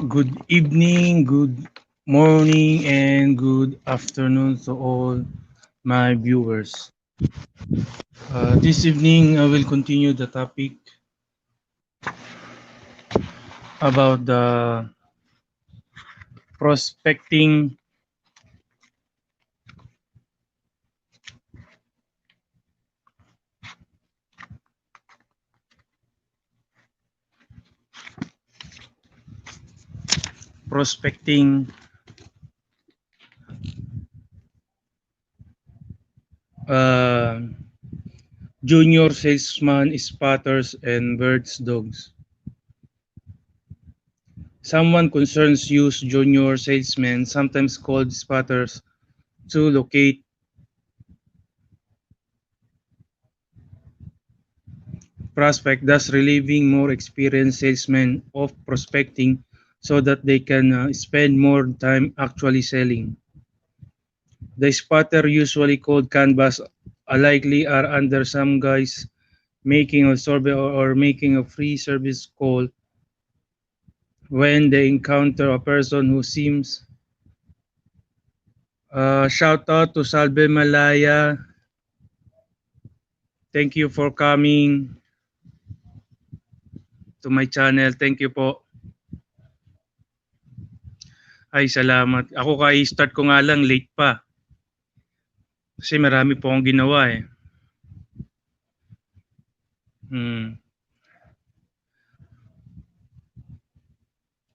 Good evening, good morning, and good afternoon to all my viewers. This evening, I will continue the topic about the prospecting prospecting uh, junior salesman spotters and birds dogs. Someone concerns use junior salesmen, sometimes called spotters, to locate prospect, thus relieving more experienced salesmen of prospecting so that they can spend more time actually selling. The spotter, usually called canvas, likely are under some guise making a survey or making a free service call when they encounter a person who seems shout out to Salve Malaya. Thank you for coming to my channel. Thank you po. Ay, salamat. Ako ka-start ko nga lang, late pa. Kasi marami po akong ginawa eh. Hmm.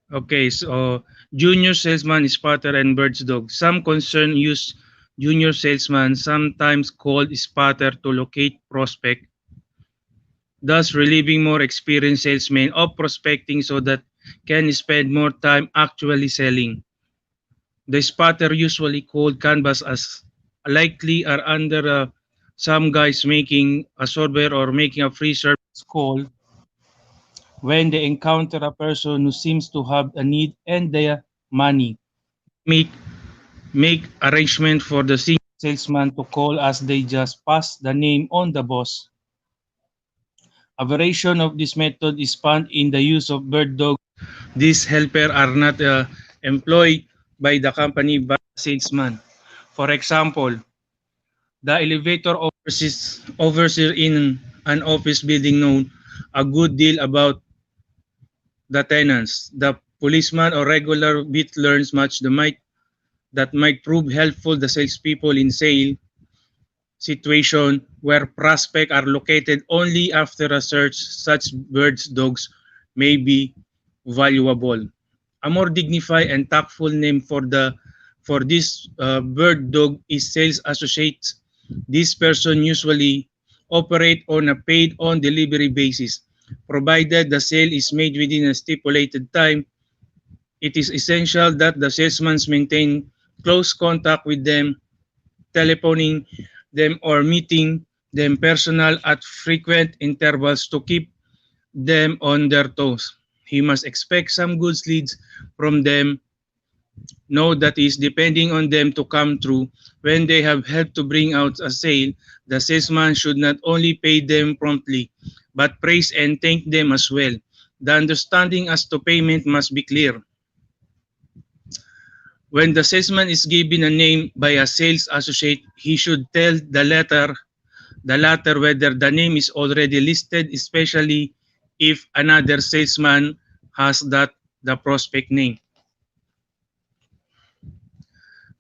Okay, so junior salesman, spotter, and birds dog. Some concern use junior salesman, sometimes called spotter, to locate prospect, thus relieving more experienced salesmen of prospecting so that can spend more time actually selling. The spotter, usually called canvas, as likely are under some guys making a survey or making a free service call when they encounter a person who seems to have a need and their money. Make make arrangement for the senior salesman to call as they just pass the name on the boss. A variation of this method is found in the use of bird dog. These helpers are not employed by the company but the salesman. For example, the elevator overseer in an office building knows a good deal about the tenants. The policeman or regular beat learns much that might prove helpful the salespeople in sale situation where prospects are located only after a search. Such birds dogs may be valuable. A more dignified and tactful name for this bird dog is sales associate. This person usually operate on a paid on delivery basis. Provided the sale is made within a stipulated time, it is essential that the salesman maintain close contact with them, telephoning them or meeting them personal at frequent intervals to keep them on their toes. He must expect some good leads from them, know that is depending on them to come through. When they have helped to bring out a sale, the salesman should not only pay them promptly, but praise and thank them as well. The understanding as to payment must be clear. When the salesman is given a name by a sales associate, he should tell the latter whether the name is already listed, especially if another salesman has the prospect name.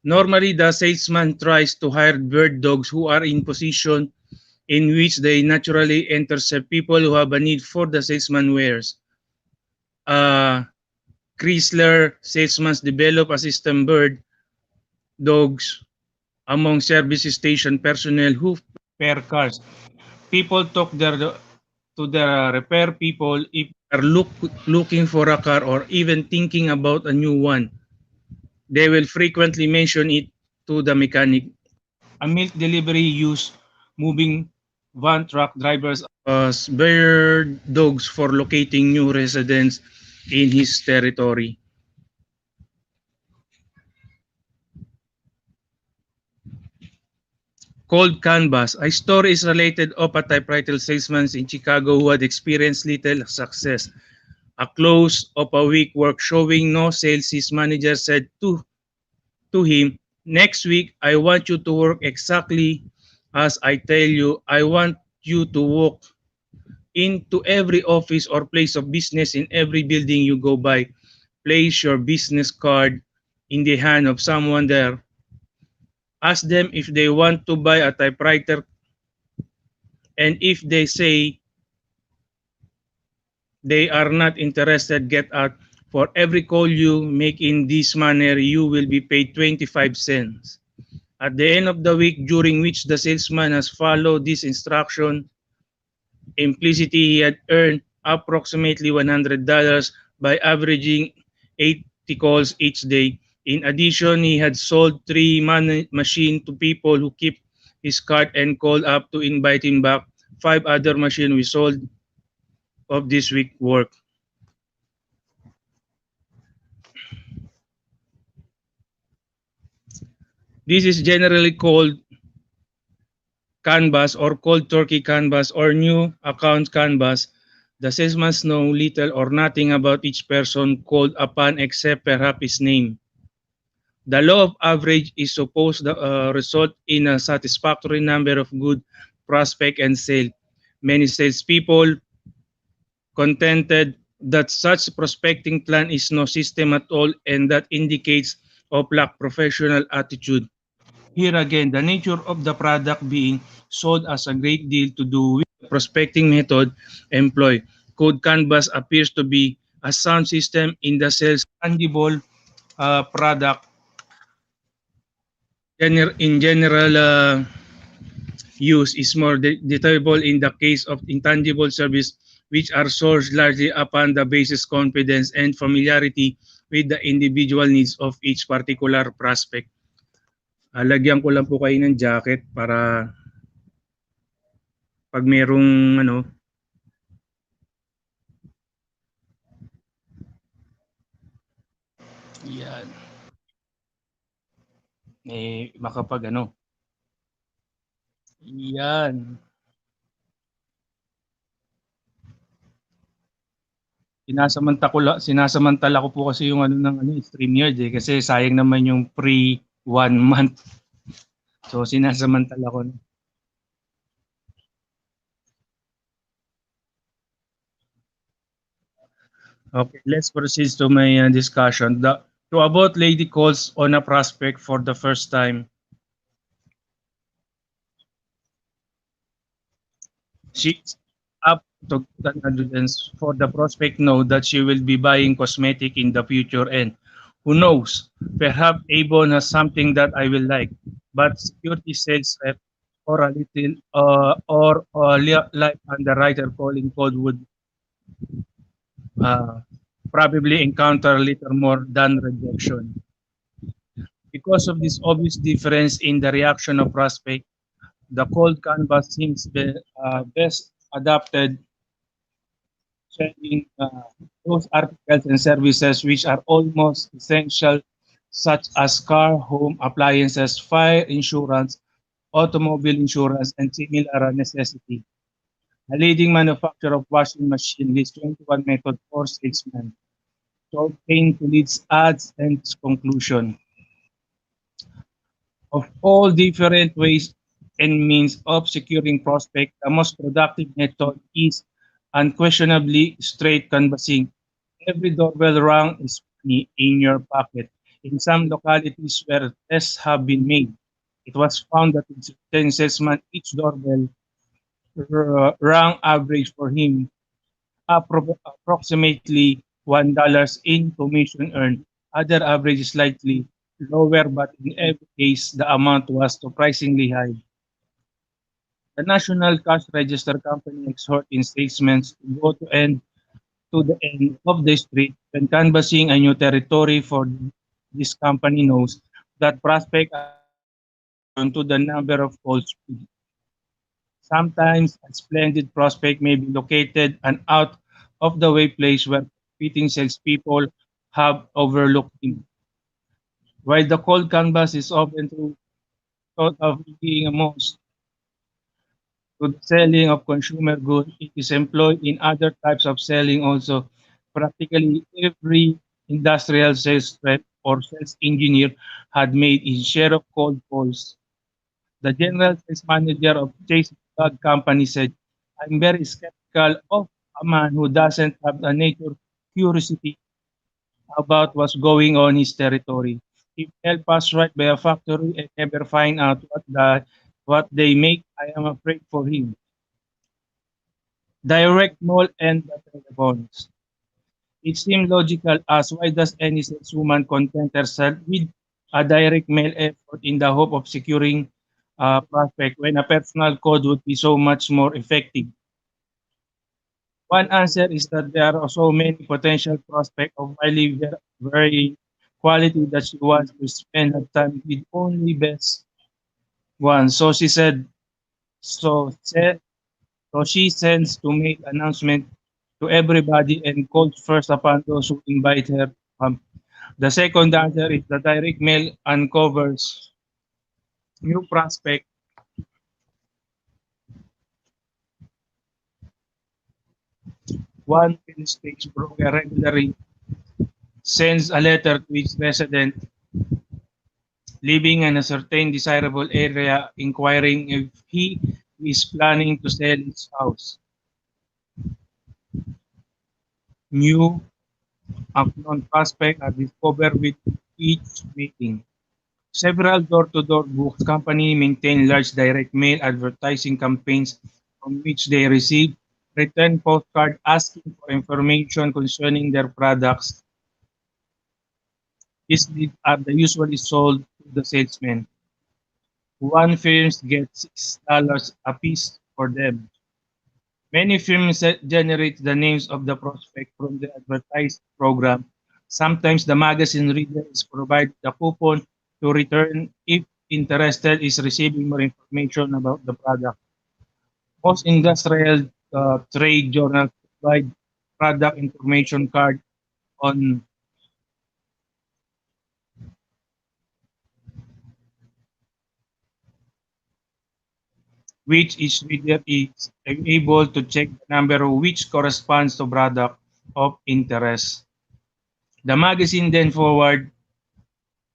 Normally, the salesman tries to hire bird dogs who are in position in which they naturally intercept people who have a need for the salesman wares. Chrysler salesmen develop a system bird dogs among service station personnel who repair cars. People talk to the repair people if they are looking for a car or even thinking about a new one. They will frequently mention it to the mechanic. A milk delivery use moving van truck drivers as bird dogs for locating new residents in his territory. Cold Canvas. A story is related of a typewriter salesman in Chicago who had experienced little success A close of a week work showing no sales, his manager said to him, "Next week, I want you to work exactly as I tell you. I want you to walk into every office or place of business in every building you go by. Place your business card in the hand of someone there. Ask them if they want to buy a typewriter, and if they say they are not interested, get out. For every call you make in this manner, you will be paid 25 cents. At the end of the week during which the salesman has followed this instruction, implicitly he had earned approximately $100 by averaging 80 calls each day. In addition, he had sold three machines to people who keep his card and called up to invite him back. Five other machines we sold of this week work. This is generally called canvas or cold turkey canvas or new account canvas. The salesman knows little or nothing about each person called upon except perhaps his name. The law of average is supposed to result in a satisfactory number of good prospect and sale. Many salespeople contended that such prospecting plan is no system at all and that indicates of lack professional attitude. Here again, the nature of the product being sold has a great deal to do with the prospecting method employed. Code Canvas appears to be a sound system in the sales tangible product. In general, use is more detectable in the case of intangible service, which are sourced largely upon the basis confidence and familiarity with the individual needs of each particular prospect. Lagyan ko lang po kayo ng jacket para pag merong ano, yan, makapag ano, yan, sinasamantala ko po kasi yung ano ng ano, StreamYard kasi sayang naman yung pre 1 month. So sinasamantala ko. Okay, let's proceed to my discussion. To about lady calls on a prospect for the first time, she's up to an evidence for the prospect know that she will be buying cosmetic in the future and who knows, perhaps Avon has something that I will like. But security sales rep or a little like underwriter calling code would uh, probably encounter little more than rejection. Because of this obvious difference in the reaction of prospect, the cold canvas seems best adapted selling those articles and services which are almost essential, such as car, home appliances, fire insurance, automobile insurance, and similar necessity. A leading manufacturer of washing machine lists 21 methods for salesmen to obtain to leads ads and conclusion. Of all different ways and means of securing prospect, the most productive method is unquestionably straight canvassing. Every doorbell rung is money in your pocket. In some localities where tests have been made, it was found that in certain salesman, each doorbell rang average for him approximately $1 in commission earned. Other average is slightly lower, but in every case, the amount was surprisingly high. The National Cash Register Company exhorts salesmen to go to the end of the street when canvassing a new territory for this company knows that prospect to the number of calls. Sometimes a splendid prospect may be located an out of the way place where competing salespeople have overlooked him. While the cold canvas is often thought of being a most to the selling of consumer goods, it is employed in other types of selling also, Practically every industrial sales rep or sales engineer had made his share of cold calls. The general sales manager of Chase Drug Company said, I'm very skeptical of a man who doesn't have a nature curiosity about what's going on in his territory. If help us right by a factory and never find out what they make, I am afraid for him. Direct mall and the telephones. It seems logical as why does any saleswoman content herself with a direct mail effort in the hope of securing a prospect when a personal code would be so much more effective? One answer is that there are so many potential prospects of very quality that she wants to spend her time with only best one. So, se- so she sends to make announcement to everybody and calls first upon those who invite her. The second answer is the direct mail uncovers new prospect. One real estate broker regularly sends a letter to each resident living in a certain desirable area inquiring if he is planning to sell his house. New unknown prospects are discovered with each meeting. Several door-to-door books companies maintain large direct mail advertising campaigns from which they receive return postcards asking for information concerning their products. These leads are usually sold to the salesman. One firm gets $6 a piece for them. Many firms generate the names of the prospect from the advertised program. Sometimes the magazine reader is provided a coupon to return if interested is receiving more information about the product. Most industrial trade journals provide product information card on which each reader is able to check the number which corresponds to product of interest. The magazine then forward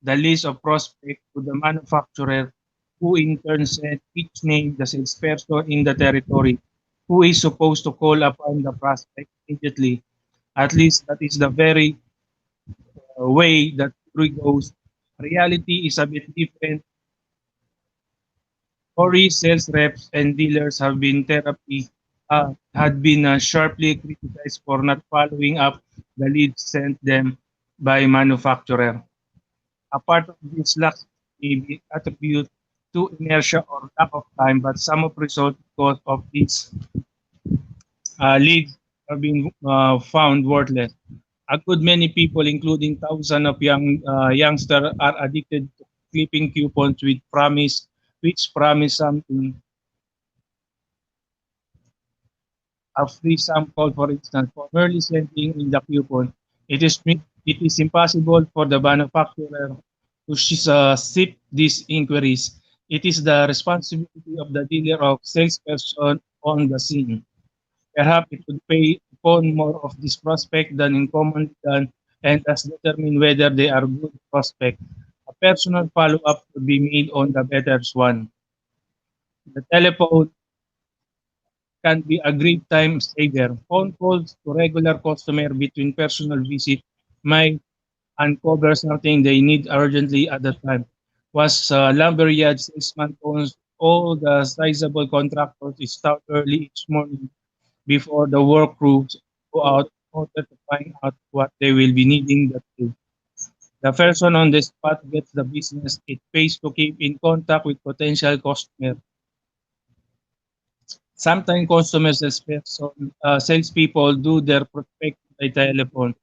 the list of prospects to the manufacturer, who in turn sent each name the salesperson in the territory, who is supposed to call upon the prospect immediately. At least that is the very way that theory goes. Reality is a bit different. Ori sales reps and dealers have been had been sharply criticized for not following up the leads sent them by manufacturer. A part of this lack may be attributed to inertia or lack of time, but some of result because of these leads have been found worthless. A good many people, including thousands of youngsters, are addicted to clipping coupons which promise something, a free sample, for instance, for merely sending in the coupon. It is impossible for the manufacturer to ship these inquiries. It is the responsibility of the dealer or salesperson on the scene. Perhaps it would pay upon more of this prospect than in commonly done and thus determine whether they are good prospect. A personal follow-up would be made on the better one. The telephone can be a great time saver. Phone calls to regular customer between personal visit might uncover something they need urgently at the time. Was lumberyard salesman owns all the sizable contractors start early each morning before the work crews go out in order to find out what they will be needing that day. The person on the spot gets the business. It pays to keep in contact with potential customers. Sometimes customers as salespeople do their prospecting by telephone.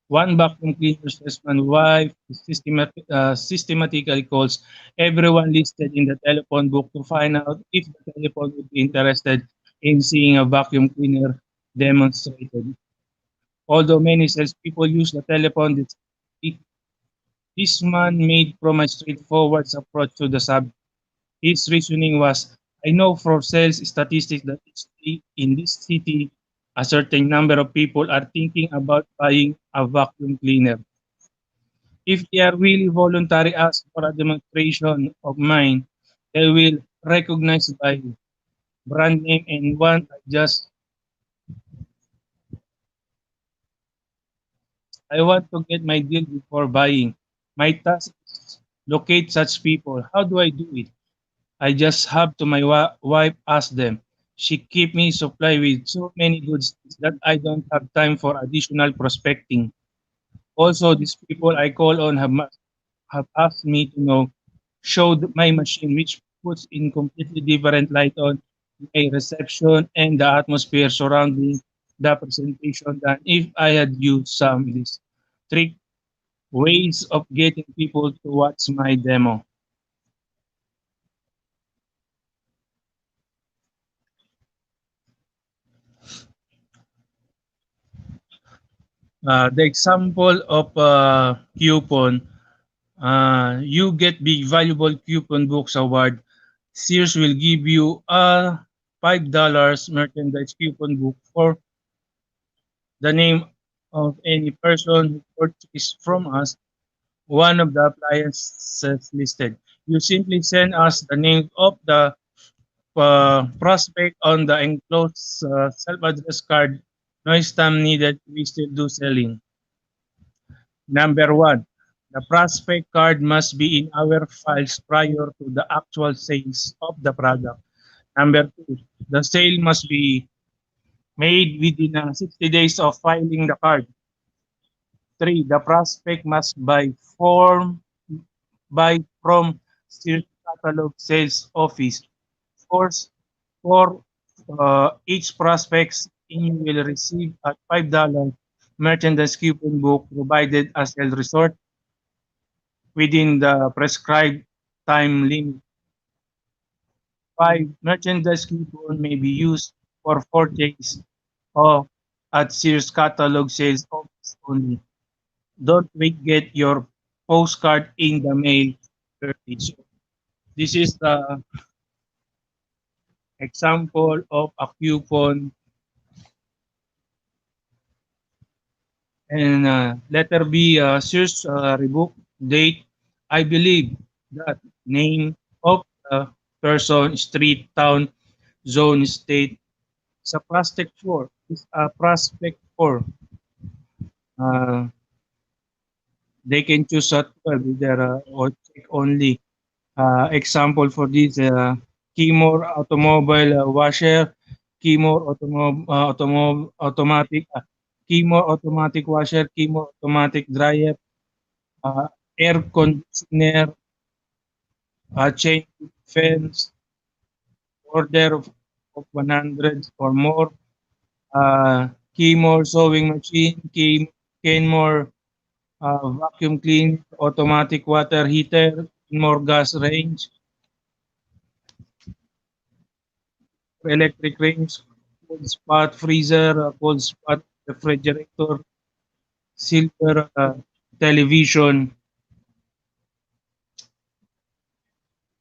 One vacuum cleaner salesman wife systematically calls everyone listed in the telephone book to find out if the telephone would be interested in seeing a vacuum cleaner demonstrated. Although many salespeople use the telephone, this man made from a straightforward approach to the subject. His reasoning was, I know from sales statistics that in this city A certain number of people are thinking about buying a vacuum cleaner. If they are really voluntary ask for a demonstration of mine, they will recognize by brand name and want just I want to get my deal before buying. My task is locate such people. How do I do it? I just have to my wife ask them. She keep me supplied with so many goods that I don't have time for additional prospecting. Also, these people I call on have asked me to know show my machine, which puts in completely different light on my reception and the atmosphere surrounding the presentation than if I had used some of these trick ways of getting people to watch my demo. The example of coupon, you get big valuable coupon books award. Sears will give you a $5 merchandise coupon book for the name of any person who purchased from us one of the appliances listed. You simply send us the name of the prospect on the enclosed self-addressed card. No stamp needed. We still do selling. Number one, the prospect card must be in our files prior to the actual sales of the product. Number two, the sale must be made within 60 days of filing the card. Three, the prospect must buy from Sears Catalog Sales Office. Four, for each prospects in will receive a $5 merchandise coupon book provided as a resort within the prescribed time limit. Five, merchandise coupon may be used for 4 days or at Sears Catalog Sales Office only. Don't wait get your postcard in the mail early. So this is the example of a coupon and letter B, Sears rebook date. I believe that name of the person, street, town, zone, state is a prospect for. Is a prospect for. Uh, they can choose at 12 either or check only. Example for this, Keymore automobile washer, automatic, Keymore automatic washer, Keymore automatic dryer, uh, air conditioner, chain fence, order of 100 or more, Keymore sewing machine, Kenmore vacuum clean, automatic water heater, more gas range, electric range, cold spot freezer, cold spot refrigerator, silver television.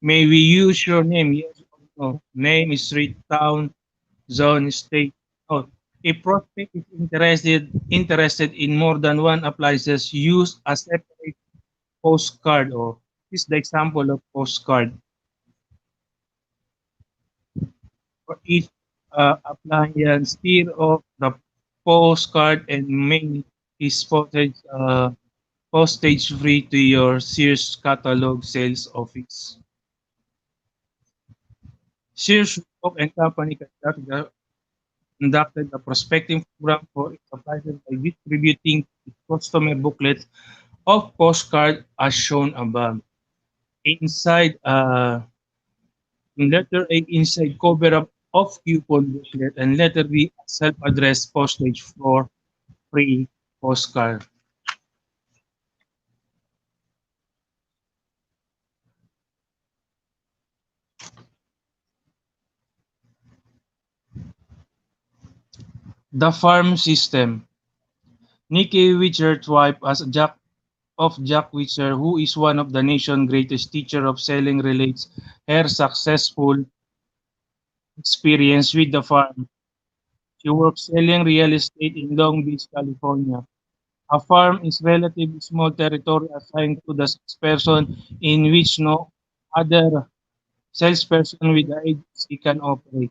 May we use your name? Yes or no? Name, street, town, zone, state. Oh, if prospect is interested in more than one appliances, use a separate postcard. Or this is the example of postcard for each appliance. Tier of the postcard and mail is postage free to your Sears catalog sales office. Sears Group and Company conducted a prospecting program for its appliances by distributing its customer booklets of postcard as shown above. Inside, in letter A, inside cover up of coupon booklet, and letter B, self-addressed postage for free postcard. The farm system. Nikki Witcher's wife as Jack Witcher, who is one of the nation's greatest teacher of selling, relates her successful experience with the farm. She works selling real estate in Long Beach, California. A farm is relatively small territory assigned to the salesperson in which no other salesperson with the agency can operate.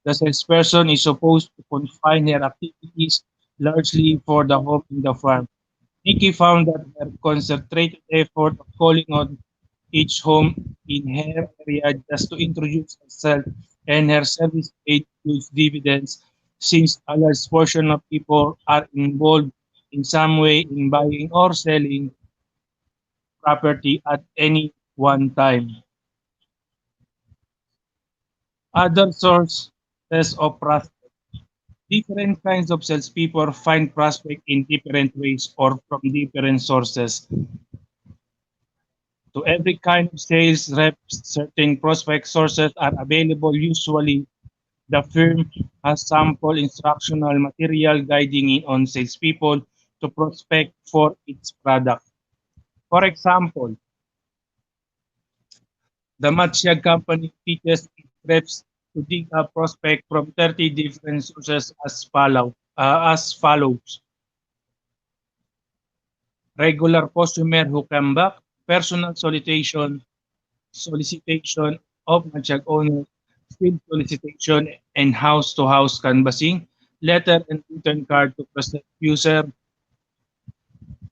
The salesperson is supposed to confine her activities largely for the home in the farm. Nikki found that her concentrated effort of calling on each home in her area just to introduce herself and her service paid huge dividends since a large portion of people are involved in some way in buying or selling property at any one time. Other sources of prospect. Different kinds of salespeople find prospect in different ways or from different sources. To every kind of sales rep, certain prospect sources are available. Usually, the firm has sample instructional material guiding it on salespeople to prospect for its product. For example, the Matcha company teaches its reps to dig a prospect from 30 different sources as follows. Regular customer who come back, personal solicitation of matchag owners, field solicitation and house-to-house canvassing, letter and return card to prospect user,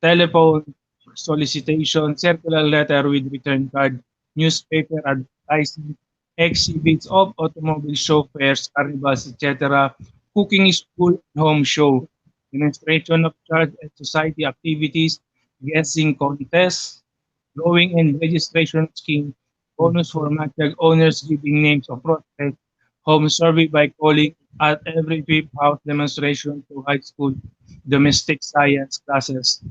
telephone solicitation, circular letter with return card, newspaper advertising, exhibits of automobile show fairs, carnivals, etc., cooking school and home show, demonstration of church and society activities, guessing contests, drawing and registration scheme, bonus for matchag owners giving names of prospects, home survey by calling at every fifth house demonstration to high school domestic science classes,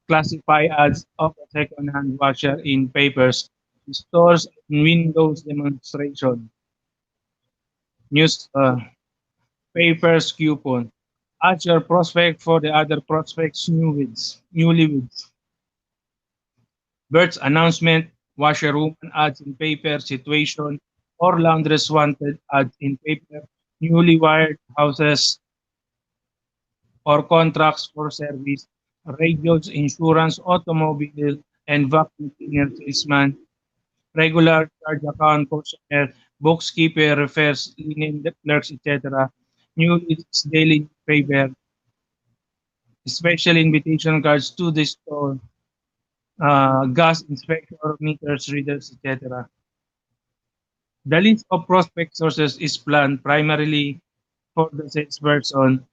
classify ads of a second-hand washer in papers, stores and windows demonstration, news papers coupon. Add your prospect for the other prospects newlyweds. Birth's announcement, washerwoman ads in paper, situation, or laundress wanted ads in paper, newly wired houses or contracts for service, radios, insurance, automobile, and vacuum cleaner salesman, regular charge account customer, bookkeeper, refers, linen clerks, etc. New leads, daily paper, special invitation cards to the store, gas inspector, meters, readers, etc. The list of prospect sources is planned primarily for the salesperson,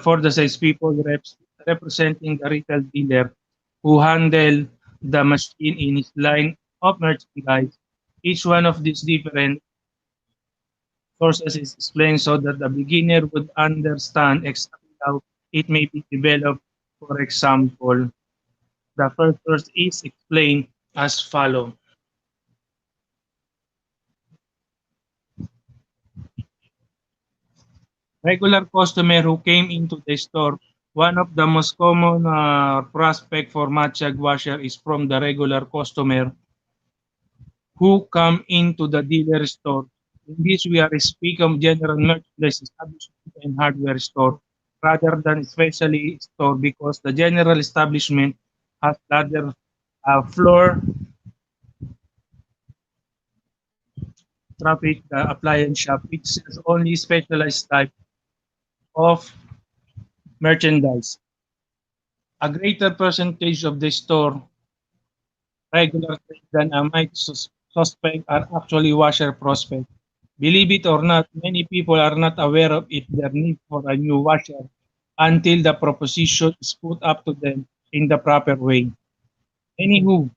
for the salespeople reps representing the retail dealer who handle the machine in his line of merchandise. Each one of these different sources is explained so that the beginner would understand exactly how it may be developed. For example, the first source is explained as follows. Regular customer who came into the store. One of the most common prospect for matchag washer is from the regular customer who come into the dealer store. In this, we are speaking of general merchandise establishment and hardware store rather than specialty store because the general establishment has larger floor traffic, the appliance shop, which sells only specialized type of merchandise. A greater percentage of the store regular trade than a might suspect are actually washer prospect. Believe it or not, many people are not aware of it, their need for a new washer until the proposition is put up to them in the proper way. Many who,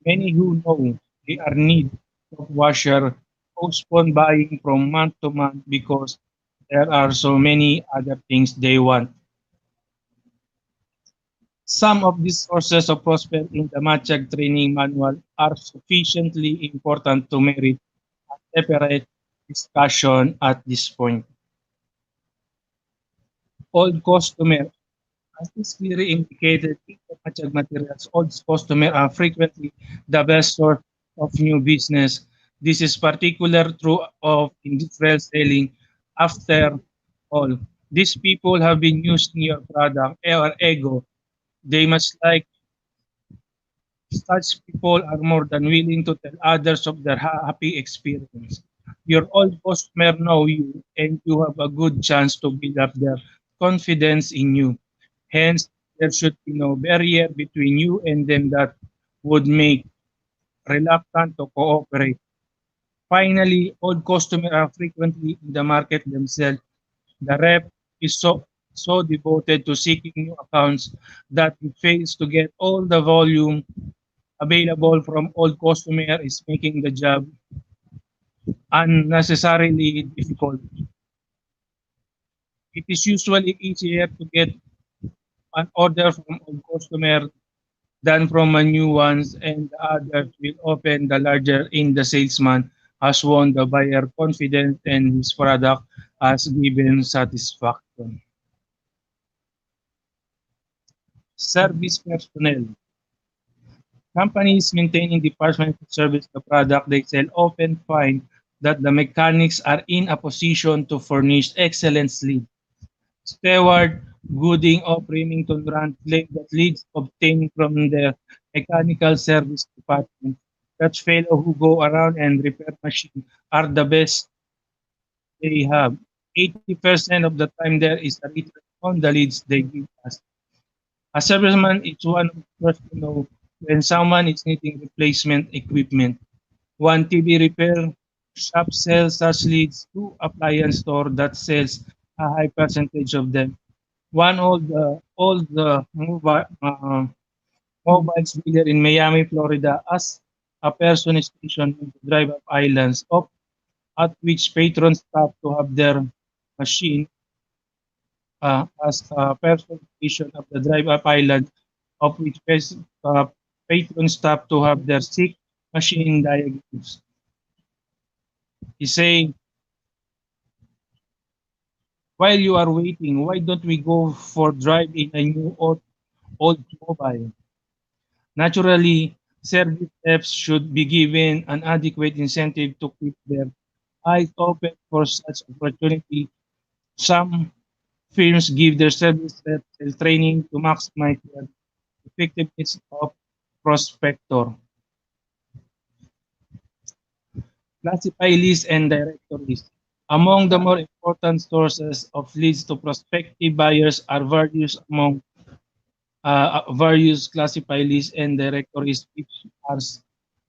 many who know they are need of washer postpone buying from month to month because there are so many other things they want. Some of these sources of prospect in the Matchag training manual are sufficiently important to merit a separate discussion at this point. Old customer, as is clearly indicated in the Matchag materials, old customer are frequently the best source of new business. This is particular true of industrial selling. After all, these people have been using your product or ego. They must like such people are more than willing to tell others of their happy experience. Your old customer know you and you have a good chance to build up their confidence in you. Hence, there should be no barrier between you and them that would make reluctant to cooperate. Finally, old customers are frequently in the market themselves. The rep is so devoted to seeking new accounts that he fails to get all the volume available from old customer is making the job unnecessarily difficult. It is usually easier to get an order from old customer than from a new ones, and the others will open the larger in the salesman has won the buyer confidence and his product has given satisfaction. Service personnel. Companies maintaining departments to service the product they sell often find that the mechanics are in a position to furnish excellent leads. Stewart Gooding of Remington Rand claimed that leads obtained from the mechanical service department, such fellow who go around and repair machines, are the best they have. 80% of the time there is a return on the leads they give us. A serviceman is one of the first to know when someone is needing replacement equipment. One TV repair shop sells such leads to appliance store that sells a high percentage of them. One old mobiles dealer in Miami, Florida, asked a person stationed on the drive-up islands of at which patrons stop to have their machine as a person station of the drive-up island of which patrons stop to have their sick machine diagnosed. He say, while you are waiting, why don't we go for drive in a new old mobile? Naturally, service reps should be given an adequate incentive to keep their eyes open for such opportunity. Some firms give their service reps training to maximize their effectiveness of prospector. Classify lists and directories. Among the more important sources of leads to prospective buyers are various classified lists and directories which are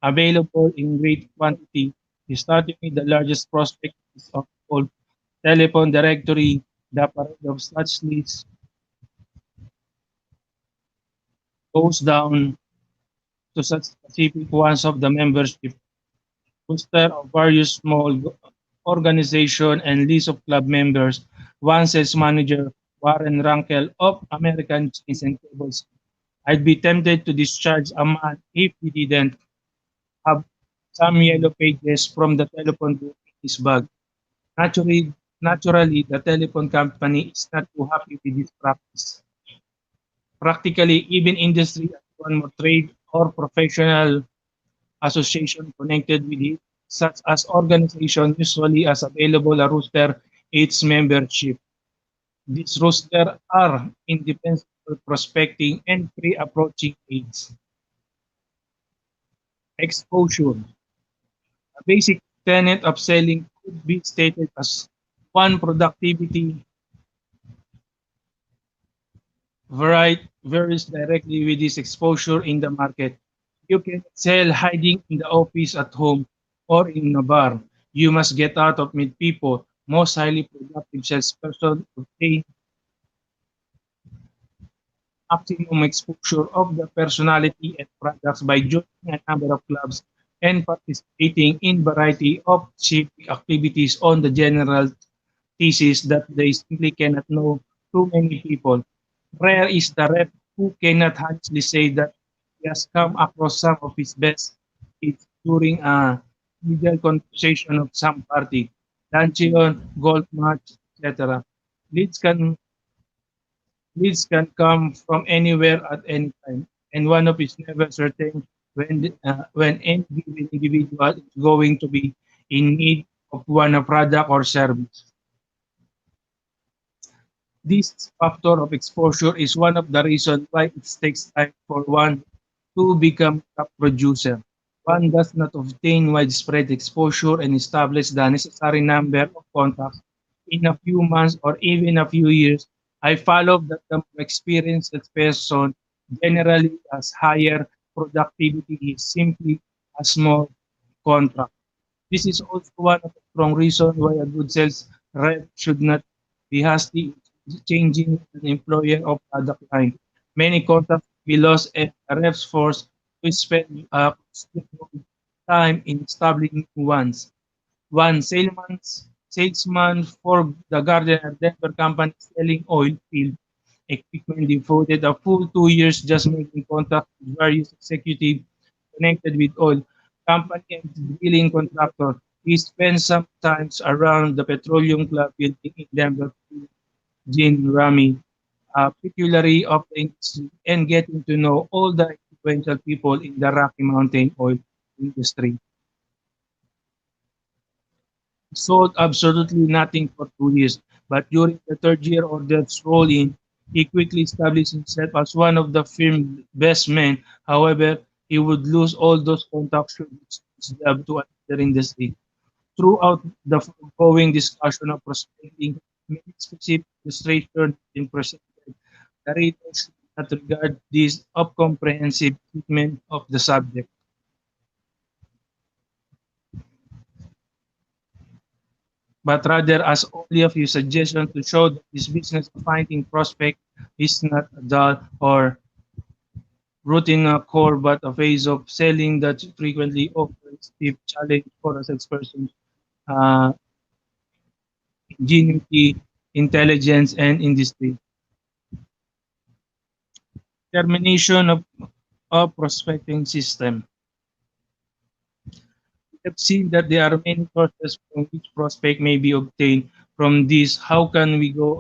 available in great quantity. Starting with the largest prospect list of all telephone directory, the parade of such lists goes down to such specific ones of the membership, roster of various small organization and list of club members. One sales manager, Warren Rankel of American Chains and Cables. I'd be tempted to discharge a man if he didn't have some yellow pages from the telephone book in his bag. Naturally, the telephone company is not too happy with this practice. Practically, even industry and one more trade or professional association connected with it, such as organization usually as available a roster its membership. These roster are indispensable prospecting and pre-approaching aids. Exposure. A basic tenet of selling could be stated as one productivity varies directly with this exposure in the market. You can sell hiding in the office at home or in a bar. You must get out of meet people. Most highly productive salesperson obtain maximum exposure of the personality and products by joining a number of clubs and participating in variety of civic activities on the general thesis that they simply cannot know too many people. Rare is the rep who cannot honestly say that he has come across some of his best hits during a middle conversation of some party, luncheon, golf match, etc. Leads can leads can come from anywhere at any time, and one of is never certain when any given individual is going to be in need of one product or service. This factor of exposure is one of the reasons why it takes time for one to become a producer. One does not obtain widespread exposure and establish the necessary number of contacts in a few months or even a few years. I follow that the more experienced person generally has higher productivity is simply a small contract. This is also one of the strong reasons why a good sales rep should not be hasty changing an employer or product line. Many contacts will be lost and a rep's force to spend considerable time in establishing new ones. One salesman for the Gardner Denver company selling oil field equipment devoted a full 2 years just making contact with various executives connected with oil company and drilling contractor. He spent some times around the petroleum club building in Denver, Gene Rami, particularly of the industry, and getting to know all the influential people in the Rocky Mountain oil industry. Sold absolutely nothing for 2 years, but during the third year of that role in, he quickly established himself as one of the firm's best men. However, he would lose all those contacts should he switch his job to another industry. Throughout the foregoing discussion of prospecting, many specific illustrations have been presented. The reader should not regard this of comprehensive treatment of the subject, but rather as only a few suggestions to show that this business of finding prospect is not a dull or routine core, but a phase of selling that frequently offers deep challenge for a salesperson, uh, ingenuity, intelligence, and industry. Termination of a prospecting system. We have seen that there are many sources from which prospect may be obtained. From this, how can we go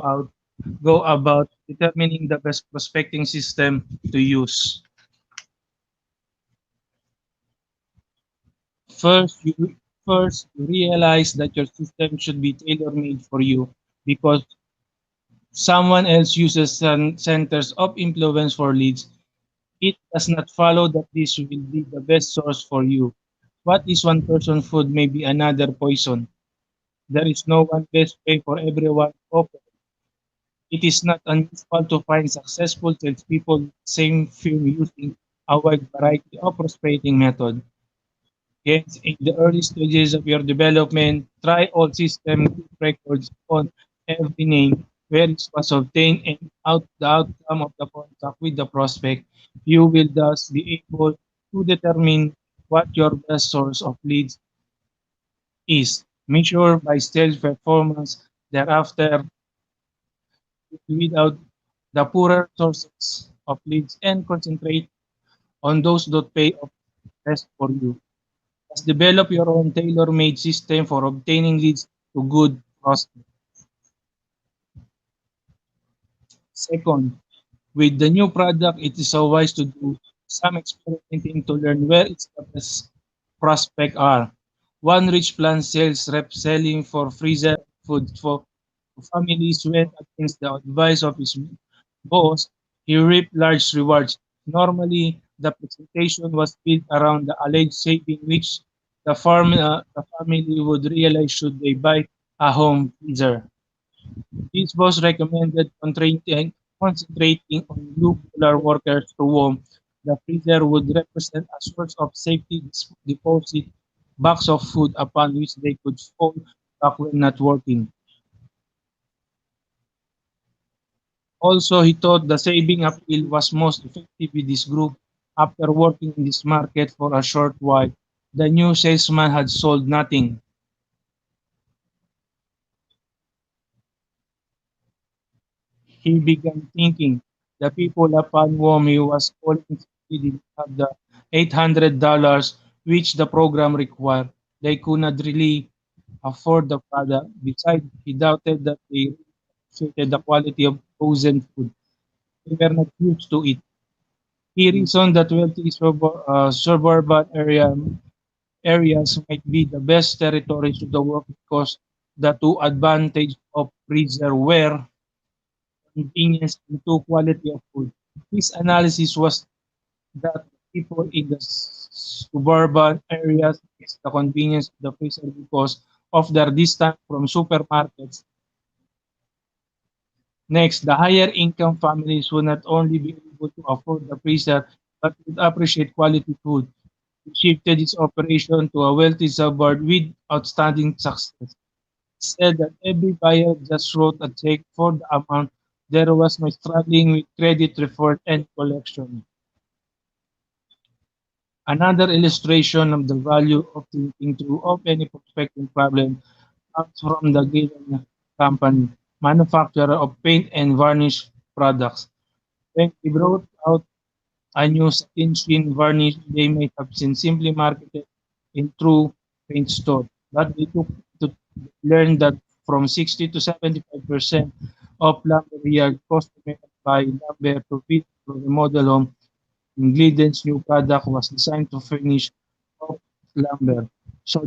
about determining the best prospecting system to use? First, you first realize that your system should be tailor-made for you because someone else uses centers of influence for leads. It does not follow that this will be the best source for you. What is one person's food may be another poison. There is no one best way for everyone. It is not unusual to find successful salespeople with the same firm using a wide variety of prospecting methods. Hence, in the early stages of your development, try all system keep records on every name, where it was obtained, and the outcome of the contact with the prospect. You will thus be able to determine what your best source of leads is. Measure by sales performance. Thereafter, weed out the poorer sources of leads and concentrate on those that pay off best for you. Thus, develop your own tailor-made system for obtaining leads to good prospects. Second, with the new product, it is so wise to do some experimenting to learn where its the best prospects are. One rich plant sales rep selling for freezer food for families went against the advice of his boss. He reaped large rewards. Normally, the presentation was built around the alleged saving which the family would realize should they buy a home freezer. This was recommended concentrating on blue-collar workers to whom the freezer would represent a source of safety deposit box of food upon which they could fall back when not working. Also, he thought the saving appeal was most effective with this group. After working in this market for a short while, the new salesman had sold nothing. He began thinking the people upon whom he was calling didn't have the $800 which the program required. They could not really afford the product. Besides, he doubted that they appreciated the quality of frozen food. They were not used to it. He reasoned that wealthy suburban areas might be the best territories to the work because the two advantage of freezer were convenience, and two, quality of food. His analysis was that people in the suburban areas miss the convenience of the freezer because of their distance from supermarkets. Next, the higher income families will not only be able to afford the freezer but would appreciate quality food. He shifted his operation to a wealthy suburb with outstanding success. Said that every buyer just wrote a check for the amount. There was no struggling with credit report and collection. Another illustration of the value of thinking through of any prospective problem comes from the given company, manufacturer of paint and varnish products. When they brought out a new satin sheen varnish, they may have been simply marketed in true paint store, but they took to learn that from 60 to 75% of lumber yard customers buy lumber to build or remodel home. Gliden's new product was designed to furnish off lumber. So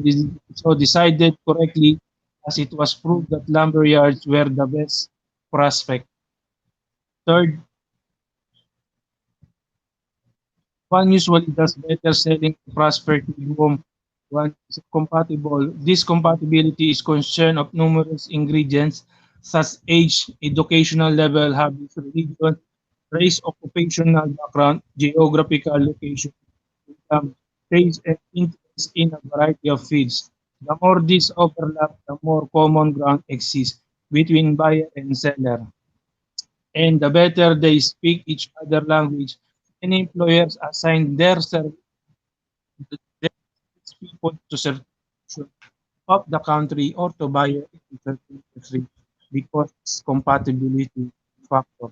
decided correctly as it was proved that lumber yards were the best prospect. Third, one usually does better selling a prosperity home when it's compatible. This compatibility is concerned of numerous ingredients such as age, educational level, habits, religion, race, occupational background, geographical location, income, taste, and interest in a variety of fields. The more these overlap, the more common ground exists between buyer and seller, and the better they speak each other language. Many employers assign their people to certain portion of the country or to buyer in certain industry because it's compatibility factor.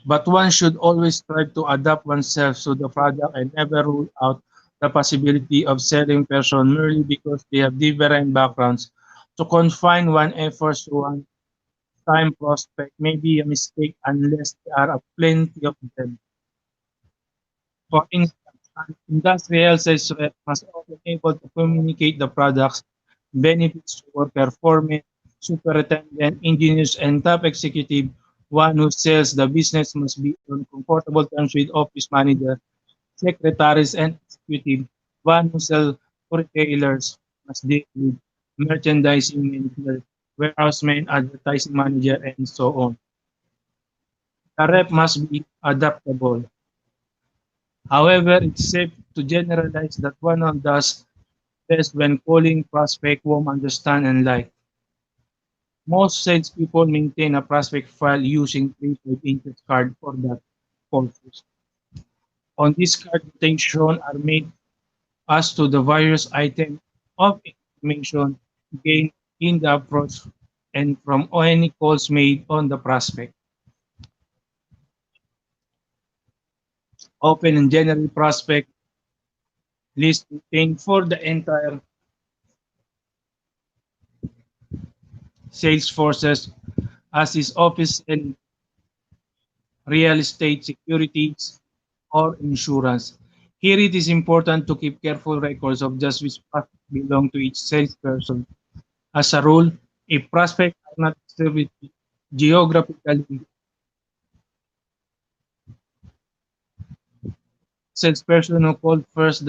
But one should always strive to adapt oneself to the product and never rule out the possibility of selling person merely because they have different backgrounds. To confine one efforts to one time prospect may be a mistake unless there are plenty of them. For instance, an industrial sales rep must often able to communicate the products, benefits to worker foremen, superintendent, engineers, and top executive. One who sells the business must be on comfortable terms with office manager, secretaries, and executive. One who sells to retailers must deal with merchandising manager, warehouseman, advertising manager, and so on. The rep must be adaptable. However, it's safe to generalize that one does best when calling prospect whom understand and like. Most salespeople maintain a prospect file using 3-5 inches card for that purpose. On this card, notation are made as to the various items of information gained in the approach and from any calls made on the prospect. Open and general prospect list maintained for the entire sales forces as is office and real estate securities or insurance. Here it is important to keep careful records of just which prospects belong to each salesperson. As a rule, if prospects are not distributed geographically, salesperson who called first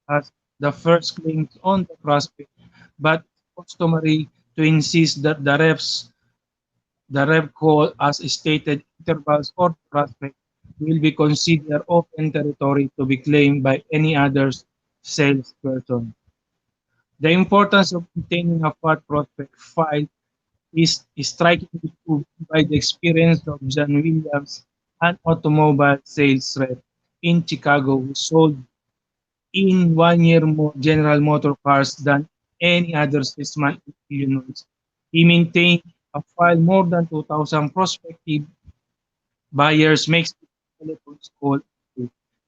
has the first claim on the prospect, but it's customary to insist that the rep call as stated intervals or prospect will be considered open territory to be claimed by any other salesperson. The importance of maintaining a fat prospect file is strikingly proved by the experience of John Williams, an automobile sales rep in Chicago who sold in 1 year more General Motor cars than any other salesman in Illinois. He maintained a file more than 2,000 prospective buyers makes telephones call,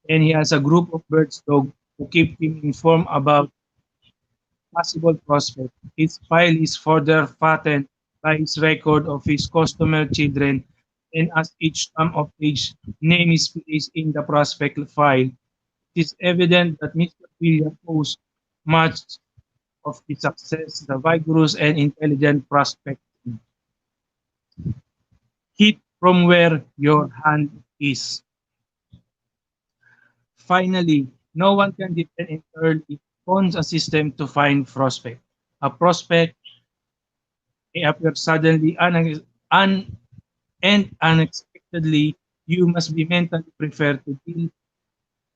and he has a group of birds dog who keep him informed about possible prospects. His file is further fattened by his record of his customer children, and as each term of age name is placed in the prospect file, it is evident that Mr. William owes much of his success the vigorous and intelligent prospecting. Hit from where your hand is. Finally, no one can depend entirely on a system to find prospect. A prospect may appear suddenly and unexpectedly. You must be mentally prepared to deal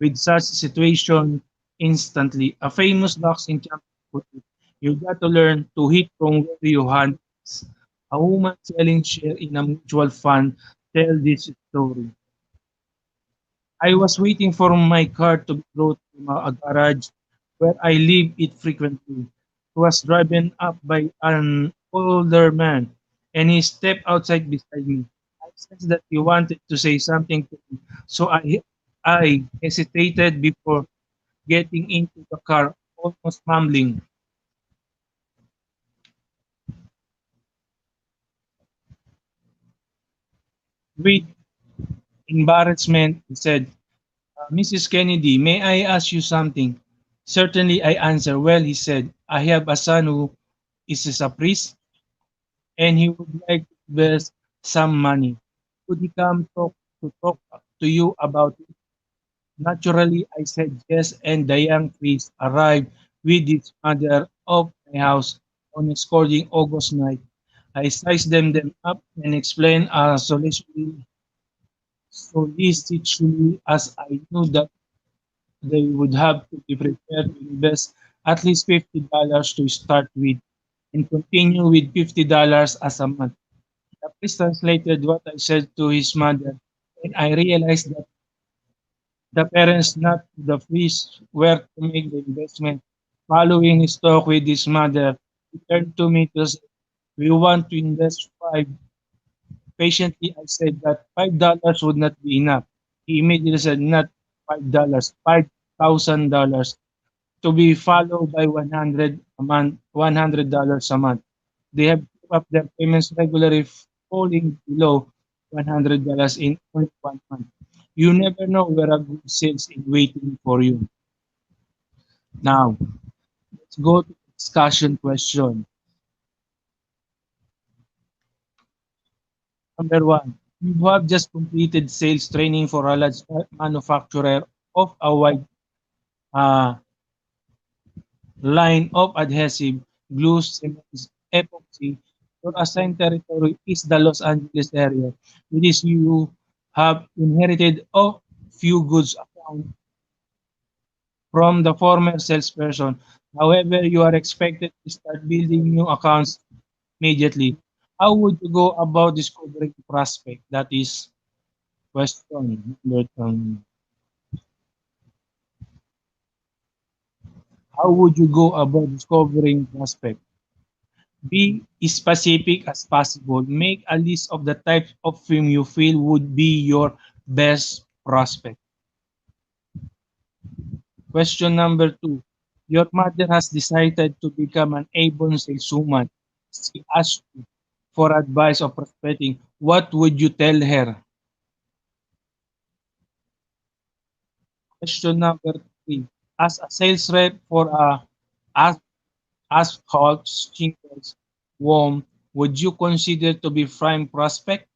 with such situation instantly. A famous boxing champion put it, you got to learn to hit from where your hand is. A woman selling share in a mutual fund tell this story. I was waiting for my car to be brought to a garage where I leave it frequently. It was driven up by an older man, and he stepped outside beside me. I sensed that he wanted to say something to me, so I hesitated before getting into the car, almost mumbling. With embarrassment, he said, Mrs. Kennedy, may I ask you something? Certainly, I answered. Well, he said, I have a son who is a priest and he would like to invest some money. Could he come talk to you about it? Naturally, I said yes, and the young priest arrived with his mother of my house on a scorching August night. I sized them up and explained as solicitously as I knew that they would have to be prepared to invest at least $50 to start with and continue with $50 as a month. The priest translated what I said to his mother, and I realized that the parents, not the priest, were to make the investment. Following his talk with his mother, he turned to me to say, we want to invest five. Patiently, I said that $5 would not be enough. He immediately said, not $5, $5,000 to be followed by 100 a month, $100 a month. They have kept up their payments regularly, falling below $100 in only 1 month. You never know where a good sales is waiting for you. Now, let's go to discussion question. Number one, you have just completed sales training for a large manufacturer of a wide uh, line of adhesive glues, cements, epoxy. Your assigned territory is the Los Angeles area. With this, you have inherited a few goods account from the former salesperson. However, you are expected to start building new accounts immediately. How would you go about discovering prospect? That is question number how would you go about discovering prospect? Be specific as possible. Make a list of the types of film you feel would be your best prospect. Question number two. Your mother has decided to become an Avon saleswoman. She asked you for advice of prospecting. What would you tell her? Question number three. As a sales rep for a as- asphalt shingles warm, would you consider to be prime prospect?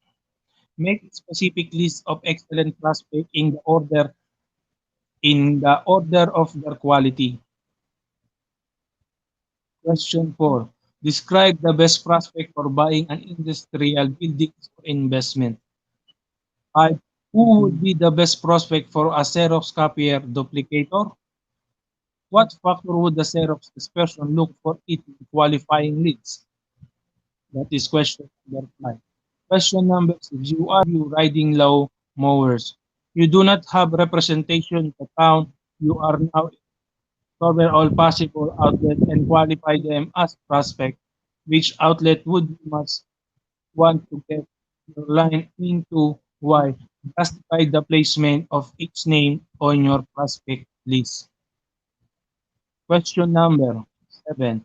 Make a specific list of excellent prospects in the order of their quality. Question 4. Describe the best prospect for buying an industrial building for investment. 5. Who would be the best prospect for a Xerox copier duplicator? What factor would the Xerox person look for it in qualifying leads? That is question number 5. Question number 6. You are you riding low mowers. You do not have representation in the town. You are now cover all possible outlets and qualify them as prospect. Which outlet would you must want to get your line into? Why? Justify the placement of each name on your prospect list. Question number 7.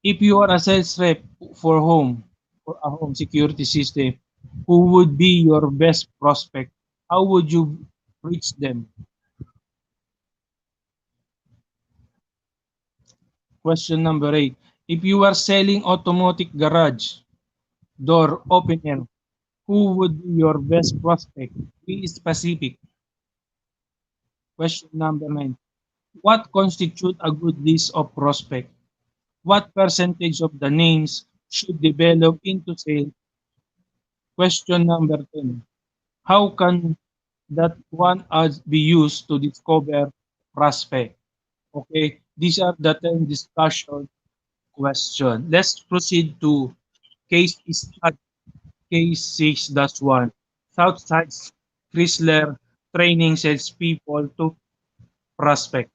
If you are a sales rep for a home security system, who would be your best prospect? How would you reach them? Question number 8. If you are selling automatic garage door opener, Who would be your best prospect? Be specific. Question number 9. What constitute a good list of prospect? What percentage of the names should develop into sales? Question number 10. How can that one ads be used to discover prospect? Okay, these are the 10 discussion question. Let's proceed to case study. Case 6-1. Southside Chrysler training salespeople to prospect.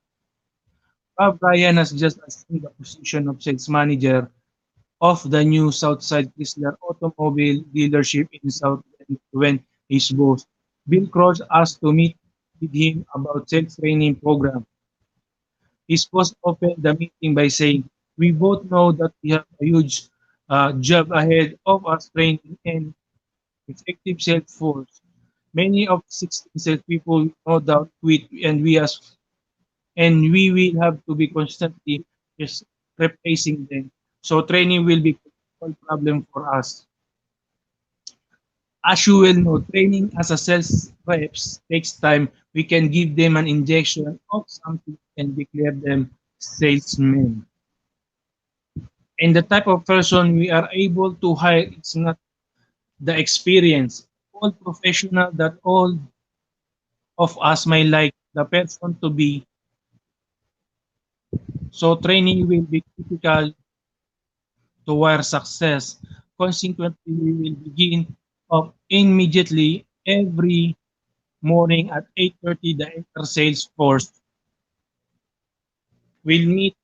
Bob Ryan has just assumed the position of sales manager of the new Southside Chrysler automobile dealership in South Bend when his boss, Bill Cross, asked to meet with him about sales training program. His boss opened the meeting by saying, "We both know that we have a huge job ahead of us training an effective sales force. Many of 16 salespeople will no doubt quit, and we will have to be constantly just replacing them. So training will be a problem for us. As you well know, training as a sales reps takes time. We can give them an injection of something and declare them salesmen. And the type of person we are able to hire is not the experience. All professional that all of us may like the person to be. So training will be critical to our success. Consequently, we will begin up immediately every morning at 8:30. The entire sales force will meet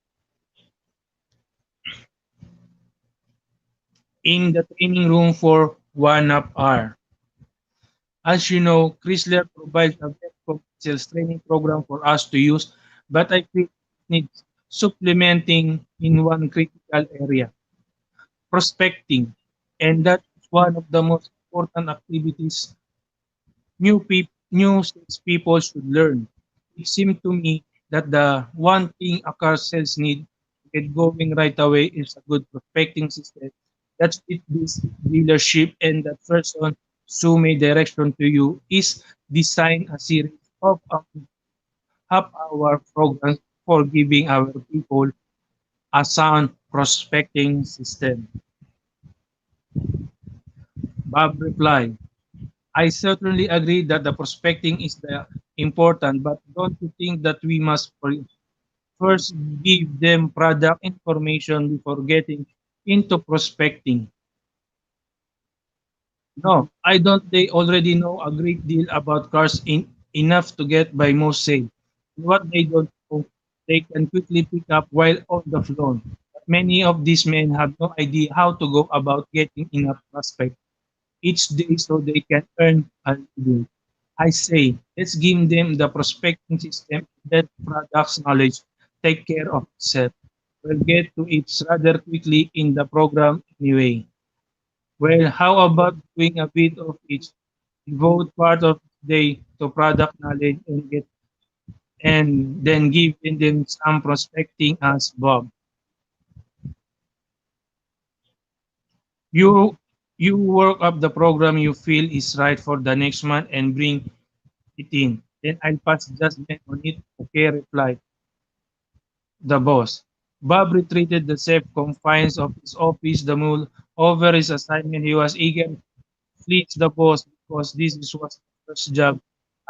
in the training room for 1 hour. As you know, Chrysler provides a very complete sales training program for us to use, but I think it needs supplementing in one critical area, prospecting. And that is one of the most important activities new salespeople should learn. It seemed to me that the one thing a car sales need to get going right away is a good prospecting system that fits this dealership, and that person who may direction to you is design a series of half-hour programs for giving our people a sound prospecting system. Bob replied, I certainly agree that the prospecting is the important, but don't you think that we must first give them product information before getting into prospecting? No, I don't. They already know a great deal about cars enough to get by most sales. What they don't know, they can quickly pick up while on the phone. But many of these men have no idea how to go about getting enough prospect each day so they can earn a living. I say, let's give them the prospecting system that products knowledge take care of itself. We'll get to it rather quickly in the program anyway. Well, how about doing a bit of each? Devote part of the day to product knowledge and then give them some prospecting as Bob. You you work up the program you feel is right for the next month and bring it in. Then I'll pass judgment on it. Okay, replied the boss. Bob retreated the safe confines of his office, the mule over his assignment. He was eager to fleece the boss because this was his first job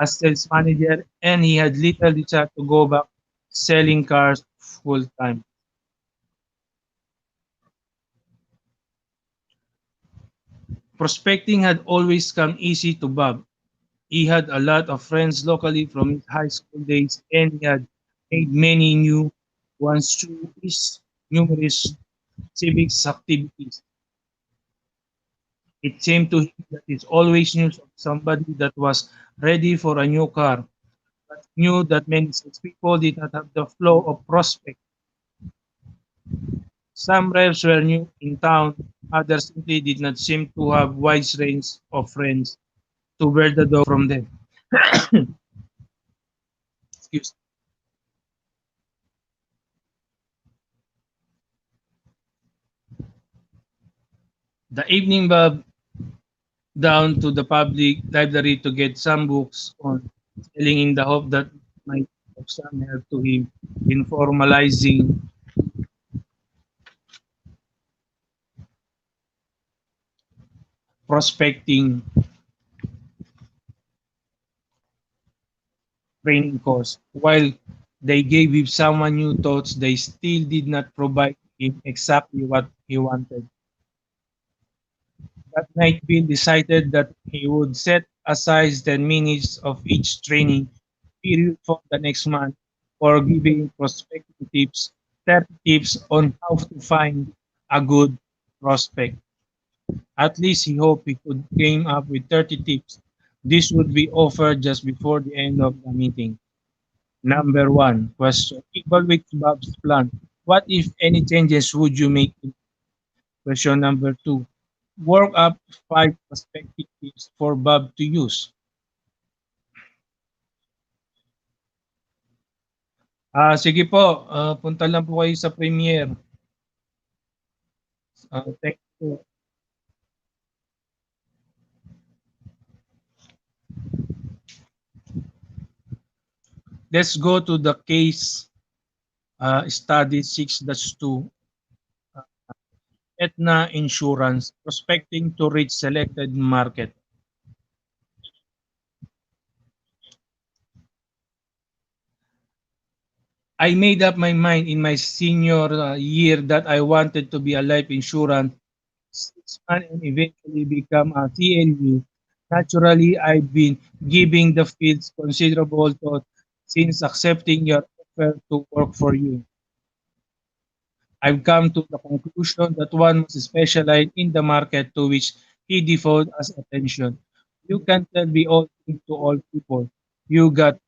as sales manager, and he had little desire to go back selling cars full time. Prospecting had always come easy to Bob. He had a lot of friends locally from his high school days, and he had made many new ones through his numerous civics activities. It seemed to him that he always knew of somebody that was ready for a new car, but knew that many such people did not have the flow of prospect. Some reps were new in town, others simply did not seem to have wide range of friends to bear the dog from them. Excuse. The evening Bob down to the public library to get some books on selling in the hope that might have some help to him in formalizing prospecting training course. While they gave him someone new thoughts, they still did not provide him exactly what he wanted. That night, Bill decided that he would set aside 10 minutes of each training period for the next month for giving prospecting tips, 30 tips on how to find a good prospect. At least he hoped he could came up with 30 tips. This would be offered just before the end of the meeting. Number one, question. Evaluate Bob's plan. What, if any, changes would you make? Question number two. Work up five prospective tips for Bob to use. Sige po, punta lang po kayo sa Premiere. Thank you. Let's go to the case study 6-2. Aetna Insurance, prospecting to reach selected market. I made up my mind in my senior year that I wanted to be a life insurance salesman and eventually become a CLU. Naturally, I've been giving the fields considerable thought since accepting your offer to work for you. I've come to the conclusion that one must specialize in the market to which he devotes his attention. You can't be all things to all people. You got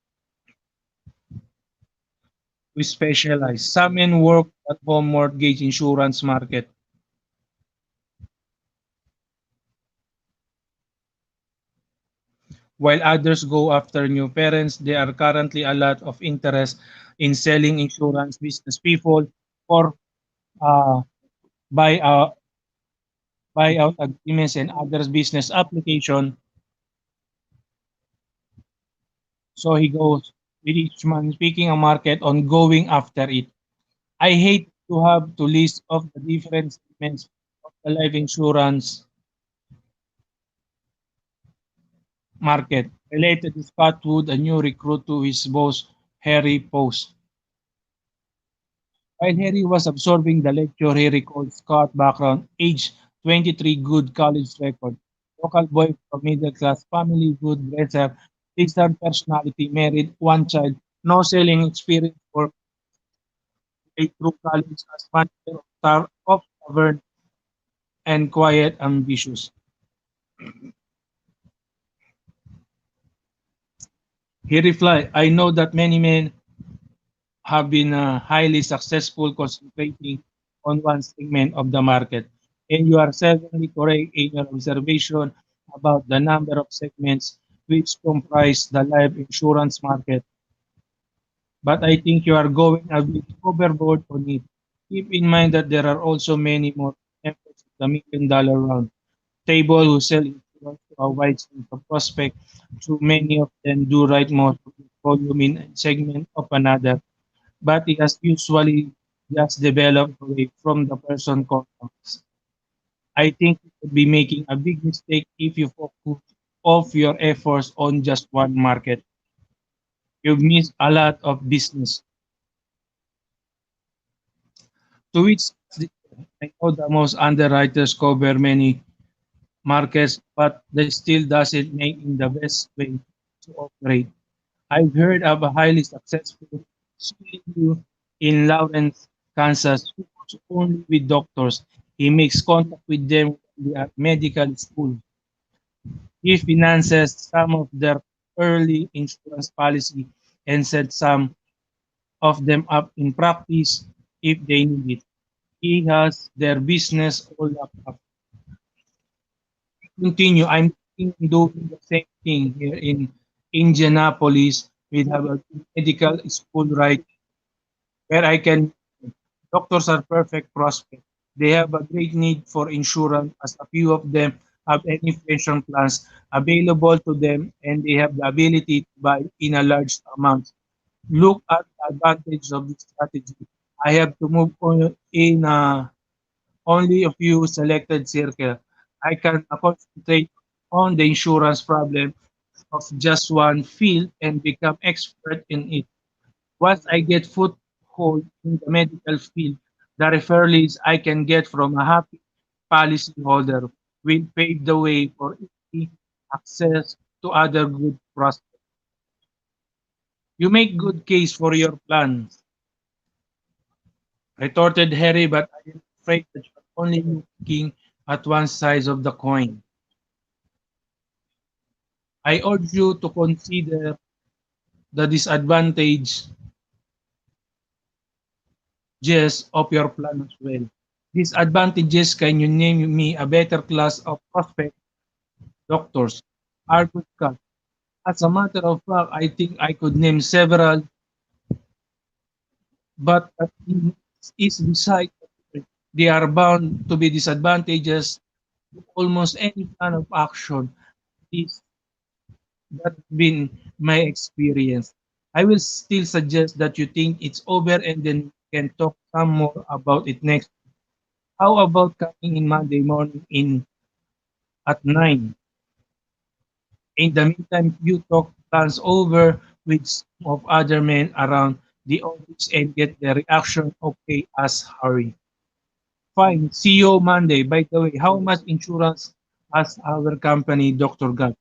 to specialize. Some men work at home mortgage insurance market, while others go after new parents. There are currently a lot of interest in selling insurance business people for uh, buy, uh, buyout agreements and others business application. So he goes with each man speaking a market on going after it. I hate to have to list of the different segments of the life insurance market. Related to Scott Wood, a new recruit to his boss, Harry Post. While Harry was absorbing the lecture, he recalled Scott's background, age 23, good college record, local boy from middle-class family, good dresser, distant personality, married, one child, no selling experience for a true college as manager of tavern and quiet, ambitious. He replied, I know that many men have been highly successful concentrating on one segment of the market. And you are certainly correct in your observation about the number of segments which comprise the life insurance market. But I think you are going a bit overboard on it. Keep in mind that there are also many more members of the million-dollar round table who sell insurance to a wide range of prospects, so many of them do write most of the volume in a segment of another, but it has usually just developed away from the person contacts. I think you could be making a big mistake if you focus of your efforts on just one market. You've missed a lot of business. To which I know the most underwriters cover many markets, but they still doesn't make in the best way to operate. I've heard of a highly successful studio in Lawrence, Kansas, who works only with doctors. He makes contact with them when they are medical school. He finances some of their early insurance policy and sets some of them up in practice if they need it. He has their business all locked up. Continue. I'm doing the same thing here in Indianapolis. We have a medical school right where I can. Doctors are perfect prospects. They have a great need for insurance as a few of them have any pension plans available to them and they have the ability to buy in a large amount. Look at the advantage of this strategy. I have to move on in only a few selected circles. I can concentrate on the insurance problem of just one field and become expert in it. Once I get foothold in the medical field, the referrals I can get from a happy policyholder will pave the way for easy access to other good prospects. You make good case for your plan, retorted Harry, but I am afraid that you are only looking at one side of the coin. I urge you to consider the disadvantages of your plan as well. Disadvantages, can you name me a better class of prospect doctors? Argued Scott. As a matter of fact, I think I could name several, but that is beside the point. They are bound to be disadvantages to almost any plan of action. This that's been my experience. I will still suggest that you think it's over and then we can talk some more about it next. How about coming in Monday morning in at 9? In the meantime, you talk plans over with some of other men around the office and get the reaction okay as Harry. Fine. See you Monday. By the way, how much insurance has our company, Dr. God?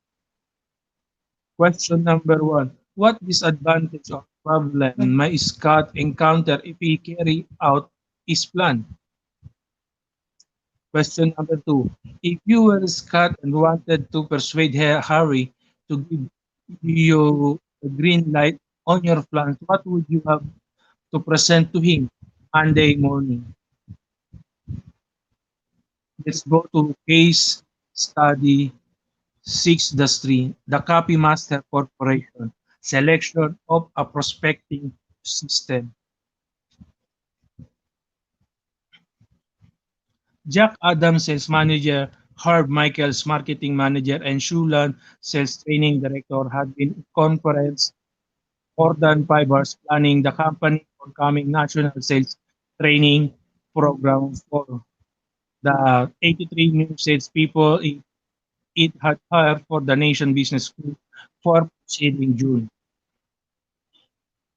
Question number one. What disadvantage or problem might Scott encounter if he carry out his plan? Question number two. If you were Scott and wanted to persuade Harry to give you a green light on your plans, what would you have to present to him Monday morning? Let's go to case study 6-3, the Copy Master Corporation, selection of a prospecting system. Jack Adams, sales manager, Herb Michaels, marketing manager, and Shulan, sales training director, had been in conference more than 5 hours planning the company forthcoming national sales training program for the 83 new salespeople it had hired for the Nation Business School for proceeding June.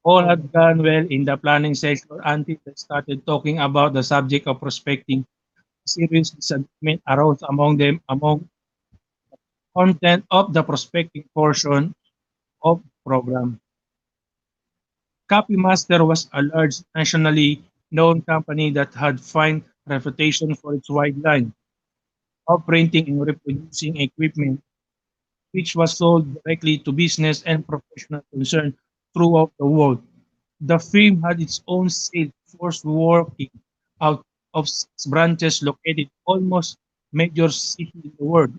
All had gone well in the planning session until they started talking about the subject of prospecting. Serious disagreement arose among them among content of the prospecting portion of the program. Copymaster was a large nationally known company that had fine reputation for its wide line of printing and reproducing equipment, which was sold directly to business and professional concerns throughout the world. The firm had its own sales force working out of 6 branches located almost major cities in the world.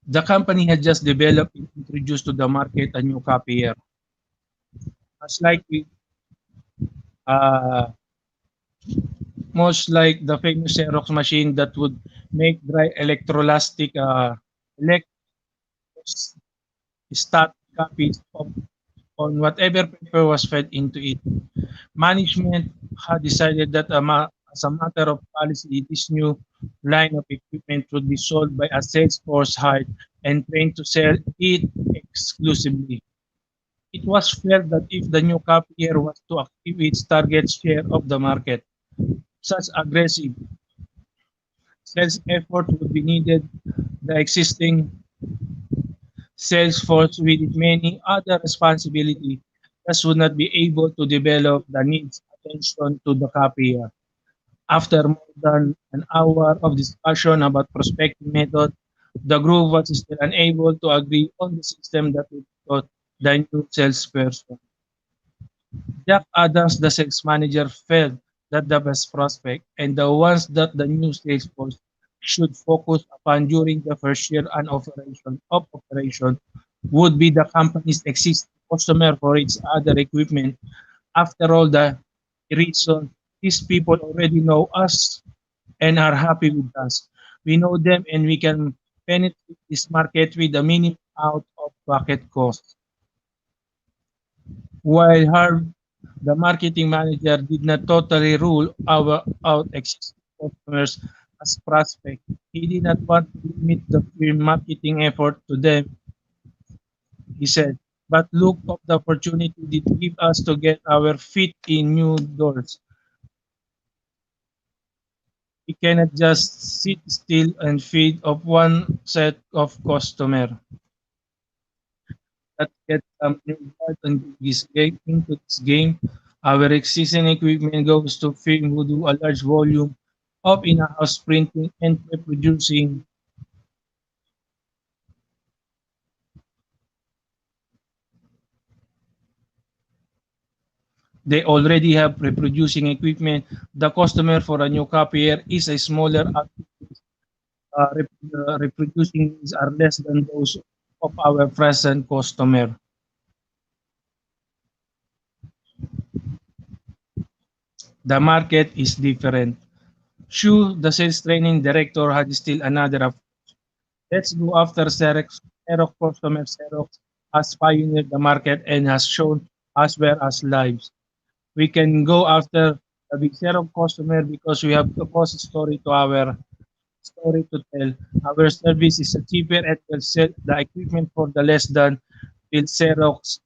The company had just developed and introduced to the market a new copier, most likely, uh, most like the famous Xerox machine that would make dry electrolastic electrostat copies of on whatever paper was fed into it. Management had decided that as a matter of policy, this new line of equipment would be sold by a sales force hired and trained to sell it exclusively. It was felt that if the new copier was to achieve its target share of the market, such aggressive sales effort would be needed. The existing sales force with its many other responsibilities thus would not be able to develop the needs attention to the copier. After more than an hour of discussion about prospecting method, the group was still unable to agree on the system that would suit the new salesperson. Jack Adams, the sales manager, felt that the best prospect and the ones that the new sales force should focus upon during the first year and operation would be the company's existing customer for its other equipment After all, the reason these people already know us and are happy with us. We know them and we can penetrate this market with a minimum out of pocket cost. While Harv, the marketing manager, did not totally rule out existing customers as prospects, he did not want to limit the firm marketing effort to them, he said. But look of the opportunity did give us to get our feet in new doors. We cannot just sit still and feed of one set of customer. Let's get some new blood into this game. Our existing equipment goes to firm who do a large volume of in-house printing and reproducing. They already have reproducing equipment. The customer for a new copier is a smaller outfit. Reproducing needs are less than those of our present customer. The market is different. Shu, the sales training director, had still another let's go after Xerox. Xerox customer Xerox has pioneered the market and has shown us where as lives. We can go after the big Xerox customer because we have the cost story to tell. Our service is cheaper and will sell the equipment for the less than will Xerox.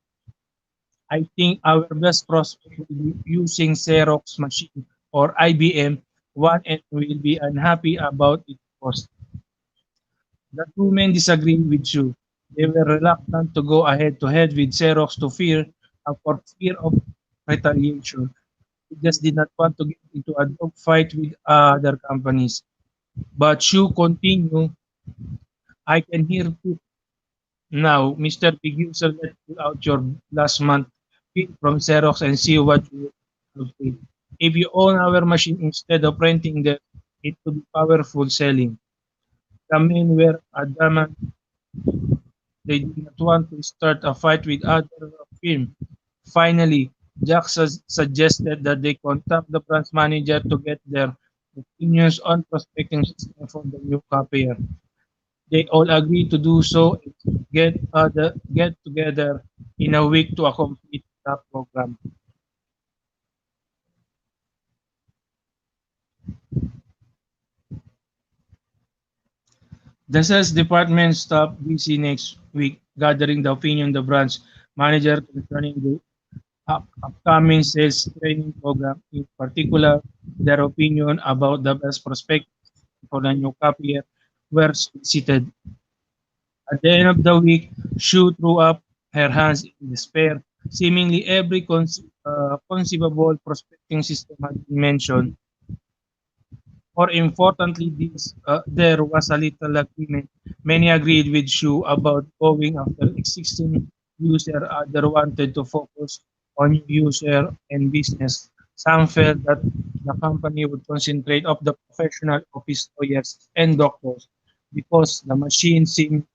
I think our best prospect will be using Xerox machine or IBM one and will be unhappy about its cost. The two men disagree with you. They were reluctant to go ahead to head with Xerox for fear of retaliation. They just did not want to get into a dogfight with other companies. But Shu continue, I can hear it now, Mr. Big User, let's pull out your last month bill from Xerox and see what you have paid. If you own our machine instead of renting them, it would be powerful selling. The men were adamant they did not want to start a fight with other firm. Finally, Jack suggested that they contact the branch manager to get their opinions on prospecting system for the new copier. They all agreed to do so and get together in a week to complete the program. The sales department staff busy next week gathering the opinion of the branch manager concerning the upcoming sales training program, in particular their opinion about the best prospects for the new copier were solicited. At the end of the week, Shu threw up her hands in despair. Seemingly every conceivable prospecting system had been mentioned. More importantly, there was a little agreement. Many agreed with Shu about going after existing user. Others wanted to focus on new user and business. Some felt that the company would concentrate on the professional office lawyers and doctors because the machine seemed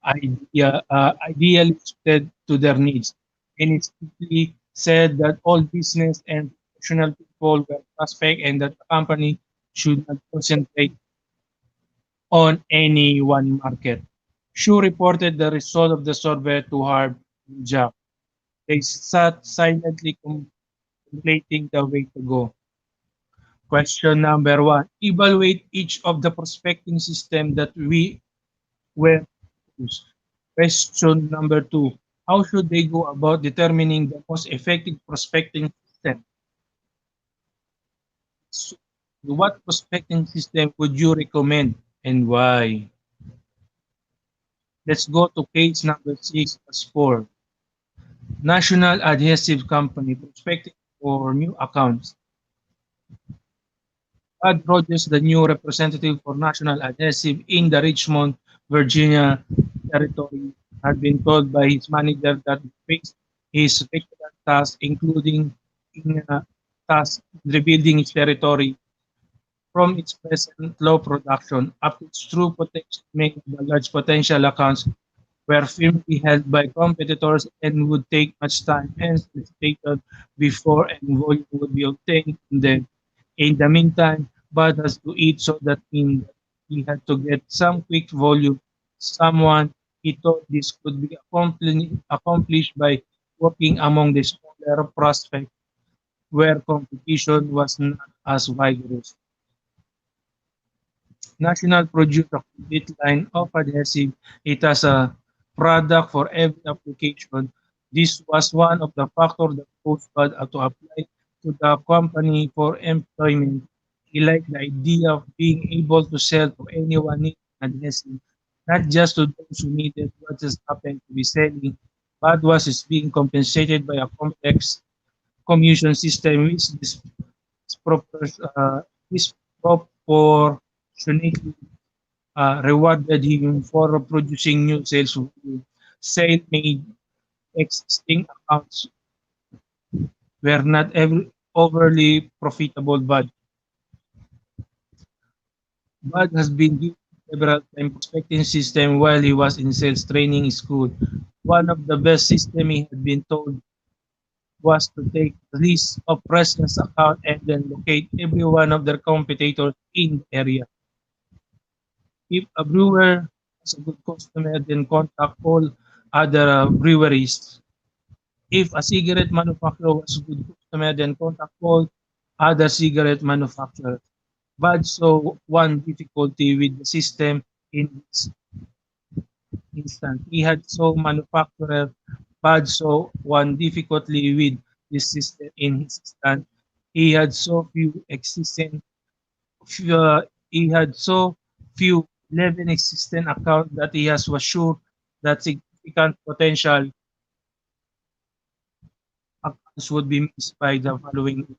ideally suited to their needs. And it simply said that all business and professional people were prospect and that the company should not concentrate on any one market. Shu reported the result of the survey to Harb and Jack. They sat silently contemplating the way to go. Question number one, evaluate each of the prospecting system that we were used. Question number two, how should they go about determining the most effective prospecting system? So, what prospecting system would you recommend and why? Let's go to page number 6 as 4. National Adhesive Company prospecting for new accounts. Bud Rogers, the new representative for National Adhesive in the Richmond, Virginia territory, had been told by his manager that he faced his regular tasks, including in task rebuilding its territory from its present low production up to its true potential, making the large potential accounts were firmly held by competitors and would take much time and solicitation before any volume would be obtained from them. In the meantime, Bud has to eat, so that means that he had to get some quick volume. Someone he thought this could be accomplished by working among the smaller prospects where competition was not as vigorous. National produced a complete line of adhesive. It has a product for every application. This was one of the factors that pushed Bud to apply to the company for employment. He liked the idea of being able to sell to anyone needing adhesive, not just to those who needed what just happened to be selling. Bud was is being compensated by a complex commission system which uh, disproportionately rewarded him for producing new sales volume. Sale made existing accounts were not overly profitable, but Bud has been given several time prospecting system while he was in sales training school. One of the best system he had been told was to take a list of presence account and then locate every one of their competitors in the area. If a brewer has a good customer, then contact all other breweries. If a cigarette manufacturer was a good customer, then contact all other cigarette manufacturers. But so one difficulty with the system in this instance, he had so manufacturer, but so one difficulty with this system in his instance, he had so few existing, he had so few 11 existing accounts that he has was sure that significant potential accounts would be missed by the following.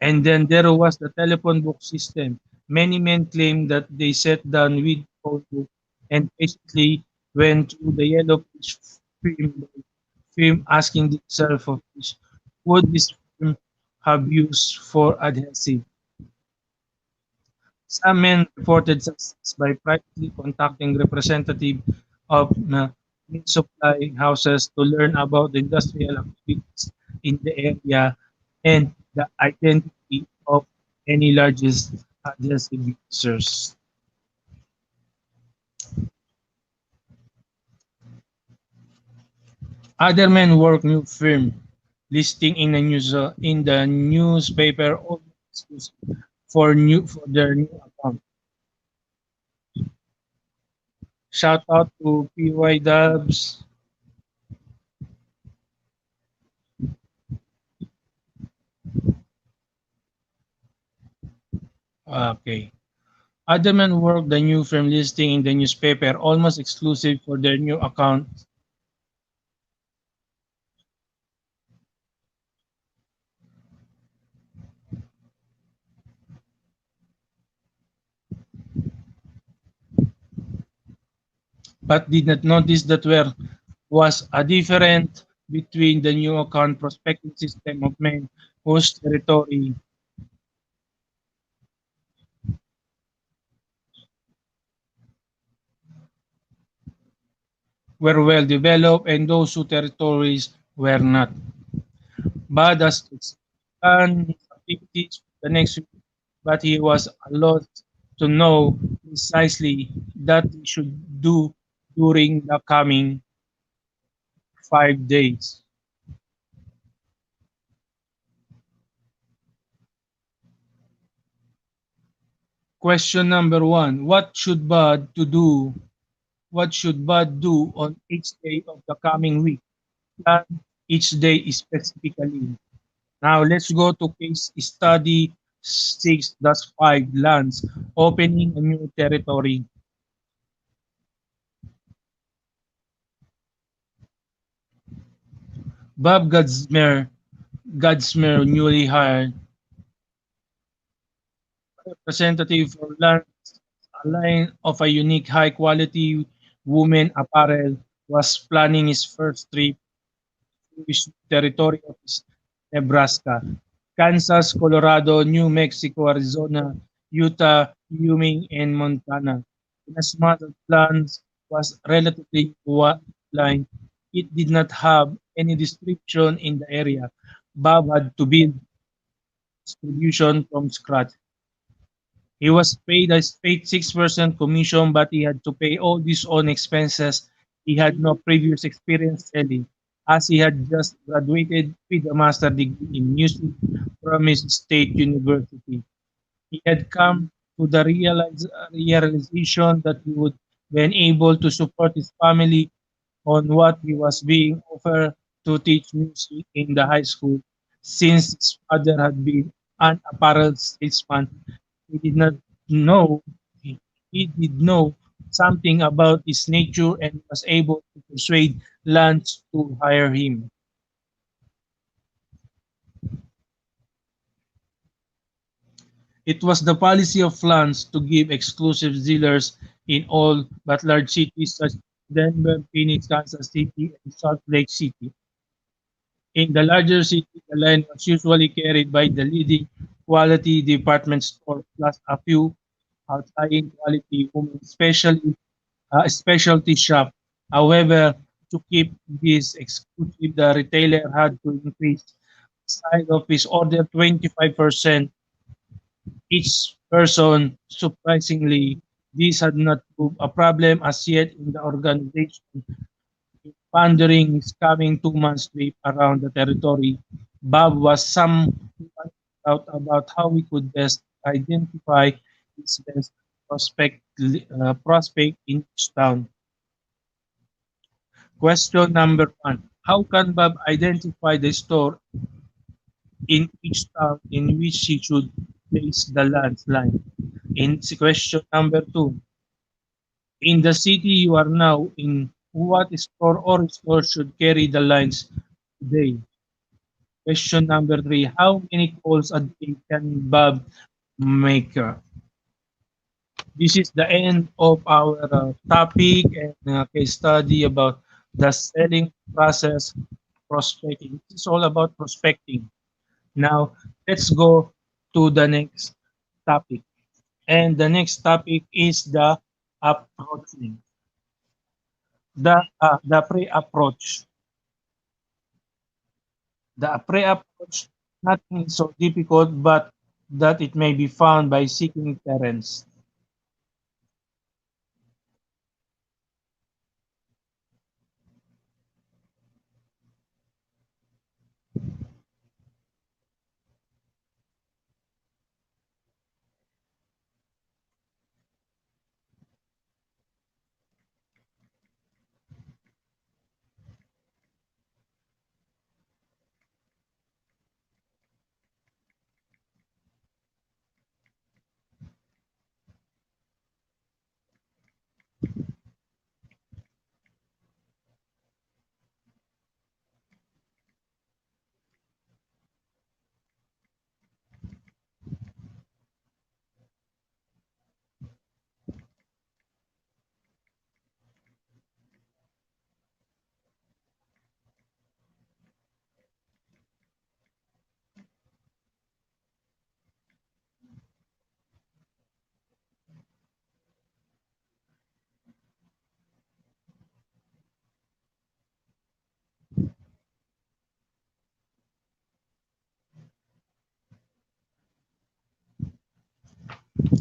And then there was the telephone book system. Many men claim that they sat down with phone book and patiently went through the yellow page film asking themselves of this, would this film have used for adhesive? Some men reported success by privately contacting representatives of meat supply houses to learn about the industrial activities in the area and the identity of any largest adhesive users. Other men work new firm, listing in the newspaper almost for their new account. Shout out to PY Dubs. Okay. Other men work the new firm listing in the newspaper almost exclusive for their new account, but did not notice that there was a difference between the new account prospecting system of men whose territory were well developed and those whose territories were not. Bad as to expand his activities the next week, but he was allowed to know precisely that he should do during the coming 5 days. Question number one: What should Bud do on each day of the coming week? Plan each day specifically. Now let's go to case study 6-5 lands, opening a new territory. Bob Godsmer, newly hired representative for lands, a line of a unique high quality women apparel, was planning his first trip to his territory of Nebraska, Kansas, Colorado, New Mexico, Arizona, Utah, Wyoming, and Montana. In a smart plans was relatively line. It did not have any distribution in the area. Bob had to build distribution from scratch. He was paid 6% commission, but he had to pay all his own expenses. He had no previous experience selling, as he had just graduated with a master's degree in music from his state university. He had come to the realization that he would be able to support his family on what he was being offered to teach music in the high school, since his father had been an apparel salesman. He did not know he did know something about his nature and was able to persuade Lance to hire him. It was the policy of Lance to give exclusive dealers in all but large cities such as Denver, Phoenix, Kansas City, and Salt Lake City. In the larger city, the line was usually carried by the leading quality department store plus a few outlying quality women, especially specialty shop. However, to keep this exclusive, the retailer had to increase the size of his order 25% each person. Surprisingly, this had not proved a problem as yet in the organization. Pondering his coming 2 months trip around the territory, Bob was somewhat out about how we could best identify his best prospect in each town. Question number one. How can Bob identify the store in each town in which he should place the landline? In question number two. In the city you are now in, what store or store should carry the lines today? Question number three. How many calls a day can Bob make? This is the end of our topic and case study about the selling process prospecting. It's all about prospecting. Now, let's go to the next topic. And the next topic is the approaching. The pre-approach. The pre-approach, nothing is so difficult but that it may be found by seeking parents.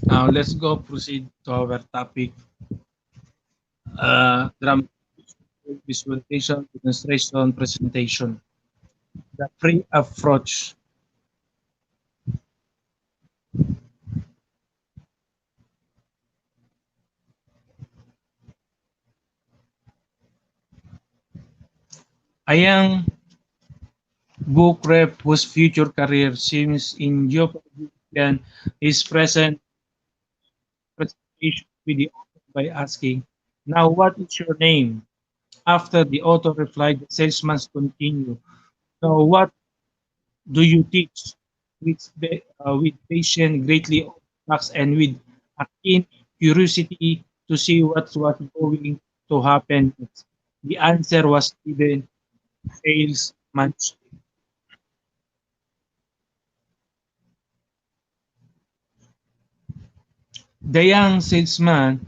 Now let's go proceed to our topic, dramatic visualization, demonstration, presentation. The pre-approach. A young book rep whose future career seems in jeopardy began his present presentation with the author by asking, "Now, what is your name?" After the author replied, the salesman continued, "Now, what do you teach?" With patient, greatly overtaxed, and with a keen curiosity to see what was going to happen next. The answer was given: salesmanship. The young salesman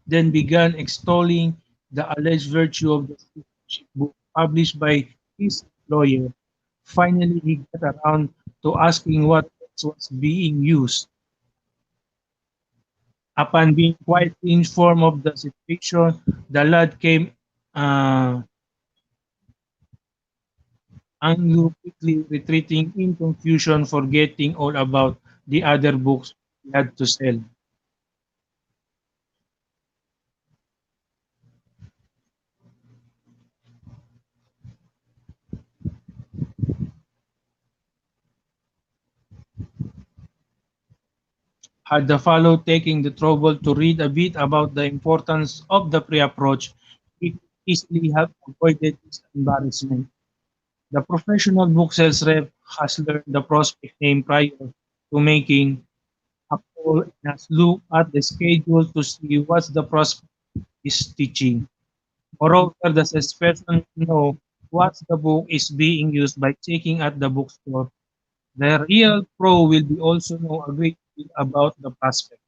then began extolling the alleged virtue of the citizenship book published by his employer. Finally, he got around to asking what text was being used. Upon being quite informed of the situation, the lad came uh, angry, quickly retreating in confusion, forgetting all about the other books he had to sell. Had the fellow taken the trouble to read a bit about the importance of the pre-approach, he could easily have avoided this embarrassment. The professional book sales rep has learned the prospect name prior to making a call and has looked at the schedule to see what the prospect is teaching. Moreover, the salesperson know what the book is being used by checking at the bookstore. The real pro will be also know a great deal about the prospect.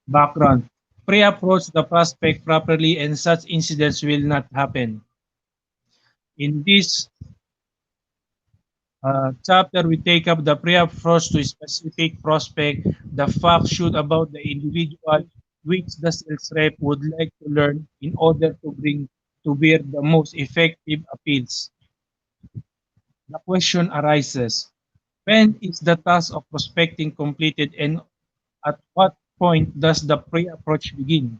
Background. Pre-approach the prospect properly and such incidents will not happen. In this chapter, we take up the pre-approach to a specific prospect, the facts should about the individual which the sales rep would like to learn in order to bring to bear the most effective appeals. The question arises, when is the task of prospecting completed and at what point does the pre-approach begin?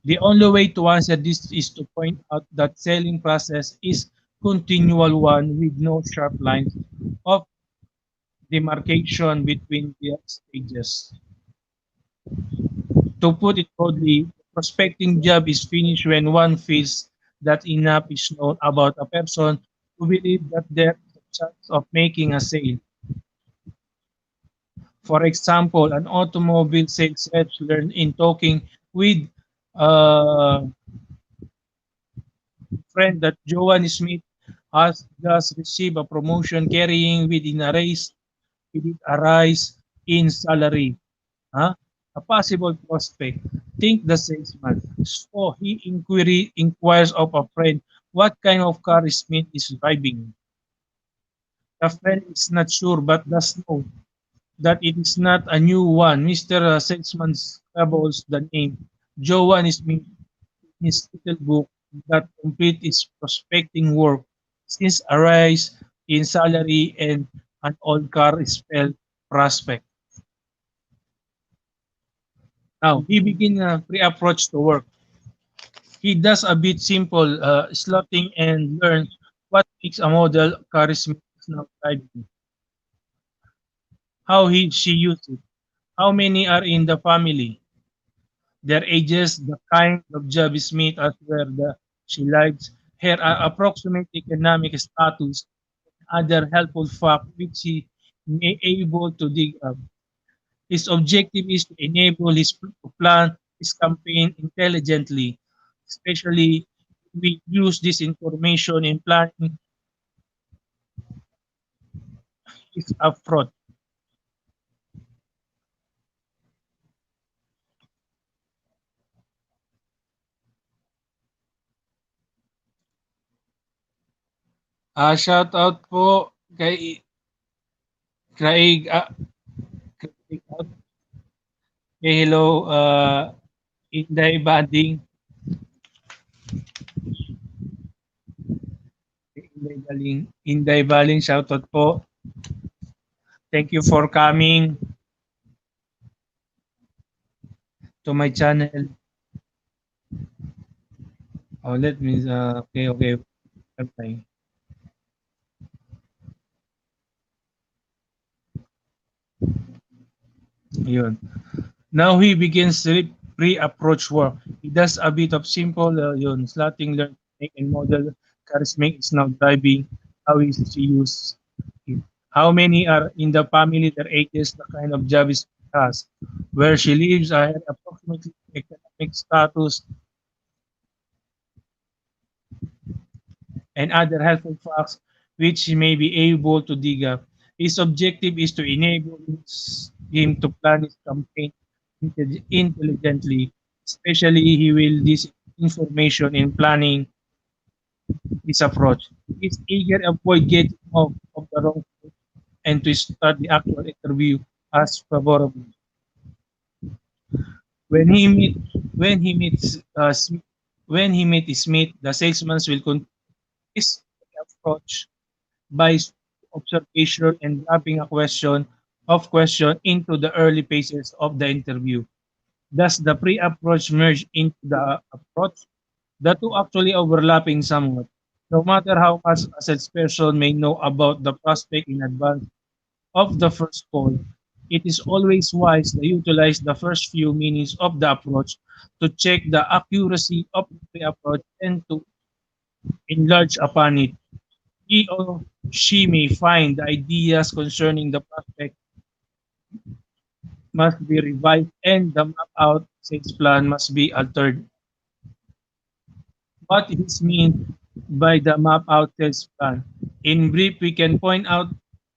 The only way to answer this is to point out that selling process is continual one with no sharp lines of demarcation between the stages. To put it broadly, the prospecting job is finished when one feels that enough is known about a person to believe that there is a chance of making a sale. For example, an automobile sales rep learned in talking with a friend that Joanne Smith has just received a promotion carrying within a rise in salary. Huh? A possible prospect. Think the salesman. So he inquires of a friend what kind of car Smith is driving. The friend is not sure but does know that it is not a new one. Mr. Salesman scribbles the name. Joanne Smith in his little book that complete his prospecting work since a rise in salary and an old car spelled prospect. Now, he begin a pre-approach to work. He does a bit simple slotting and learns what makes a model charismatic now driving, how she uses it, how many are in the family, their ages, the kind of job is made as where she lives, her approximate economic status, other helpful fact which he may able to dig up. His objective is to enable his to plan his campaign intelligently, especially we use this information in planning his upfront. Shout out po kay Craig, Craig out, kay hello, Inday Banding, Inday Baling, shout out po. Thank you for coming to my channel. Oh, let me, okay. Okay. Yun. Now he begins pre-approach work. He does a bit of simple yun, slotting, learn, make and model. Charismatic is now driving. How is she used it? How many are in the family, their ages, the kind of job is has, where she lives, her approximately economic status, and other helpful facts which he may be able to dig up. His objective is to enable him to plan his campaign intelligently, especially he will this information in planning his approach. He's eager to avoid getting off of the wrong foot and to start the actual interview as favorable. When he meet when he meets when he meets Smith, the salesman will continue his approach by observation and wrapping a question into the early phases of the interview. Thus, the pre-approach merge into the approach, the two actually overlapping somewhat. No matter how much a salesperson may know about the prospect in advance of the first call, it is always wise to utilize the first few minutes of the approach to check the accuracy of the pre-approach and to enlarge upon it. He or she may find the ideas concerning the prospect must be revised and the map out sales plan must be altered. What is meant by the map out sales plan? In brief, we can point out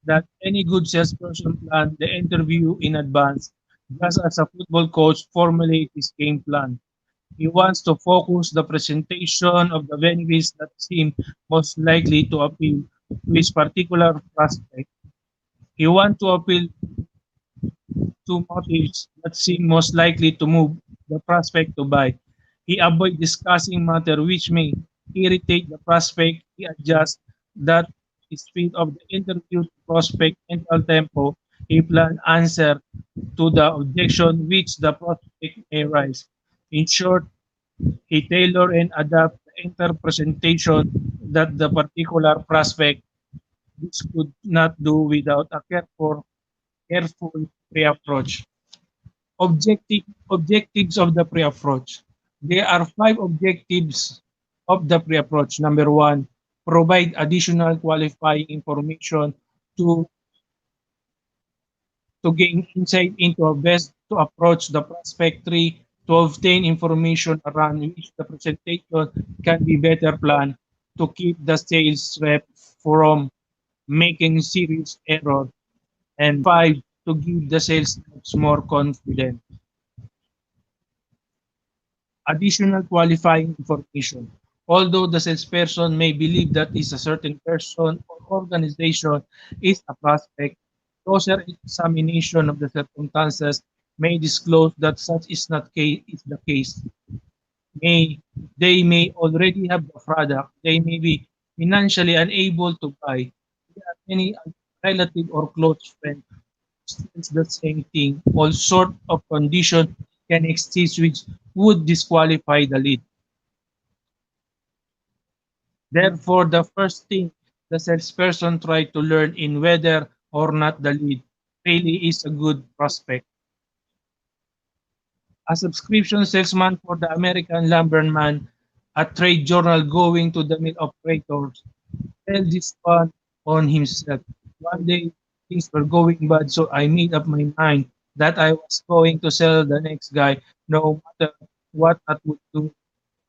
that any good salesperson plan the interview in advance, just as a football coach formulates his game plan. He wants to focus the presentation of the benefits that seem most likely to appeal to his particular prospect. He wants to appeal to motives that seem most likely to move the prospect to buy. He avoids discussing matter which may irritate the prospect. He adjusts that speed of the interview to prospect mental tempo. He plan answer to the objection which the prospect may raise. In short, he tailor and adapt the entire presentation that the particular prospect which could not do without a careful pre-approach. Objectives of the pre-approach. There are five objectives of the pre-approach. Number one, provide additional qualifying information to gain insight into how best to approach the prospect. Three, to obtain information around which the presentation can be better planned to keep the sales rep from making serious error. And five, to give the sales reps more confidence. Additional qualifying information. Although the salesperson may believe that is a certain person or organization is a prospect, closer examination of the circumstances may disclose that such is the case. May they may already have the product, they may be financially unable to buy. There are many relative or close friends it's the same thing. All sort of condition can exist which would disqualify the lead. Therefore, the first thing the salesperson try to learn in whether or not the lead really is a good prospect. A subscription salesman for the American Lumberman, a trade journal going to the mill operators, tell this one on himself. One day things were going bad, so I made up my mind that I was going to sell the next guy, no matter what that would do,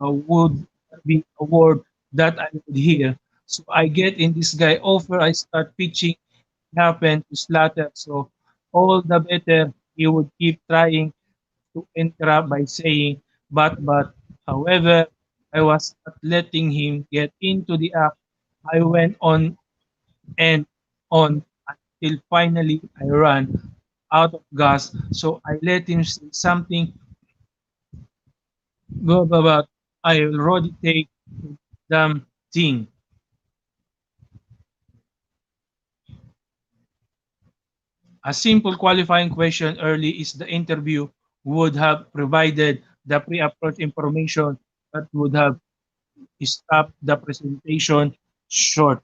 would be a word that I would hear. So I get in this guy offer, I start pitching, it happened to slatter. So all the better he would keep trying to interrupt by saying, but, however, I was not letting him get into the act. I went on and on until finally I ran out of gas. So I let him say something go about I already take damn thing. A simple qualifying question early is the interview would have provided the pre-approach information that would have stopped the presentation short.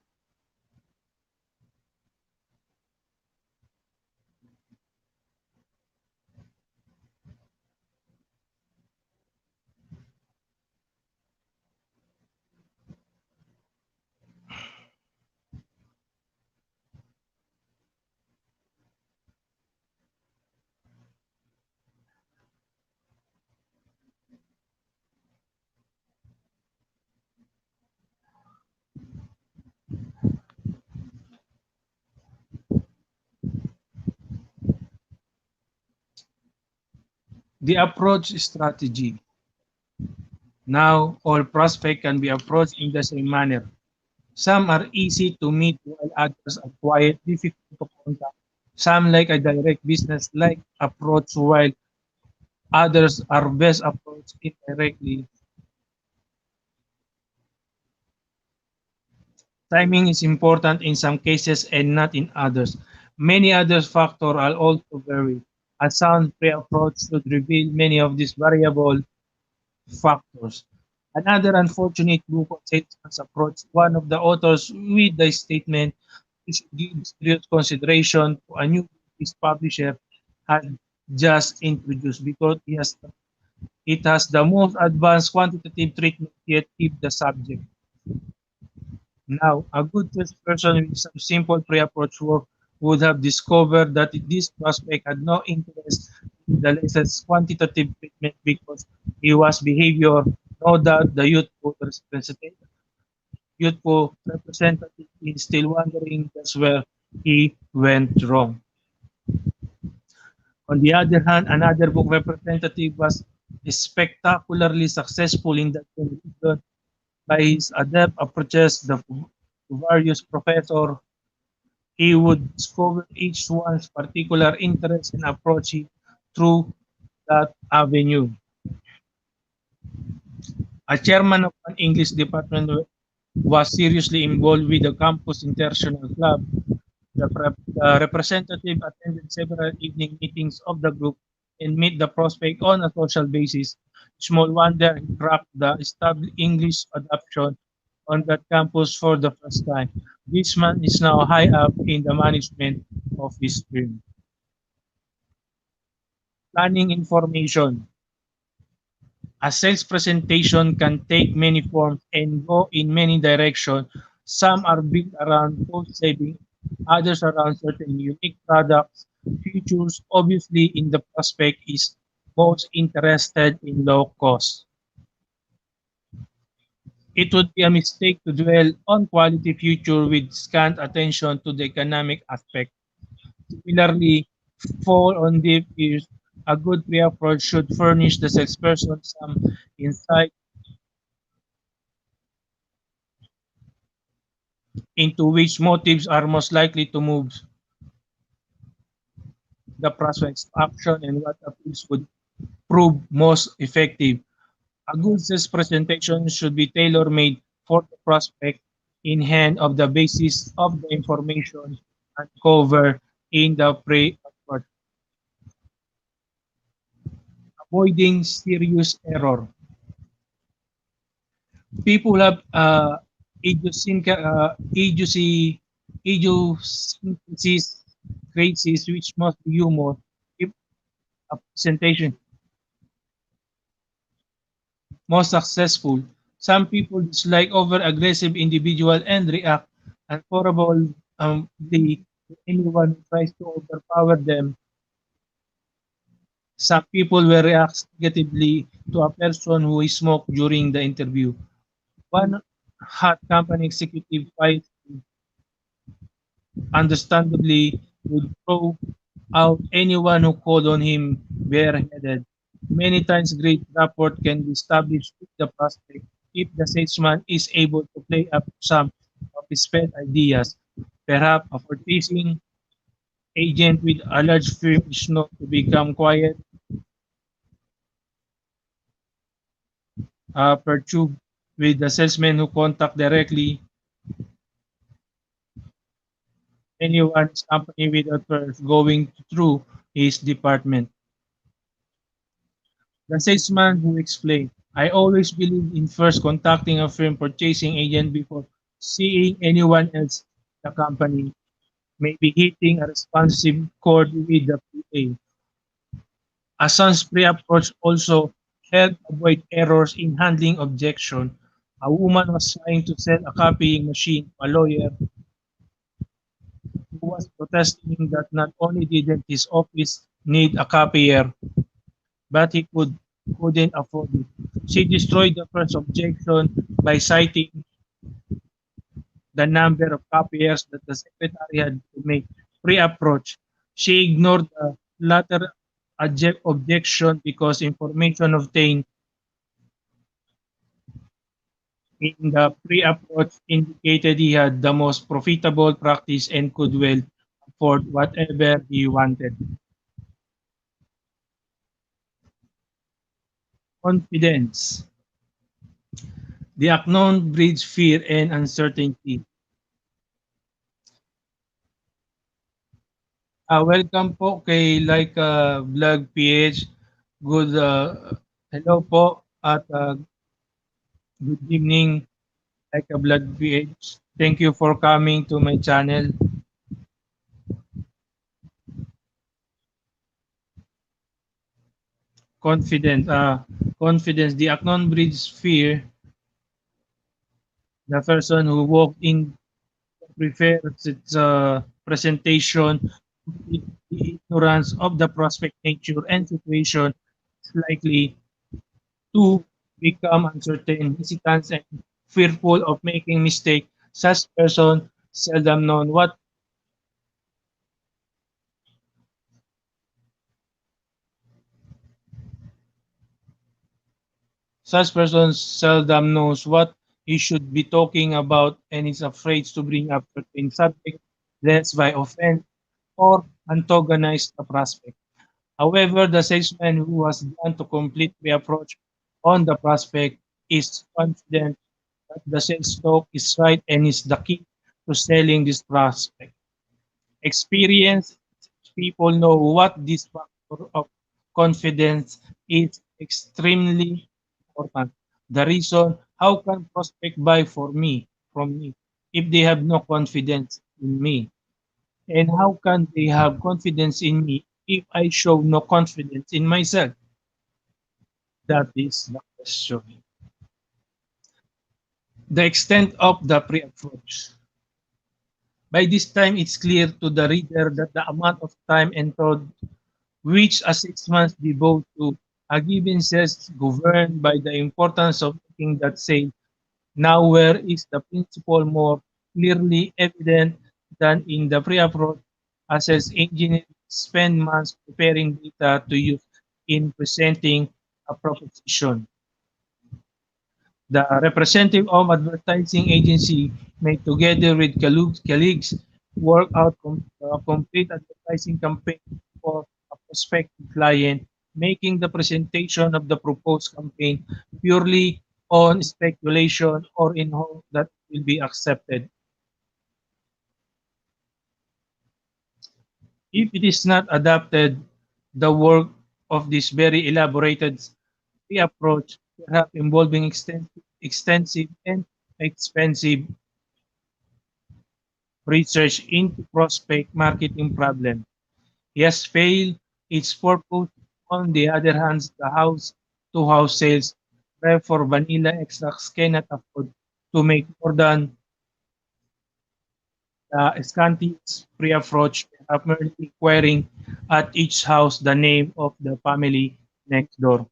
The approach strategy. Now, all prospects can be approached in the same manner. Some are easy to meet while others are quiet, difficult to contact. Some like a direct business-like approach while others are best approached indirectly. Timing is important in some cases and not in others. Many other factors are also vary. A sound pre-approach should reveal many of these variable factors. Another unfortunate group of salesmen's approach one of the authors with the statement you should give serious consideration to a new book his publisher had just introduced because it has the most advanced quantitative treatment yet keep the subject. Now, a good salesperson with some simple pre-approach work would have discovered that this prospect had no interest in the latest quantitative treatment because he was behavior, no doubt the youthful representative is still wondering that's where he went wrong. On the other hand, another book representative was spectacularly successful in that region by his adept approaches to various professors. He would discover each one's particular interest and approach it through that avenue. A chairman of an English department was seriously involved with the campus international club. The representative attended several evening meetings of the group and met the prospect on a social basis. Small wonder he cracked the established English adoption on that campus for the first time. This man is now high up in the management of his firm. Planning information. A sales presentation can take many forms and go in many directions. Some are built around cost saving, others around certain unique products, features. Obviously, in the prospect is most interested in low cost. It would be a mistake to dwell on quality feature with scant attention to the economic aspect. Similarly, fall on deaf ears. A good pre-approach should furnish the salesperson some insight into which motives are most likely to move the prospect's action and what appeals would prove most effective. A good sales presentation should be tailor-made for the prospect in hand of the basis of the information uncovered in the pre-approach. Avoiding serious error. People have idiosyncrasies traits which must be humor if a presentation most successful. Some people dislike over-aggressive individual and react unfavorably to anyone who tries to overpower them. Some people will react negatively to a person who smoked during the interview. One hot company executive fight understandably would throw out anyone who called on him bareheaded. Many times great rapport can be established with the prospect if the salesman is able to play up some of his pet ideas. Perhaps a purchasing agent with a large firm is known to become quiet, perturbed with the salesman who contact directly anyone's company without first going through his department. The salesman who explained, I always believe in first contacting a firm purchasing agent before seeing anyone else in the company, maybe hitting a responsive chord with the PA. A son's pre-approach also helped avoid errors in handling objection. A woman was trying to sell a copying machine to a lawyer who was protesting that not only didn't his office need a copier, but he couldn't afford it. She destroyed the first objection by citing the number of copiers that the secretary had to make pre-approach. She ignored the latter objection because information obtained in the pre-approach indicated he had the most profitable practice and could well afford whatever he wanted. Confidence. The unknown breeds fear and uncertainty. Welcome po kay Vlog PH. Good hello po at good evening Vlog PH. Thank you for coming to my channel. Confidence. Confidence. The unknown breeds fear. The person who walked in prefers its presentation, the ignorance of the prospect nature and situation is likely to become uncertain, hesitant, and fearful of making mistake. Such person seldom knows what he should be talking about and is afraid to bring up certain subject lest by offend or antagonize the prospect. However, the salesman who has done to complete the approach on the prospect is confident that the sales talk is right and is the key to selling this prospect. Experience people know what this factor of confidence is extremely important. The reason how can prospect buy from me if they have no confidence in me? And how can they have confidence in me if I show no confidence in myself? That is the question. The extent of the pre-approach. By this time, it's clear to the reader that the amount of time and thought which a 6 months devote to a given sales governed by the importance of making that sale. Now, where is the principle more clearly evident than in the pre-approach? As sales engineers spend months preparing data to use in presenting a proposition. The representative of advertising agency may together with colleagues work out a complete advertising campaign for a prospective client, making the presentation of the proposed campaign purely on speculation or in hope that it will be accepted. If it is not adopted, the work of this very elaborated approach, perhaps involving extensive and expensive research into prospect marketing problem. Yes, failed its purpose. On the other hand, the house-to-house sales rep for vanilla extracts cannot afford to make more than the scanty pre-approach, merely inquiring at each house the name of the family next door.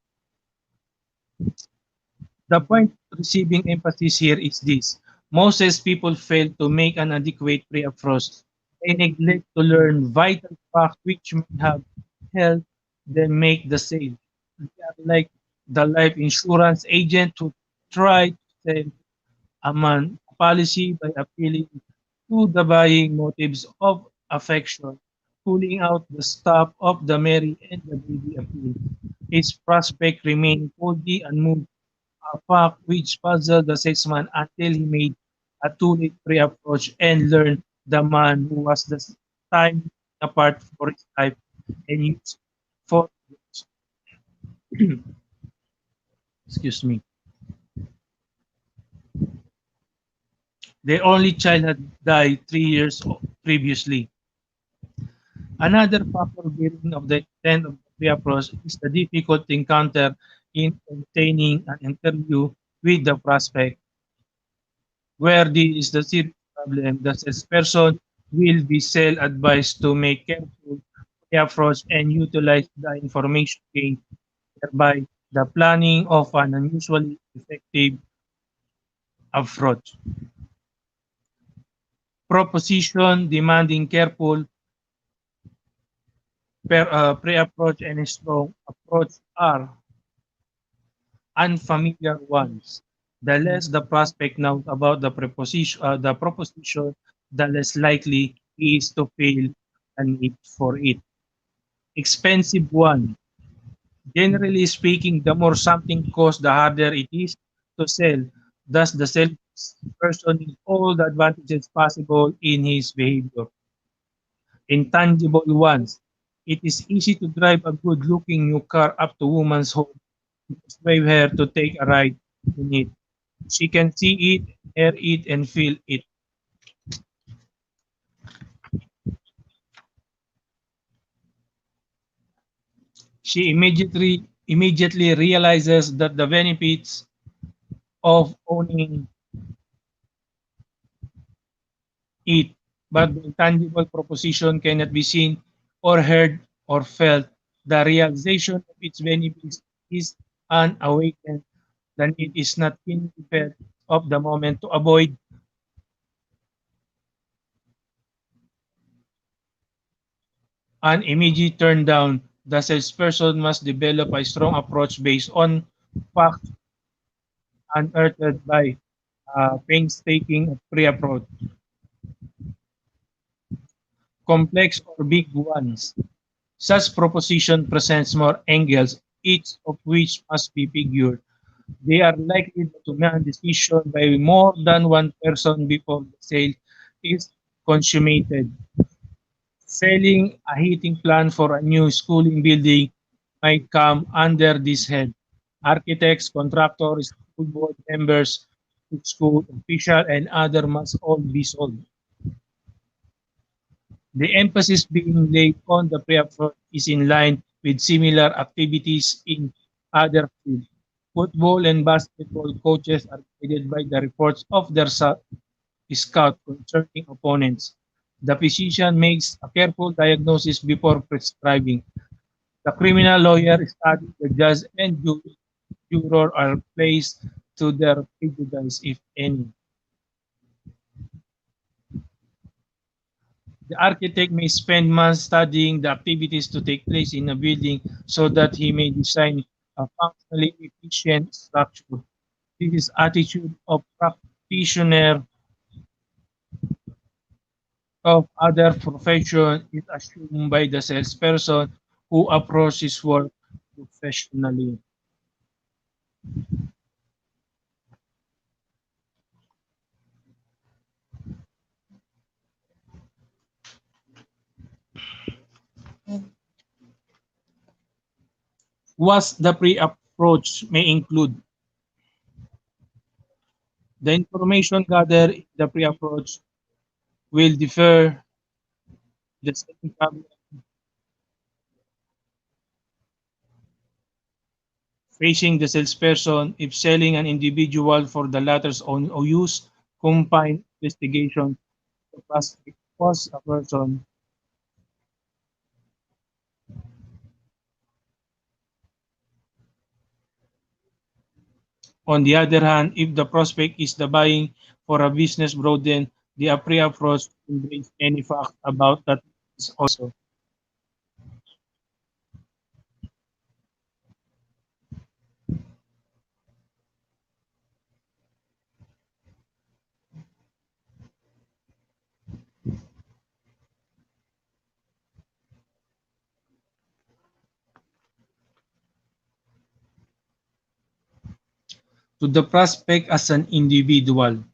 The point receiving emphasis here is this. Most salespeople fail to make an adequate pre-approach. They neglect to learn vital facts which may have helped them make the sale. They are like the life insurance agent who tried to sell a policy by appealing to the buying motives of affection, pulling out the stop of the merry and the baby appeal. His prospect remained coldly unmoved, a fact which puzzled the salesman until he made a too-late pre-approach and learned the man who was the time apart for his life and used for excuse me. Their only child had died 3 years previously. Another factor bearing of the extent of the pre-approach is the difficult encounter in obtaining an interview with the prospect. Where this is the serious problem, the salesperson will be advised to make careful approach and utilize the information gained thereby the planning of an unusually effective approach. Proposition demanding careful Pre-approach and strong approach are unfamiliar ones. The less the prospect knows about the proposition, the less likely he is to feel a need for it. Expensive one. Generally speaking, the more something costs, the harder it is to sell. Thus, the salesperson needs all the advantages possible in his behavior. Intangible ones. It is easy to drive a good-looking new car up to woman's home and persuade her to take a ride in it. She can see it, hear it, and feel it. She immediately realizes that the benefits of owning it, but the intangible proposition cannot be seen or heard or felt. The realization of its benefits is unawakened. The need is not keenly felt of the moment to avoid an immediate turn down. The salesperson must develop a strong approach based on facts unearthed by painstaking pre-approach. Complex or big ones. Such proposition presents more angles, each of which must be figured. They are likely to demand decision by more than one person before the sale is consummated. Selling a heating plan for a new schooling building might come under this head. Architects, contractors, school board members, school officials, and others must all be sold. The emphasis being laid on the pre-approach is in line with similar activities in other fields. Football and basketball coaches are guided by the reports of their scout concerning opponents. The physician makes a careful diagnosis before prescribing. The criminal lawyer studies the judge and juror are placed to their prejudice, if any. The architect may spend months studying the activities to take place in a building so that he may design a functionally efficient structure. This is attitude of practitioner of other profession is assumed by the salesperson who approaches work professionally. What the pre-approach may include. The information gathered in the pre-approach will differ the same problem facing the salesperson if selling an individual for the latter's own use, combined investigation to was a person. On the other hand, if the prospect is the buying for a business broaden, the pre-approach brings any fact about that is also. To the prospect as an individual.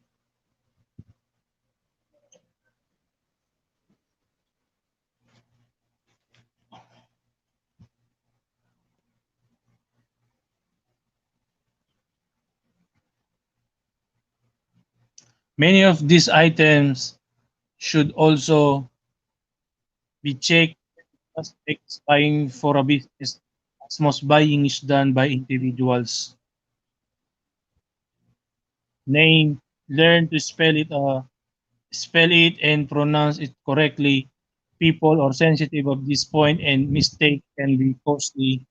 Many of these items should also be checked as buying for a business, as most buying is done by individuals. Name, learn to spell it and pronounce it correctly. People are sensitive of this point and mistake can be costly.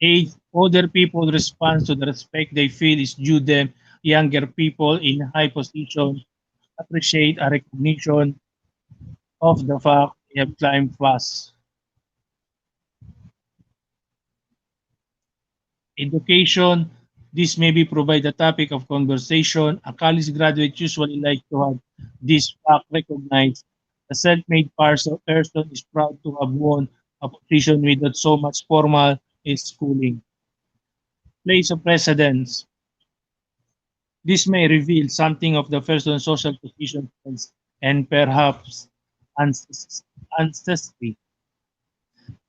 Age, older people respond to the respect they feel is due them. Younger people in high position appreciate a recognition of the fact they have climbed fast. Education, this maybe provide a topic of conversation. A college graduate usually like to have this fact recognized. A self-made person is proud to have won a position without so much formal schooling. Place of precedence. This may reveal something of the person's social position and perhaps ancestry.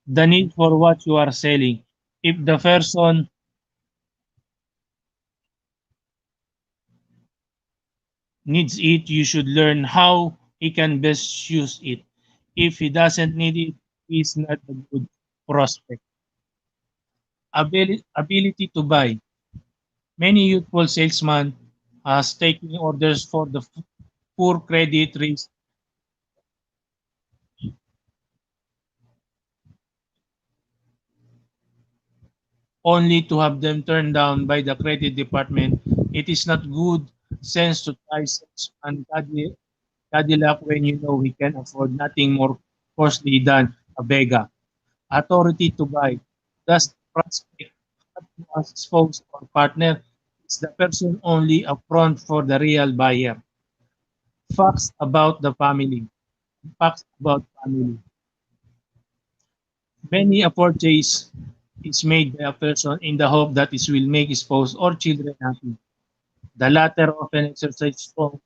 The need for what you are selling. If the person needs it, you should learn how he can best use it. If he doesn't need it, he's not a good prospect. Ability to buy. Many youthful salesmen are taking orders for the poor credit risk only to have them turned down by the credit department. It is not good sense to try salesman Cadillac when you know we can afford nothing more costly than a Vega. Authority to buy. Does the prospect have to expose or partner? Is the person only upfront for the real buyer? Facts about the family. Facts about family. Many a purchase is made by a person in the hope that it will make his spouse or children happy. The latter often exercise strong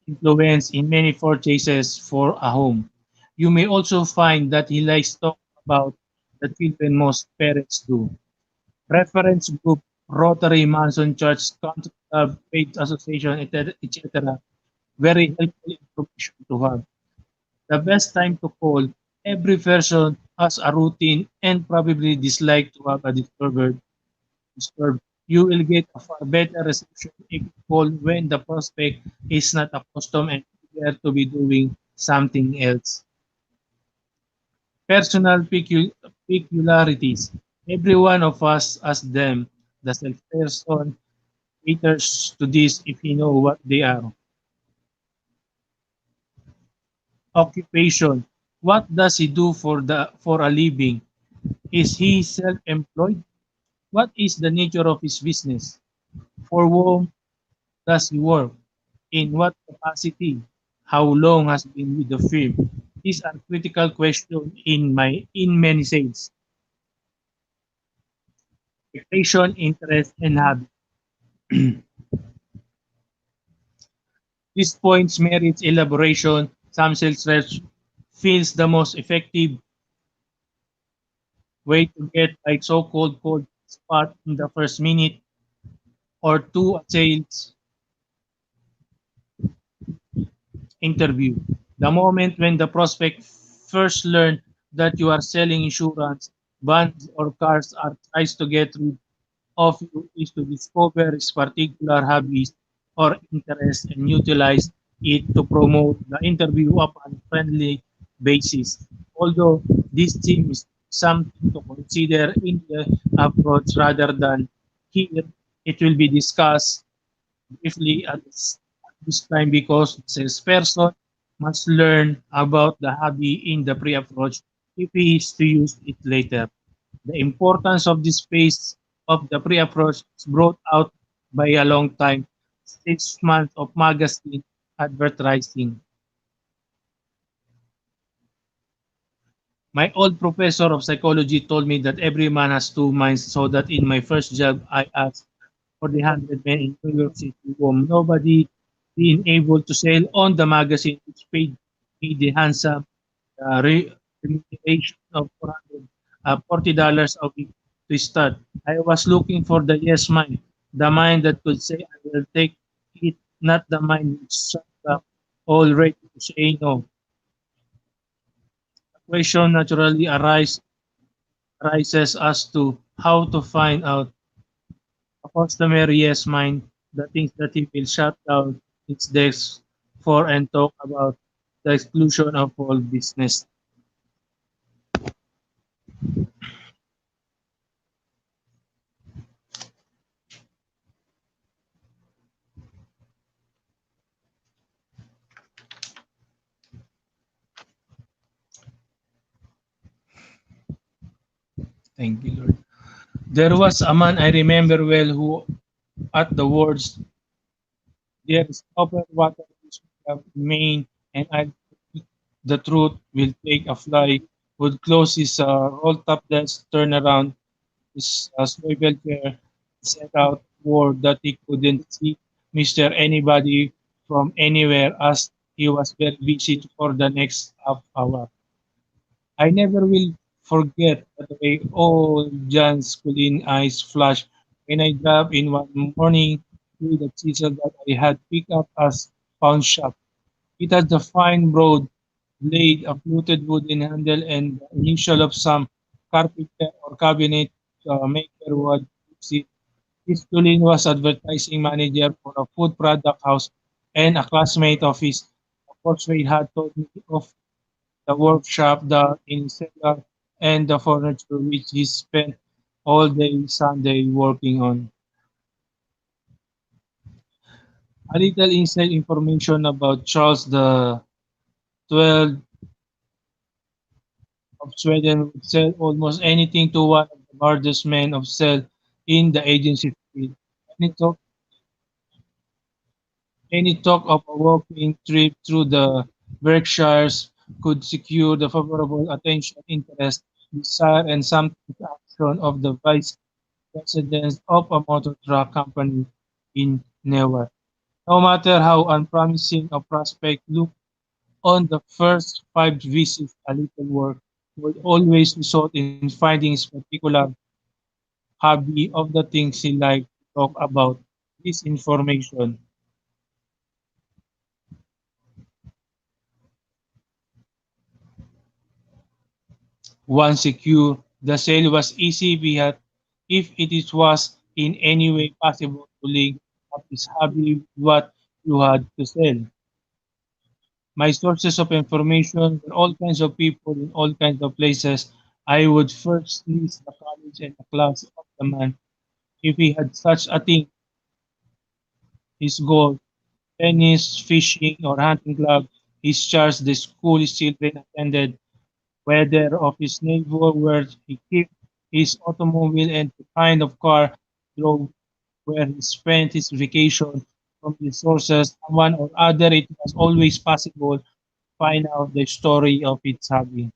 influence in many purchases for a home. You may also find that he likes talking about the children most parents do. Reference group, Rotary, Manson Church, Country Club, Faith Association, etc. Very helpful information to have. The best time to call. Every person has a routine and probably dislike to have a disturbed. You will get a far better reception if you call when the prospect is not accustomed and eager to be doing something else. Personal peculiarities. Every one of us has them. The salesperson caters to this if he know what they are. Occupation. What does he do for a living? Is he self-employed? What is the nature of his business? For whom does he work? In what capacity? How long has been with the firm? These are critical questions in many sales. Expectation, interest, and habit. These points merit elaboration. Some sales reps feels the most effective way to get like so-called cold spot in the first minute or two a sales interview. The moment when the prospect first learn that you are selling insurance, bonds, or cars or tries to get rid of you is to discover his particular hobbies or interests and utilize it to promote the interview upon friendly basis. Although this seems something to consider in the approach rather than here, it will be discussed briefly at this time because the salesperson must learn about the hobby in the pre-approach if he is to use it later. The importance of this phase of the pre-approach is brought out by a long time 6 months of magazine advertising. My old professor of psychology told me that every man has two minds, so that in my first job I asked for the 100 men in New York City whom nobody being able to sell on the magazine which paid me the handsome remuneration of $40 a week to start. I was looking for the yes mind, the mind that could say I will take it, not the mind which shut up all ready to say no. The question naturally arises as to how to find out a customer yes mind, the things that he will shut down its desk for and talk about the exclusion of all business. Thank you, Lord. There was a man I remember well who, at the words, there is open water which we have in Maine, and I the truth will take a fly, would close his roll top desk, turn around his swivel chair, set out word that he couldn't see Mr. Anybody from anywhere as he was very busy for the next half hour. I never will forget the way old John's clean eyes flashed when I dropped in one morning with the chisel that I had picked up as pawn shop. It has the fine broad blade, a fluted wooden handle, and the initial of some carpenter or cabinet maker would use it. This Tulin was advertising manager for a food product house and a classmate of his. Of course, he had told me of the workshop, the cellar, and the furniture which he spent all day Sunday working on. A little inside information about Charles the 12th of Sweden would sell almost anything to one of the hardest men of sale in the agency field. Any talk, any talk of a walking trip through the Berkshires could secure the favorable attention, interest, desire, and sometimes action of the vice president of a motor truck company in Newark. No matter how unpromising a prospect looked on the first 5 visits, a little work would always result in finding his particular hobby of the things he liked to talk about. This information, once secure, the sale was easy if it is was in any way possible to link up his hobby with what you had to sell. My sources of information were all kinds of people in all kinds of places. I would first list the college and the class of the man. If he had such a thing, his goal, tennis, fishing, or hunting club, his charge, the school his children attended, whether of his neighbor where he kept his automobile and the kind of car he drove, where he spent his vacation, from the sources, one or other, it was always possible to find out the story of its hobby.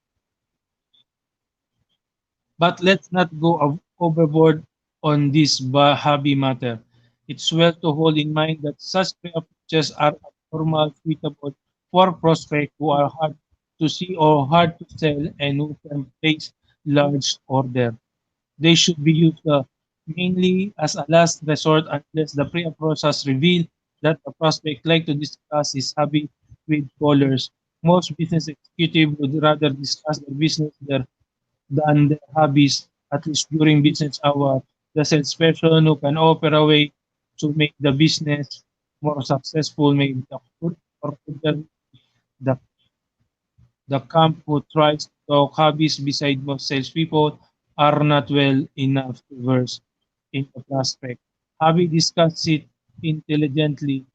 But let's not go overboard on this hobby matter. It's well to hold in mind that such approaches are abnormal suitable for prospects who are hard to see or hard to sell and who can place large order. They should be used mainly as a last resort unless the pre-approach has revealed that the prospect like to discuss his hobby with callers. Most business executives would rather discuss their business than their hobbies, at least during business hour. The salesperson who can offer a way to make the business more successful may be the or the, the camp who tries to talk hobbies beside most salespeople are not well enough to verse in the prospect. Hobby discuss it intelligently.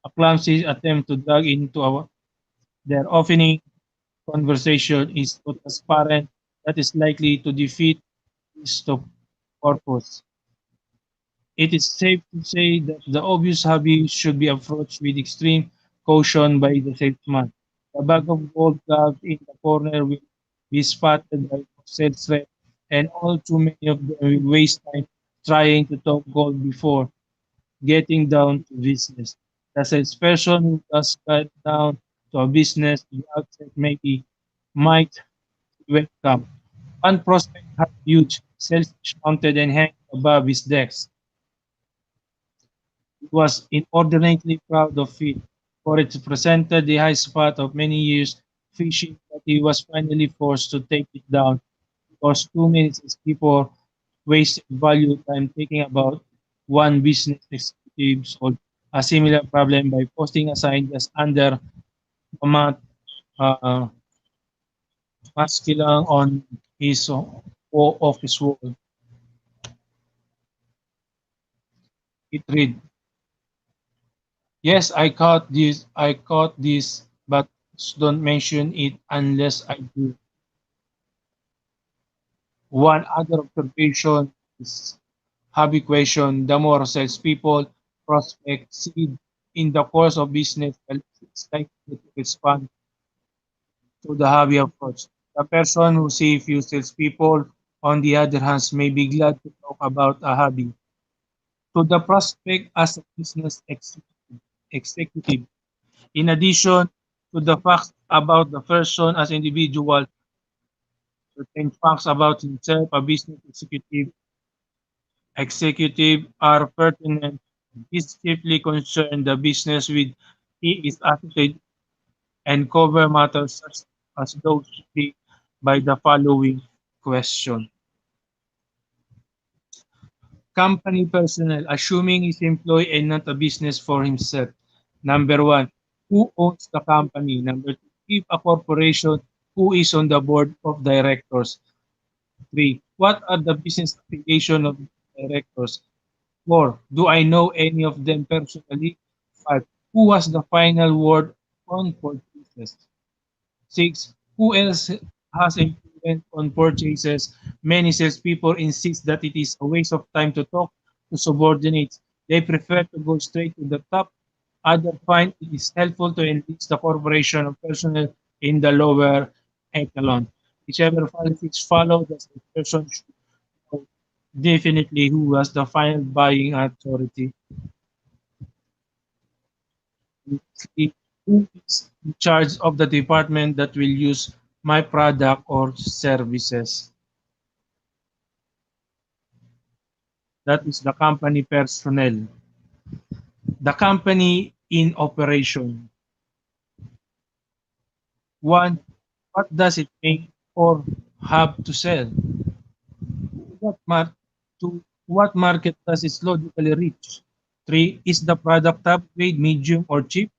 A clumsy attempt to drag into their opening conversation is so transparent that is likely to defeat its purpose. It is safe to say that the obvious hobby should be approached with extreme caution by the salesman. The bag of gold gloves in the corner will be spotted by sales rep, and all too many of them will waste time trying to talk gold before getting down to business. The salesperson who does cut down to a business the outset maybe might welcome. One prospect had huge sales mounted and hanging above his desk. He was inordinately proud of it, for it represented the high spot of many years fishing, but he was finally forced to take it down because too many people wasted valuable time thinking about one business executive solved a similar problem by posting a sign just under a mat, uh, masculine on his office wall. It read, "Yes, I caught this, but don't mention it unless I do." One other observation is habituation. The more salespeople prospect succeed in the course of business, the less it's likely to respond to the hobby approach. The person who sees few salespeople, on the other hand, may be glad to talk about a hobby. To the prospect as a business executive. In addition to the facts about the person as individual, certain facts about himself, a business executive are pertinent. This chiefly concern the business with he is associated and cover matters such as those be by the following question. Company personnel, assuming he's employee and not a business for himself. Number one, who owns the company? Number two, if a corporation, who is on the board of directors? Three, what are the business affiliation of directors? Four, do I know any of them personally? Five, who has the final word on purchases? Six, who else has influence on purchases? Many salespeople insist that it is a waste of time to talk to subordinates. They prefer to go straight to the top. Others find it is helpful to enlist the corporation of personnel in the lower echelon. Whichever policy is followed, the person should know definitely who has the final buying authority. Lastly, who is in charge of the department that will use my product or services? That is the company personnel. The company in operation. One, what does it make or have to sell? What mar- Two, what market does it logically reach? Three, is the product top grade, medium, or cheap?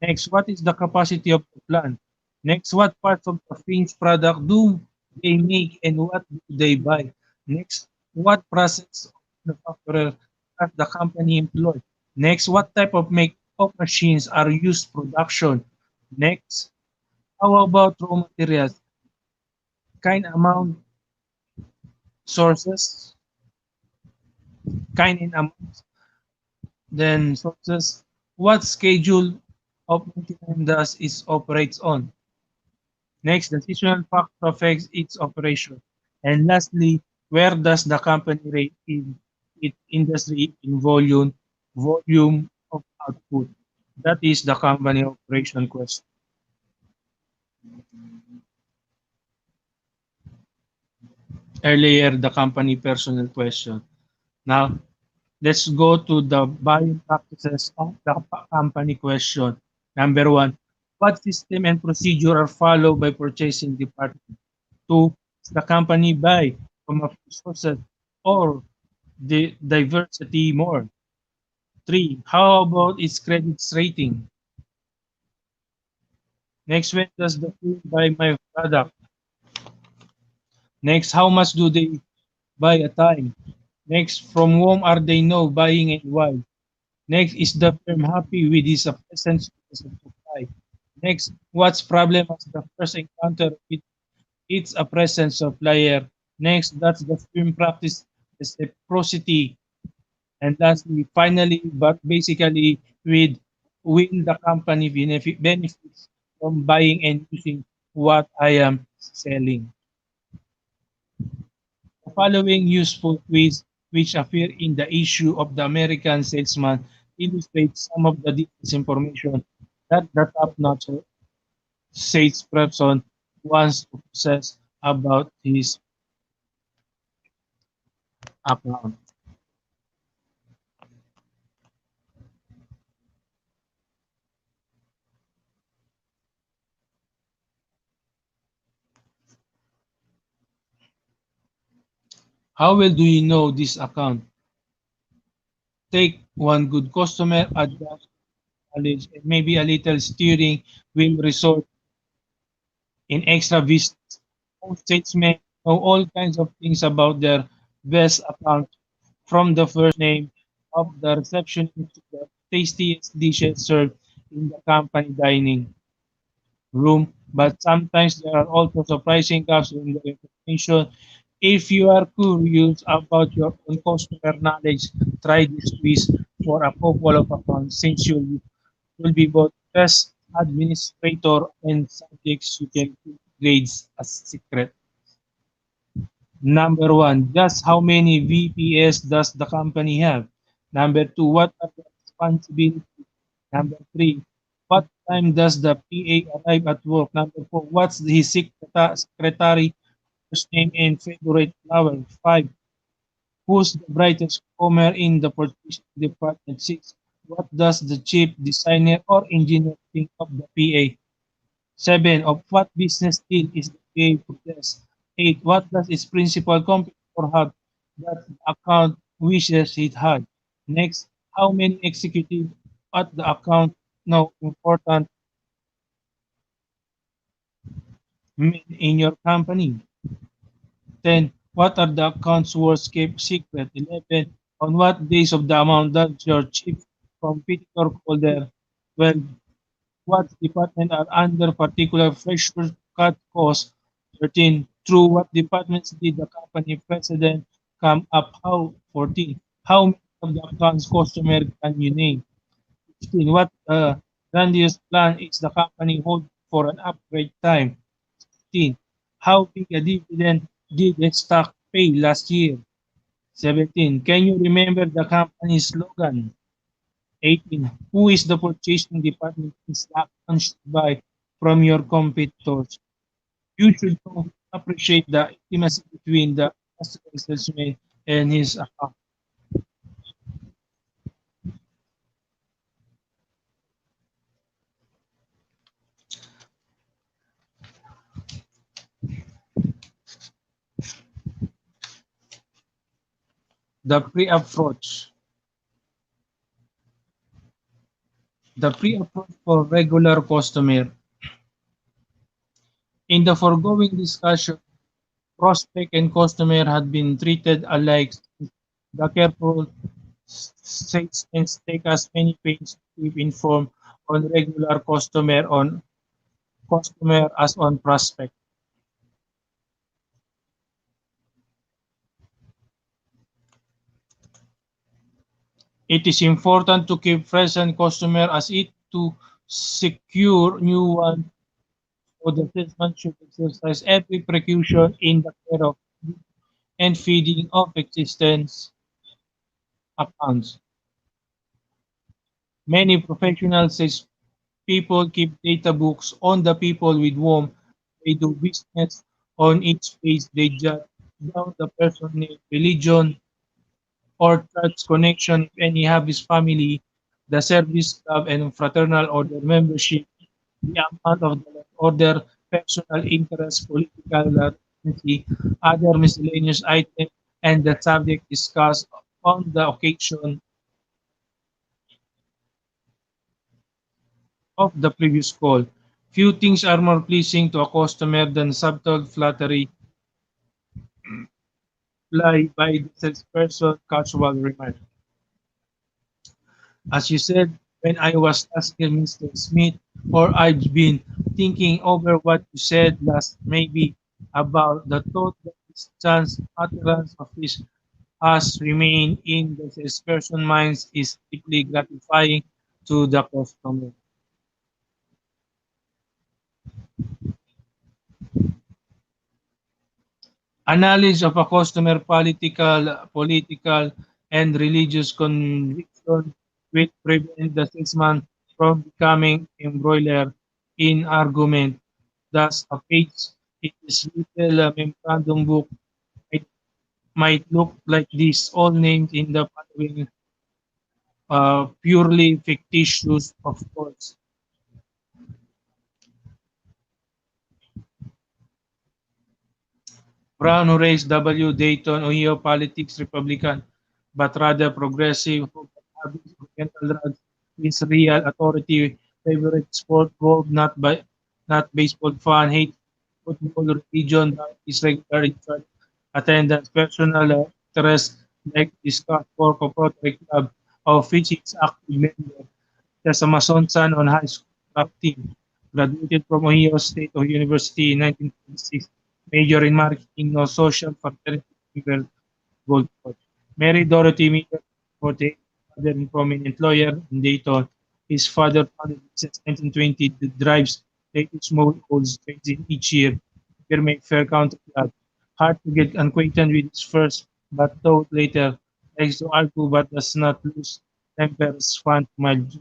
Next, what is the capacity of the plant? Next, what parts of the finished product do they make and what do they buy? Next, what process of manufacturer does the company employ? Next, what type of make of machines are used production? Next, how about raw materials? Kind amount sources, kind in amount, then sources. What schedule of maintenance does it operates on? Next, the seasonal factor affects its operation. And lastly, where does the company rate in its industry in volume of output? That is the company operation question. Earlier, the company personnel question. Now, let's go to the buying practices of the company question. Number one, what system and procedure are followed by purchasing department? Two, does the company buy from a few sources or the diversity more? Three, how about its credits rating? Next, when does the firm buy my product? Next, how much do they buy a time? Next, from whom are they now buying and why? Next, is the firm happy with its present sources of supply? Next, what's problem has the first encounter with its a present supplier? Next, that's the firm practice reciprocity. And lastly, finally, but basically, with will the company benefits from buying and using what I am selling? The following useful quiz, which appear in the issue of the American Salesman, illustrates some of the details information that the top-notch salesperson wants to possess about his account. How well do you know this account? Take one good customer, adjust knowledge, and maybe a little steering will result in extra visits. Most salesmen know all kinds of things about their best account, from the first name of the receptionist to the tastiest dishes served in the company dining room. But sometimes there are also surprising gaps in the information. If you are curious about your own customer knowledge, try this quiz for a couple of accounts since you will be both test administrator and subjects you can keep grades as secret. Number one, just how many VPS does the company have? Number two, what are the responsibilities? Number three, what time does the PA arrive at work? Number four, what's his secretary first name and favorite flower? Five, who's the brightest comer in the purchasing department? Six, what does the chief designer or engineer think of the PA? Seven, of what business deal is the PA possessed? Eight, what does its principal competitor have that the account wishes it had? Next, how many executives at the account know important men in your company? 10. What are the accounts worst kept secret? 11. On what days of the amount does your chief competitor call there? 12. What department are under particular pressure to cut costs? 13. Through what departments did the company president come up? How? 14. How many of the accounts customer can you name? 15. What grandiose plan is the company hold for an upgrade time? 16. How big a dividend did the stock pay last year? 17. Can you remember the company's slogan? 18. Who is the purchasing department in stock and should buy from your competitors? You should appreciate the intimacy between the customer salesman and his account. The pre-approach. The pre-approach for regular customer. In the foregoing discussion, prospect and customer had been treated alike. The careful salesmen take as many pains to keep informed on regular customer as on prospect. It is important to keep present customer as it to secure new one, so the salesman should exercise every precaution in the care of and feeding of existence accounts. Many professional sales people keep data books on the people with whom they do business. On each page, they jot down the person name, religion, or church connection, if any have his family, the service club and fraternal order membership, the amount of the order, personal interest, political residency, other miscellaneous items, and the subject discussed on the occasion of the previous call. Few things are more pleasing to a customer than subtle flattery applied by the salesperson casual remark. As you said, when I was asking Mr. Smith, or I've been thinking over what you said last, maybe about the thought that this chance utterance of his has remained in the salesperson minds is deeply gratifying to the customer. A knowledge of a customer political and religious conviction will prevent the salesman from becoming embroiled in argument. Thus, a page in this little memorandum book might, might look like this, all named in the following purely fictitious, of course. Brown, Horace W. Dayton, Ohio politics Republican, but rather progressive, who habits Oriental drugs, is real authority, favorite sport, golf, not baseball fan, hate football, religion, is regular in church attendance, personal interest, like discuss for Rotary Club, of which he is active member. As a Mason son on high school track team, graduated from Ohio State University in 1926. Major in marketing, no social fraternity member, gold coach. Mary Dorothy Miller, 48, father and prominent lawyer in Dayton. His father founded since 1920 that drives latest molecules trades in each year. Here make fair counter that. Hard to get acquainted with his first, but thought later. Likes to argue but does not lose temper as fun mild.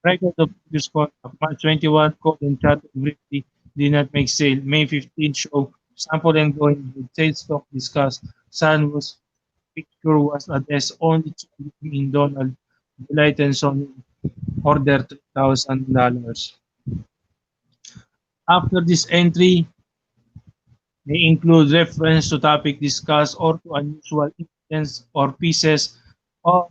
Record of previous contract. March 21, called and chartered briefly, did not make sale. May 15, show sample and going with sales stock discussed. Sun was picture was addressed only to in Donald. Delight and Sony order $3,000. After this entry may include reference to topic discussed or to unusual incidents or pieces of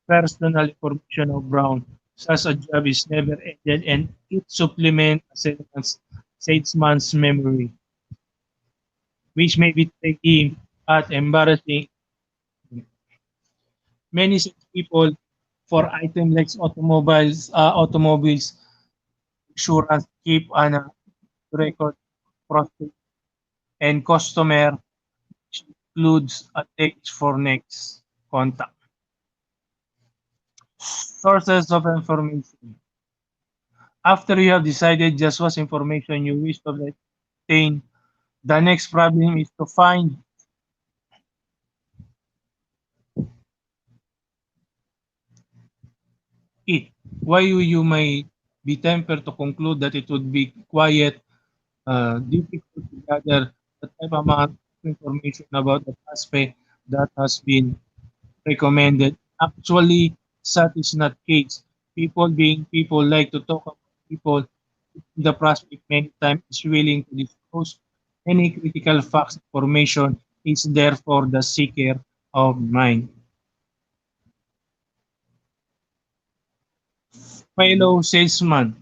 personal information of Brown. Such a job is never ended and it supplements a salesman's memory, which may be tricky at embarrassing. Many salespeople for items like automobiles, insurance, keep an record prospect and customer, which includes a text for next contact. Sources of information. After you have decided just what information you wish to obtain, the next problem is to find it. Why you may be tempted to conclude that it would be quiet, difficult to gather the type amount of information about the prospect that has been recommended. Actually, such is not case. People being people like to talk about people. The prospect many times is willing to disclose any critical facts information is there for the seeker of mind. Fellow salesman,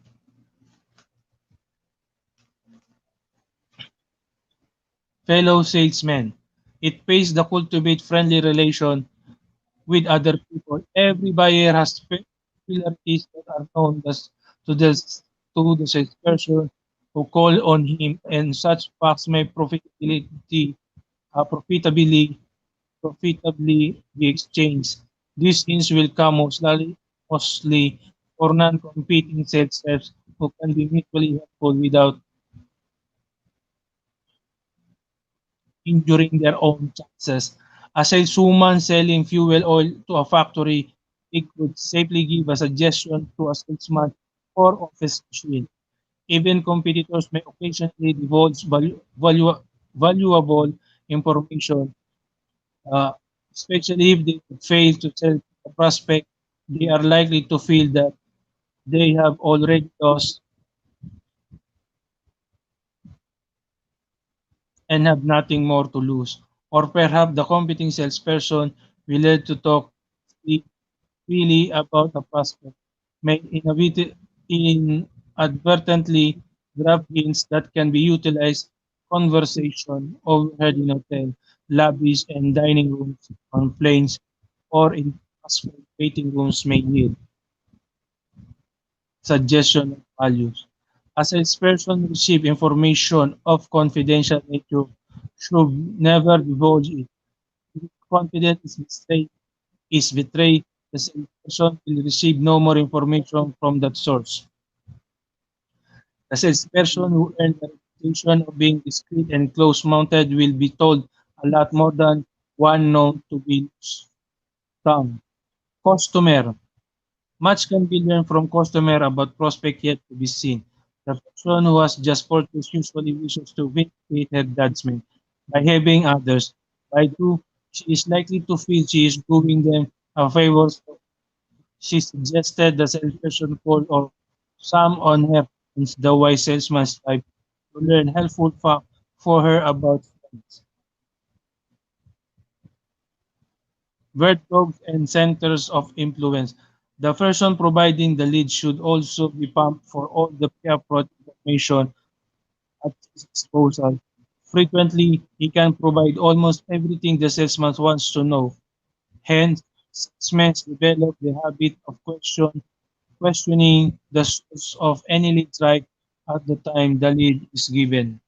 fellow salesman. It pays to cultivate friendly relation with other people. Every buyer has peculiarities that are known as to the to the salesperson who call on him, and such facts may profitably be exchanged. These things will come mostly for non-competing sales reps who can be mutually helpful without injuring their own chances. A saleswoman selling fuel oil to a factory, it could safely give a suggestion to a salesman for office machine. Even competitors may occasionally divulge valuable information, uh, especially if they fail to sell to the prospect. They are likely to feel that they have already lost and have nothing more to lose. Or perhaps the competing salesperson will learn to talk freely about the prospect, may inadvertently grab hints that can be utilized conversation overheard in hotel lobbies and dining rooms, on planes, or in passport waiting rooms may yield suggestion of values. A salesperson receive information of confidential nature should never divulge it. If confidence is betrayed, the salesperson will receive no more information from that source. The salesperson who earned the reputation of being discreet and close-mounted will be told a lot more than one known to be tongue. Customer. Much can be learned from customer about prospect yet to be seen. The person who has just purchased usually wishes to vindicate her judgment by having others. By do, she is likely to feel she is doing them a favor. She suggested the salesperson call or some on her friends, the wise salesman's type, to learn helpful facts for her about friends, vertigo, and centers of influence. The person providing the lead should also be pumped for all the pre-approach information at his disposal. Frequently, he can provide almost everything the salesman wants to know. Hence, salesmen develop the habit of questioning the source of any lead right at the time the lead is given.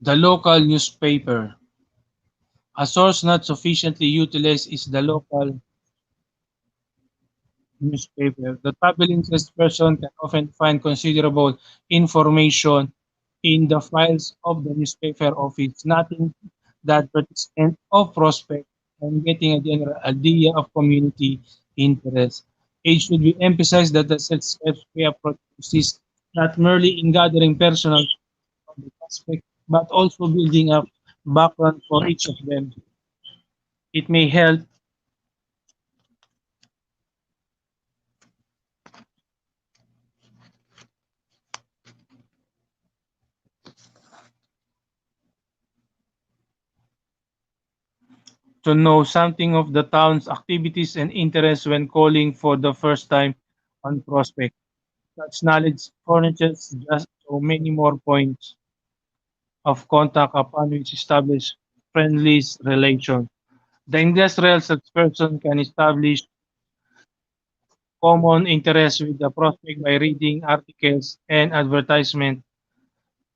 The local newspaper. A source not sufficiently utilized is the local newspaper. The traveling salesperson can often find considerable information in the files of the newspaper office, nothing that advertisement of prospect and getting a general idea of community interest. It should be emphasized that the sales reps approach consists not merely in gathering personal of the prospect, but also building up background for each of them. It may help to know something of the town's activities and interests when calling for the first time on prospect. Such knowledge furnishes just so many more points of contact upon which establish friendly relation. The industrial salesperson can establish common interest with the prospect by reading articles and advertisements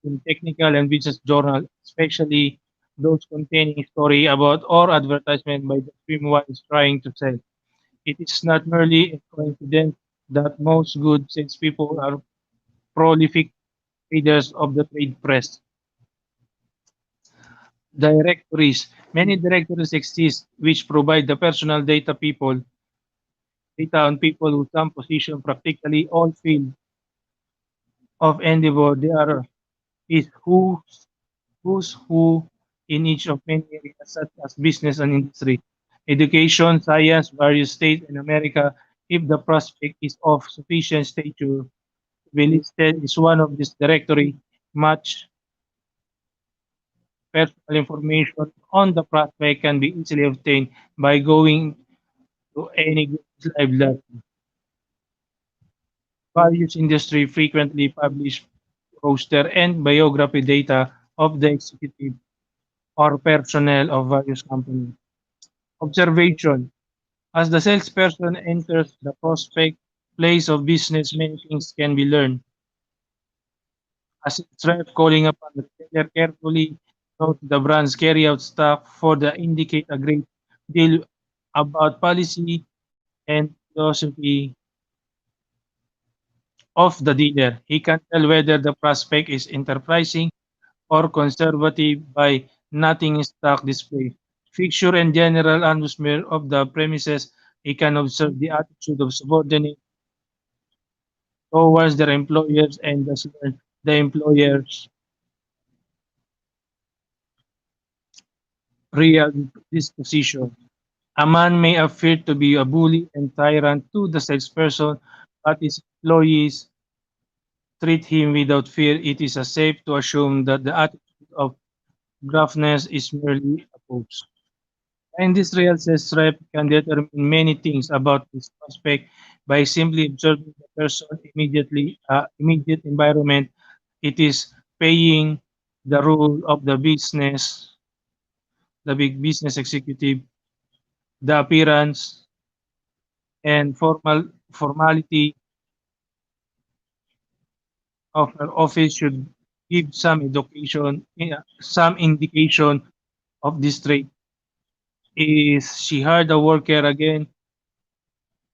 in technical and business journals, especially those containing story about or advertisement by the firm one is trying to sell. It is not merely a coincidence that most good salespeople are prolific readers of the trade press. Directories. Many directories exist which provide the personal data on people who some position practically all fields of endeavor. There is who's who in each of many areas such as business and industry, education, science, various states in America. If the prospect is of sufficient stature to be listed is one of this directory, much personal information on the prospect can be easily obtained by going to any Google library. Various industry frequently publish roster and biography data of the executive or personnel of various companies. Observation. As the salesperson enters the prospect place of business, many things can be learned. As its rep calling upon the seller carefully note the brands carry out stock for the indicate a great deal about policy and philosophy of the dealer. He can tell whether the prospect is enterprising or conservative by noting stock display. Fixture and general atmosphere of the premises. He can observe the attitude of subordinates towards their employers and thus learn the employer's real disposition. A man may appear to be a bully and tyrant to the salesperson, but his employees treat him without fear. It is safe to assume that the attitude of gruffness is merely a pose. Industrial sales rep can determine many things about this prospect by simply observing the person immediate environment. It is paying the rule of the big business executive, the appearance and formality of her office should give some indication of this trait. Is she hard a worker again?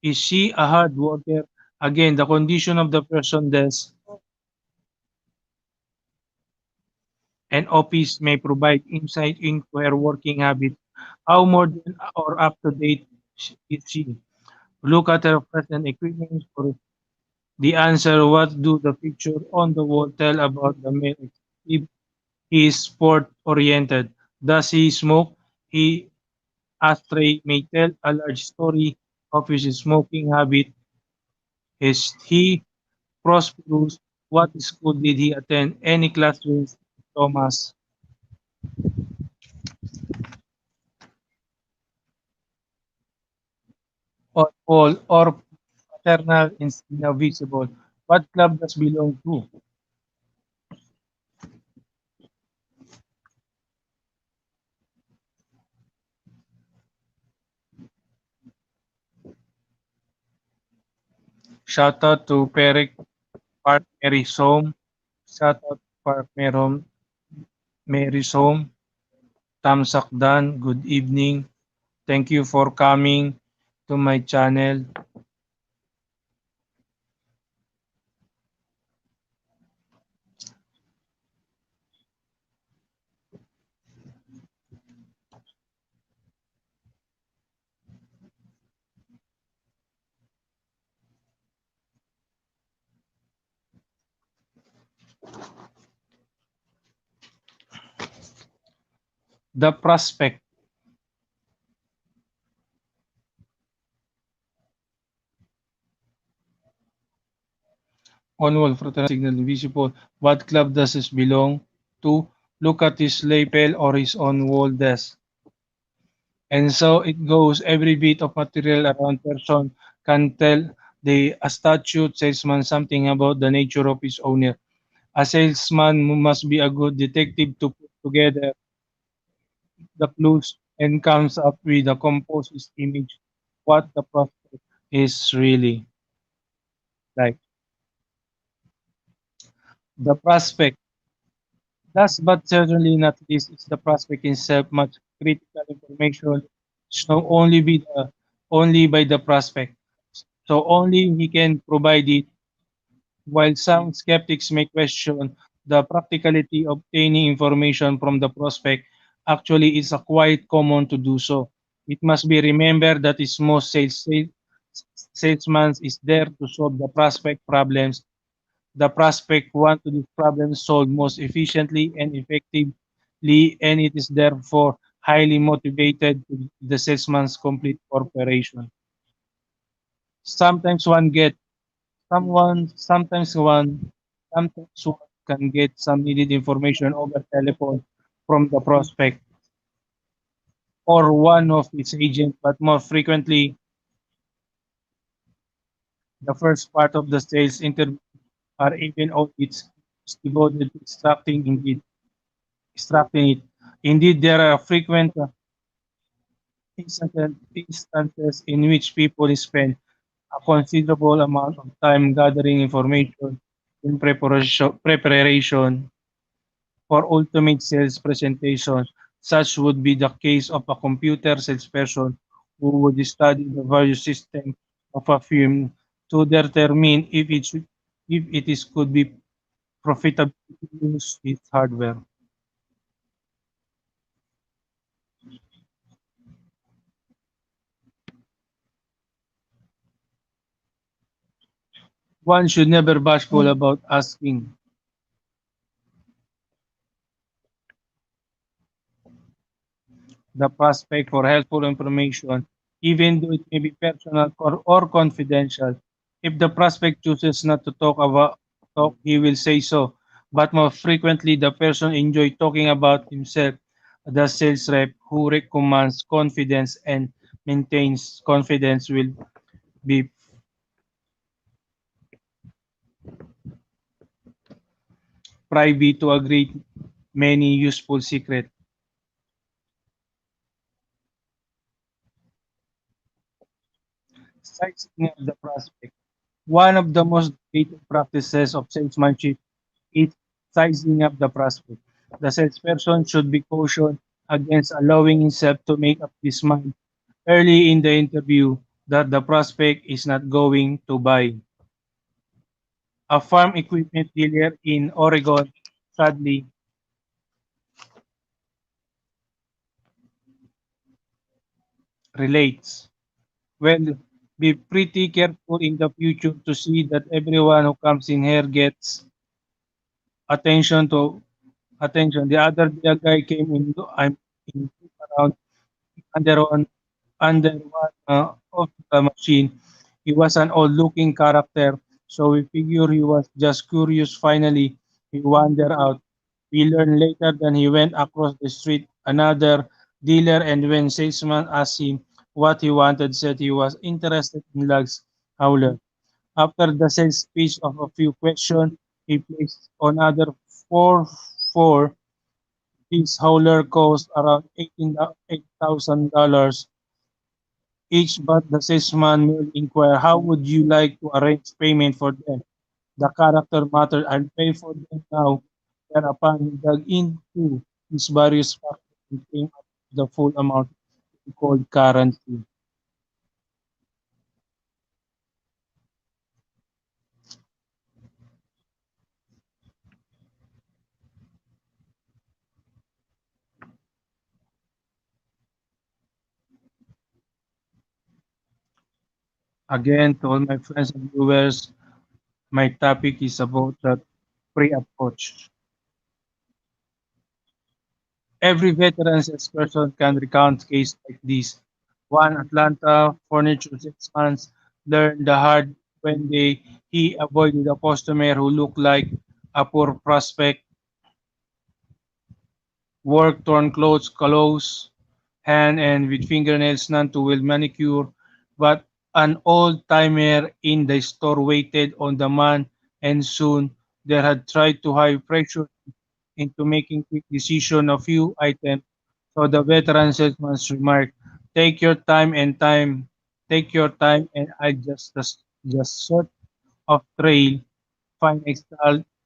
Is she a hard worker? Again, the condition of the person desk and office may provide insight into her working habits. How modern or up to date is she? Look at her present equipment for the answer. What do the picture on the wall tell about the male executive? He is sport oriented. Does he smoke? He ashtray may tell a large story of his smoking habit. Is he prosperous? What school did he attend? Any classmates? Thomas or Paul or paternal instinct visible? What club does belong to? Shout out to Perek Park Mary's home. Shout out to Park Mary home. Mary's home. Tamsak Dan, good evening. Thank you for coming to my channel. The prospect on wall fraternal signal visible. What club does this belong to? Look at his lapel or his on wall desk. And so it goes. Every bit of material around person can tell the astute salesman something about the nature of his owner. A salesman must be a good detective to put together the clues and comes up with a composite image what the prospect is really like. The prospect, last but certainly not least, is the prospect itself. Much critical information is known only by the prospect. So only he can provide it. While some skeptics may question the practicality of obtaining information from the prospect, actually it's a quite common to do so. It must be remembered that is most salesman is there to solve the prospect problems. The prospect want to this problem solved most efficiently and effectively, and it is therefore highly motivated to the salesman's complete cooperation. Sometimes one get someone sometimes one can get some needed information over telephone from the prospect or one of its agents, but more frequently the first part of the sales interview or even audits is devoted to extracting it. Indeed, there are frequent instances in which people spend a considerable amount of time gathering information in preparation for ultimate sales presentation. Such would be the case of a computer salesperson who would study the various systems of a firm to determine if it is could be profitable to use its hardware. One should never bashful about asking the prospect for helpful information, even though it may be personal or confidential. If the prospect chooses not to talk, he will say so. But more frequently, the person enjoys talking about himself. The sales rep who recommends confidence and maintains confidence will be privy to a great many useful secrets. Sizing up the prospect. One of the most basic practices of salesmanship is sizing up the prospect. The salesperson should be cautioned against allowing himself to make up his mind early in the interview that the prospect is not going to buy. A farm equipment dealer in Oregon sadly relates. Well, be pretty careful in the future to see that everyone who comes in here gets attention to attention. The other day, a guy came in. I'm in around under one of the machine. He was an old-looking character, so we figure he was just curious. Finally, he wandered out. We learned later that he went across the street another dealer, and when salesman asked him what he wanted, said he was interested in Lugs Howler. After the sales pitch of a few questions, he placed another four. His hauler cost around $8,000 each, but the salesman will inquire, how would you like to arrange payment for them? The character matter. I'll pay for them now. Thereupon he dug into. these various factors and came up with the full amount called currency. Again, to all my friends and viewers, my topic is about the pre-approach. Every veteran salesperson can recount cases like this. One Atlanta furniture salesman learned the hard when he avoided a customer who looked like a poor prospect, wore torn clothes, close hand, and with fingernails none too well manicured. But an old timer in the store waited on the man, and soon there had tried to high pressure into making quick decision a few items. So the veteran salesman remarked, take your time and adjust just sort of trail, find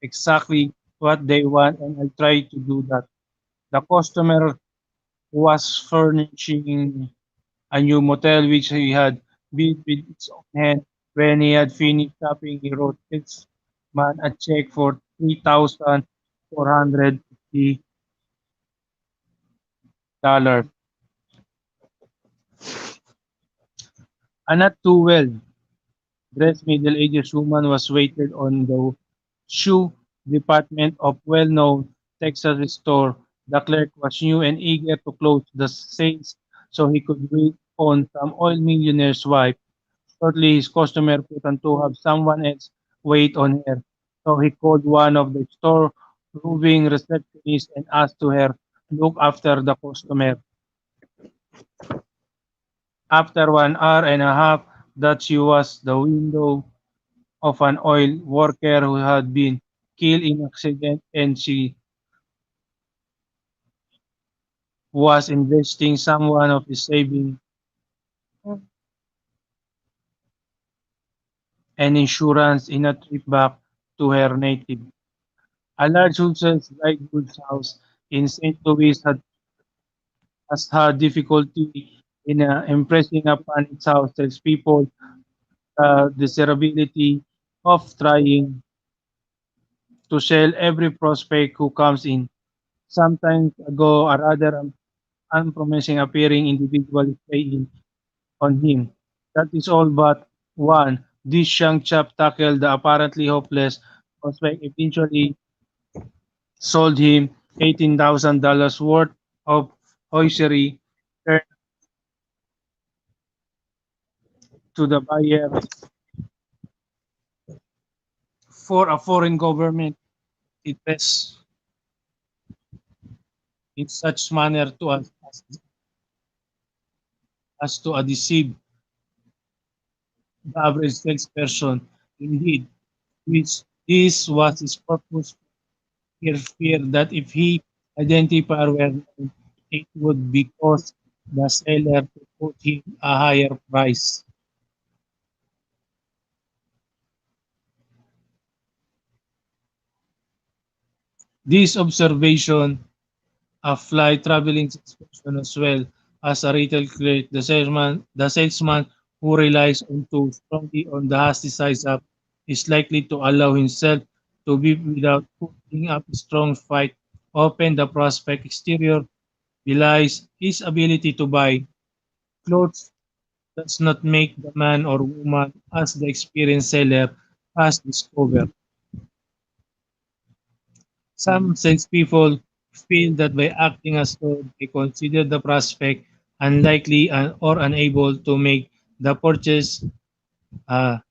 exactly what they want and I'll try to do that. The customer was furnishing a new motel which he had built with its own hand. When he had finished shopping, he wrote his man a check for $3,450. A not too well dressed middle-aged woman was waited on the shoe department of well-known Texas store. The clerk was new and eager to close the sales so he could wait on some oil millionaire's wife. Shortly, his customer put on to have someone else wait on her. So he called one of the store roving receptionists and asked to her look after the customer. After 1 hour and a half, that she was the window of an oil worker who had been killed in accident and she was investing someone of his savings and insurance in a trip back to her native. A large wholesale dry goods house in St. Louis has had difficulty in impressing upon its house salespeople the desirability of trying to sell every prospect who comes in. Sometimes ago, a rather unpromising appearing individual is playing on him. That is all but one. This young chap tackled the apparently hopeless prospect, eventually sold him $18,000 worth of hosiery, turned to the buyer for a foreign government invests in such manner to as to deceive the average salesperson. Indeed, which this was his purpose. He feared that if he identified were known, it would be cause the seller to put him a higher price. This observation apply traveling salesperson as well as a retail clerk. The salesman who relies on too strongly on the hasty size up is likely to allow himself to be without putting up a strong fight. Often the prospect exterior belies his ability to buy. Clothes does not make the man or woman as the experienced seller has discovered. Some salespeople feel that by acting as though they consider the prospect unlikely or unable to make the purchase,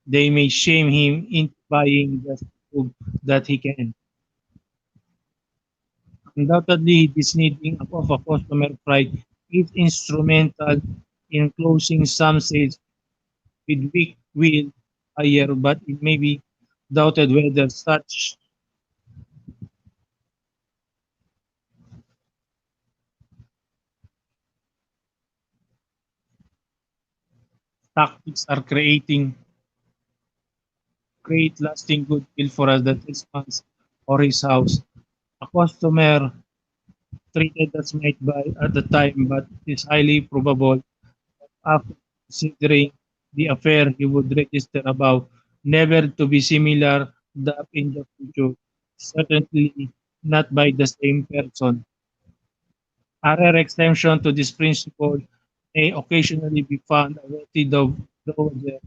they may shame him into buying just to prove that he can. Undoubtedly, this needing of a customer pride is instrumental in closing some sales with weak will buyer, but it may be doubted whether such tactics are create lasting goodwill for us that salesman or his house. A customer treated as might by at the time, but it is highly probable after considering the affair he would register above, never to be similar that in the future, certainly not by the same person. A rare exception to this principle may occasionally be found a wealthy dowager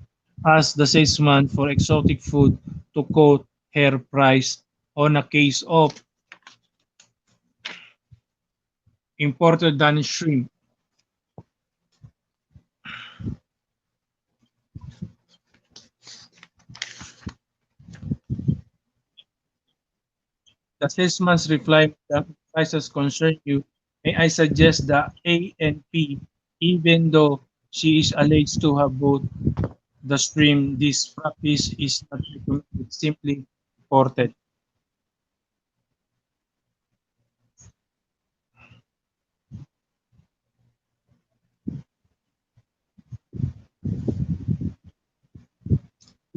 as the salesman for exotic food to quote her price on a case of imported Danish shrimp. The salesman's reply, "The prices concern you. May I suggest the A and P, even though she is alleged to have both the stream, this practice is not recommended, simply reported."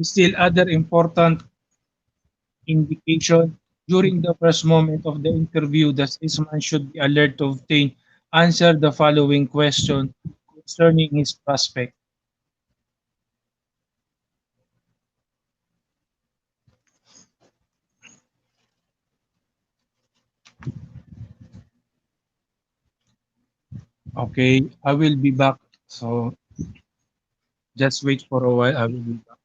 Still, other important indication during the first moment of the interview, the salesman should be alert to obtain answer the following question concerning his prospect. Okay, I will be back. So just wait for a while. I will be back.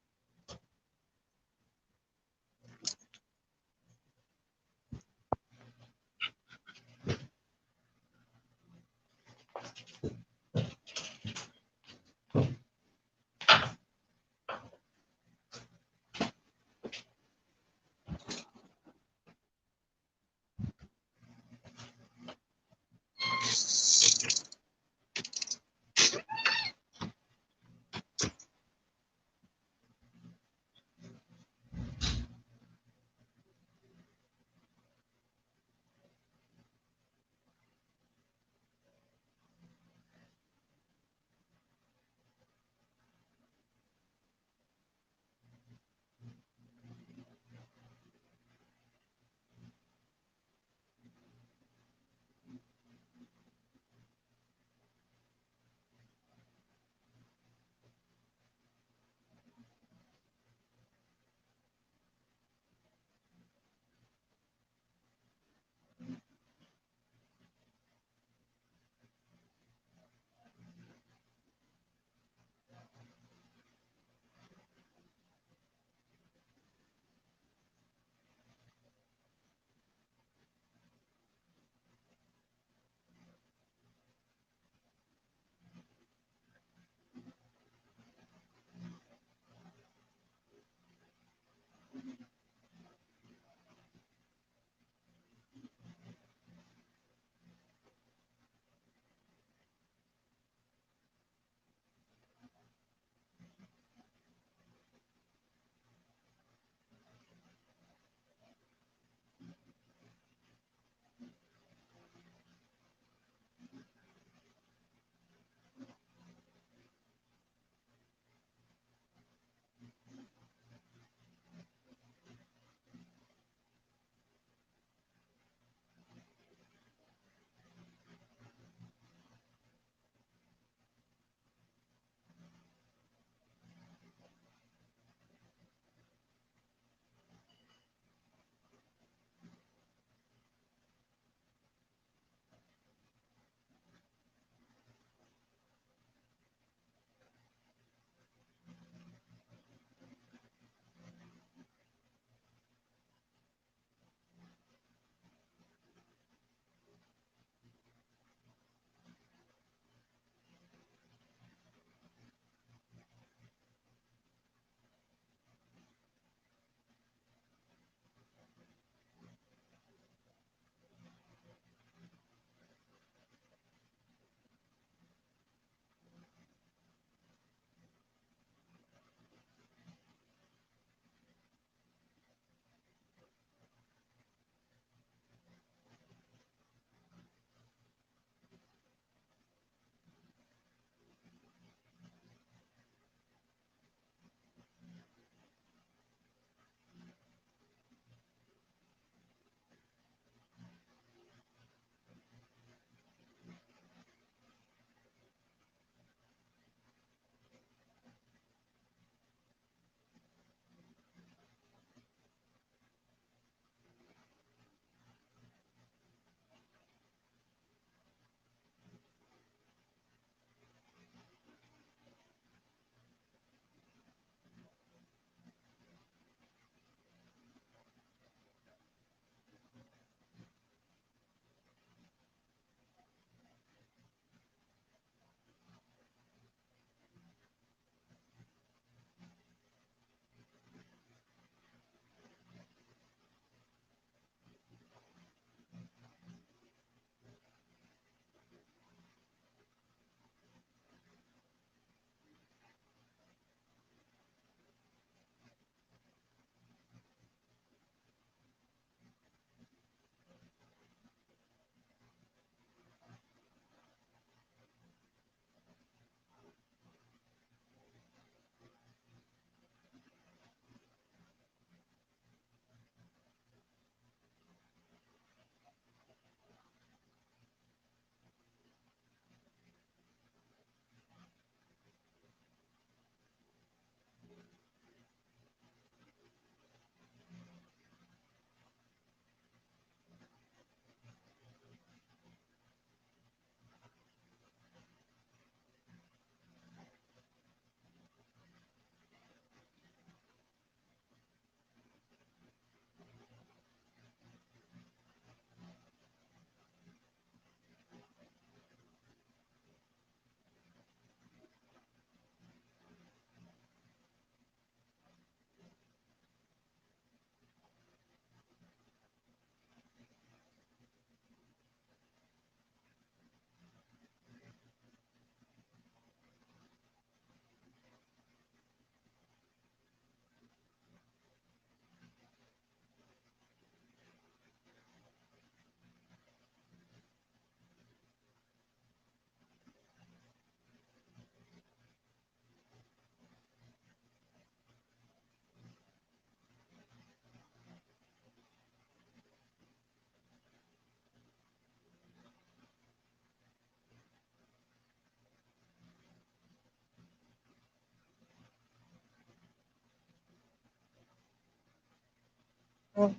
Oh,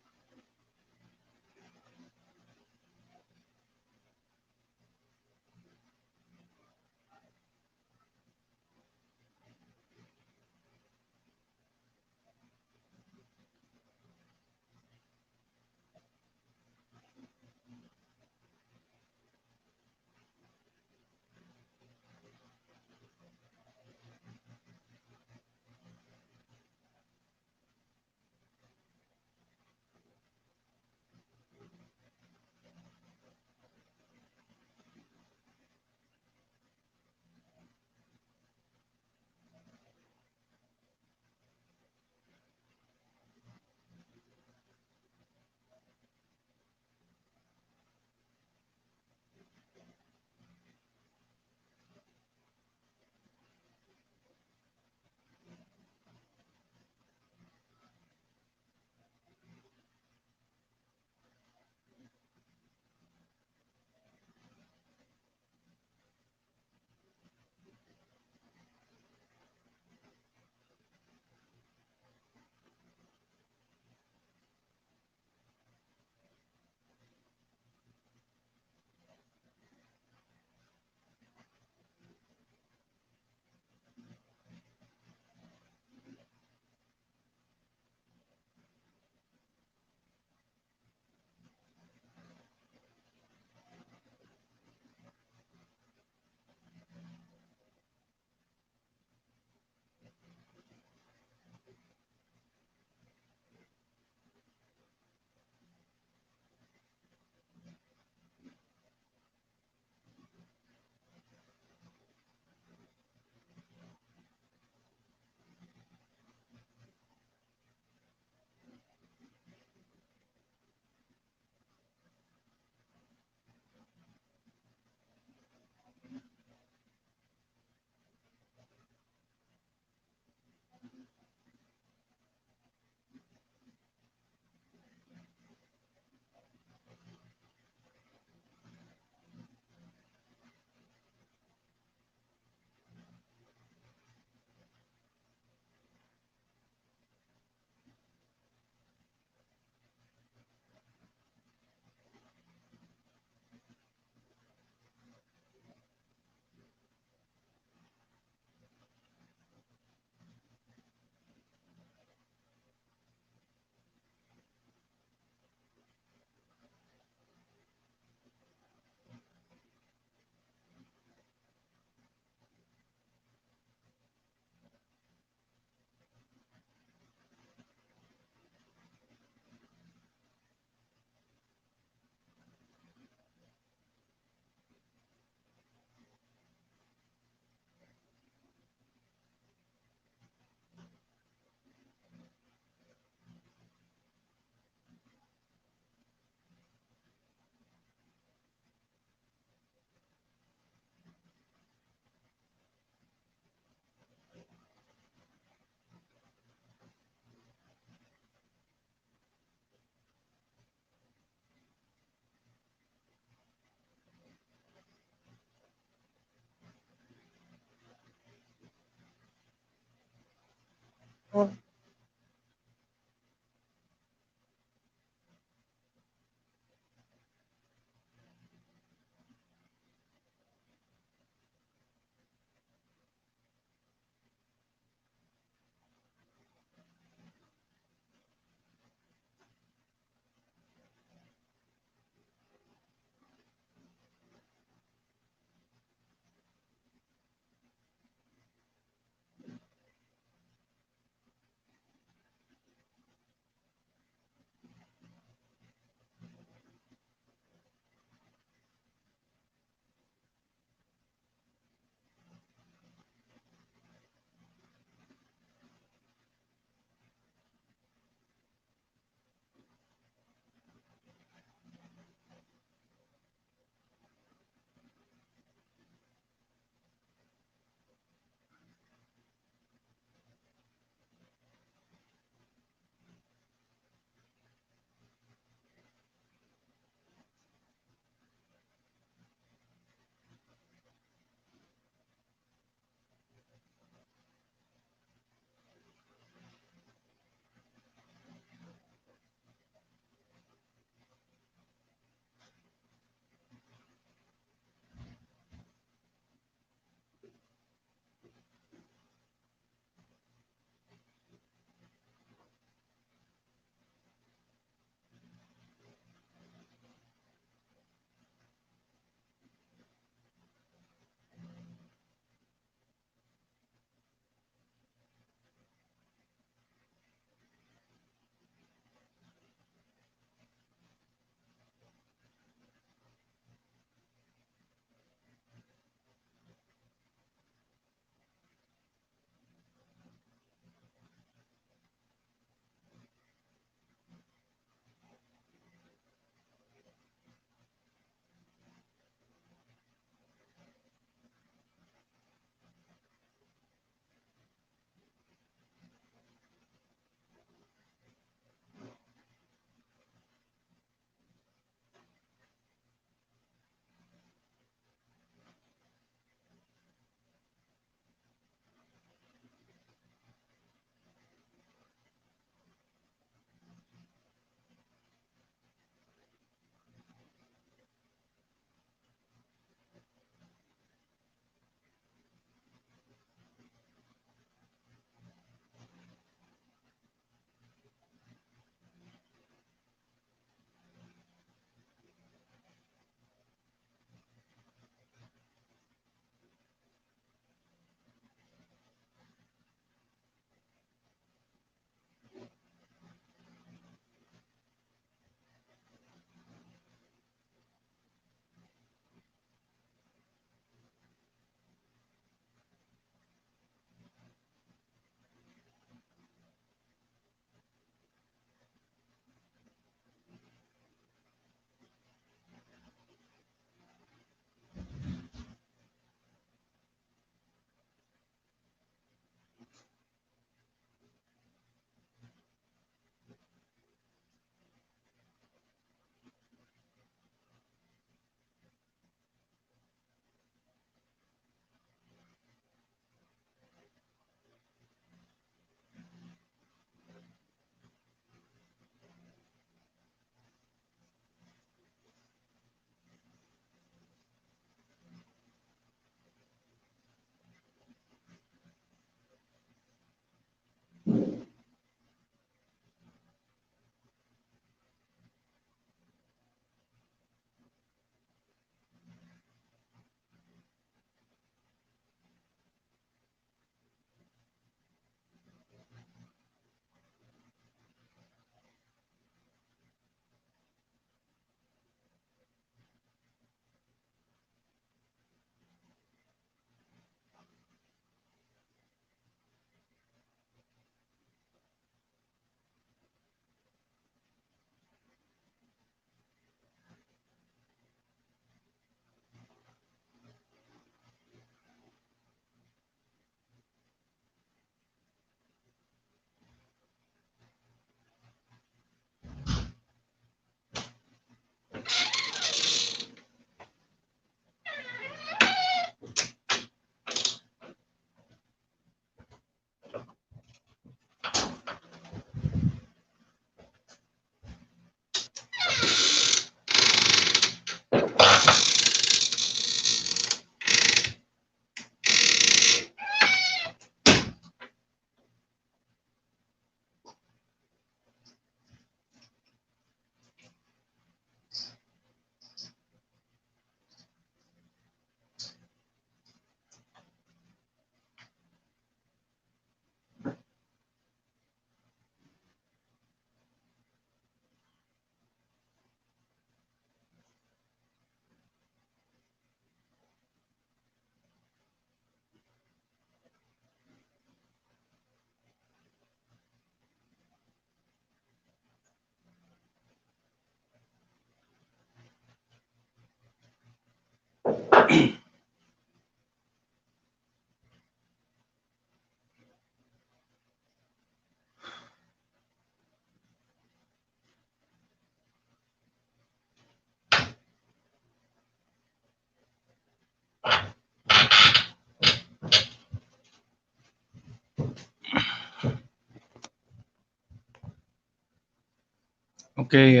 Okay,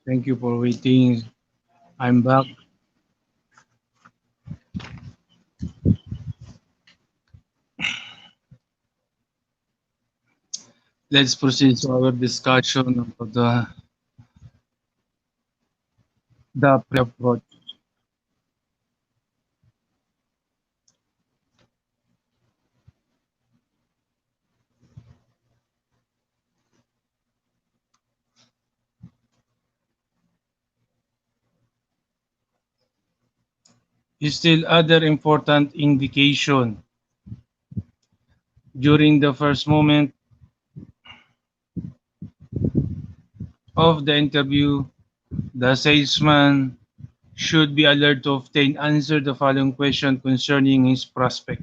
thank you for waiting. I'm back. Let's proceed to our discussion about the pre-approach. Is still other important indication during the first moment of the interview. The salesman should be alert to obtain answer the following question concerning his prospect.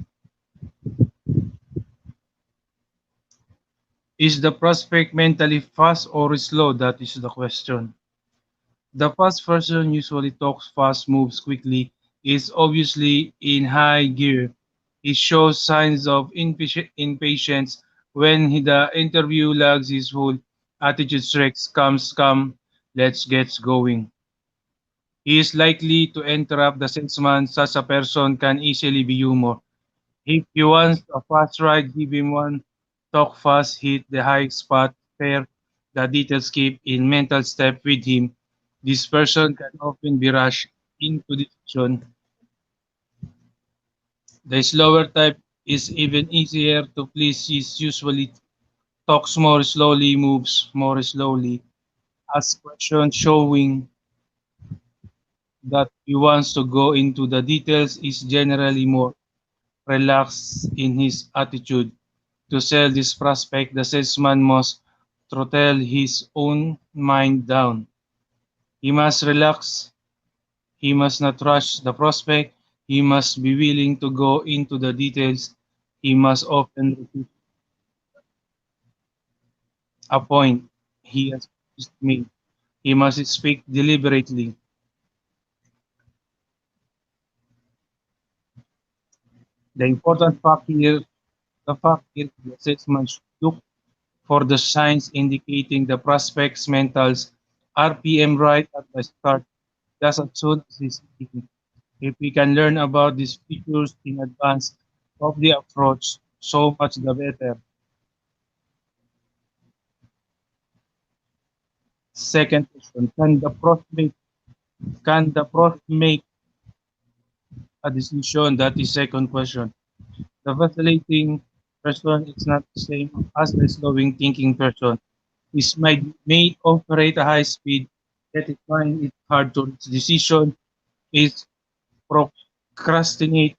Is the prospect mentally fast or slow? That is the question. The fast person usually talks fast, moves quickly, is obviously in high gear. He shows signs of impatience when the interview lags his whole attitude strikes comes come, let's get going. He is likely to interrupt the salesman. Such a person can easily be humor. If he wants a fast ride, give him one. Talk fast, hit the high spot, pair the details, keep in mental step with him. This person can often be rushed into decision. The slower type is even easier to please. He usually talks more slowly, moves more slowly, asks questions showing that he wants to go into the details, is generally more relaxed in his attitude. To sell this prospect, the salesman must throttle his own mind down. He must relax. He must not rush the prospect. He must be willing to go into the details. He must often repeat a point he has just made. He must speak deliberately. The important fact here, the salesman should look for the signs indicating the prospect's mental RPM right at the start, just as soon as he's speaking. If we can learn about these features in advance of the approach, so much the better. Second question, can the prospect make a decision? That is second question. The vacillating person is not the same as the slowing thinking person. This may operate at high speed, yet it find it hard to reach decision, is procrastinate,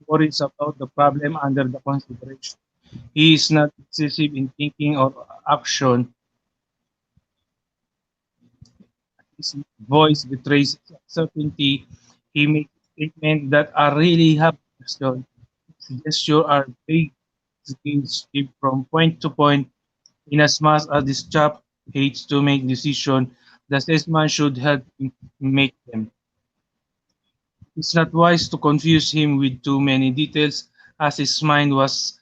worries about the problem under the consideration. He is not excessive in thinking or action. His voice betrays certainty. He makes statements that are really have question. His gestures are vague. His gaze skip from point to point. In as much as this chap hates to make decisions, the salesman should help him make them. It's not wise to confuse him with too many details, as his mind his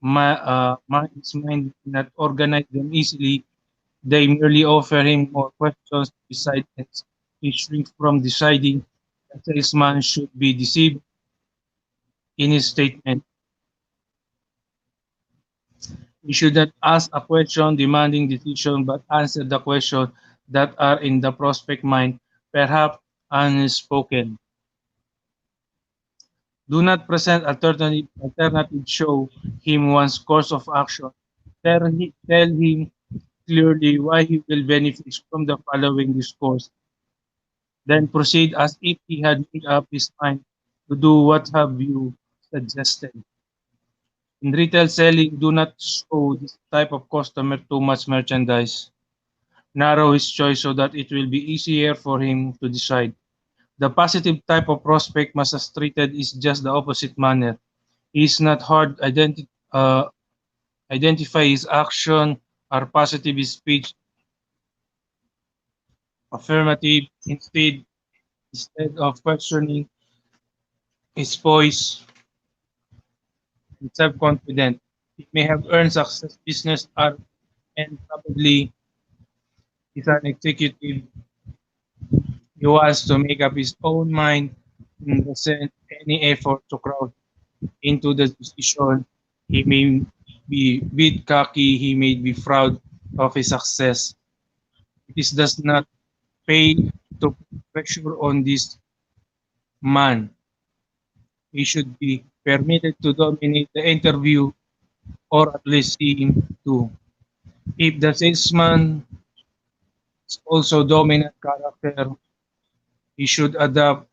mind not organize them easily. They merely offer him more questions to decide, and he shrinks from deciding. The salesman should be deceived in his statement. He should not ask a question demanding decision, but answer the questions that are in the prospect mind, perhaps unspoken. Do not present alternative. Show him one's course of action. Tell him clearly why he will benefit from the following discourse. then proceed as if he had made up his mind to do what have you suggested. In retail selling, do not show this type of customer too much merchandise. Narrow his choice so that it will be easier for him to decide. The positive type of prospect must have treated is just the opposite manner. He is not hard identify his action or positive his speech, affirmative instead of questioning his voice and self-confident. He may have earned success business and probably is an executive. He wants to make up his own mind and doesn't any effort to crowd into the decision. He may be bit cocky, he may be proud of his success. It does not pay to put pressure on this man. He should be permitted to dominate the interview or at least see him to. If the salesman is also dominant character, he should adopt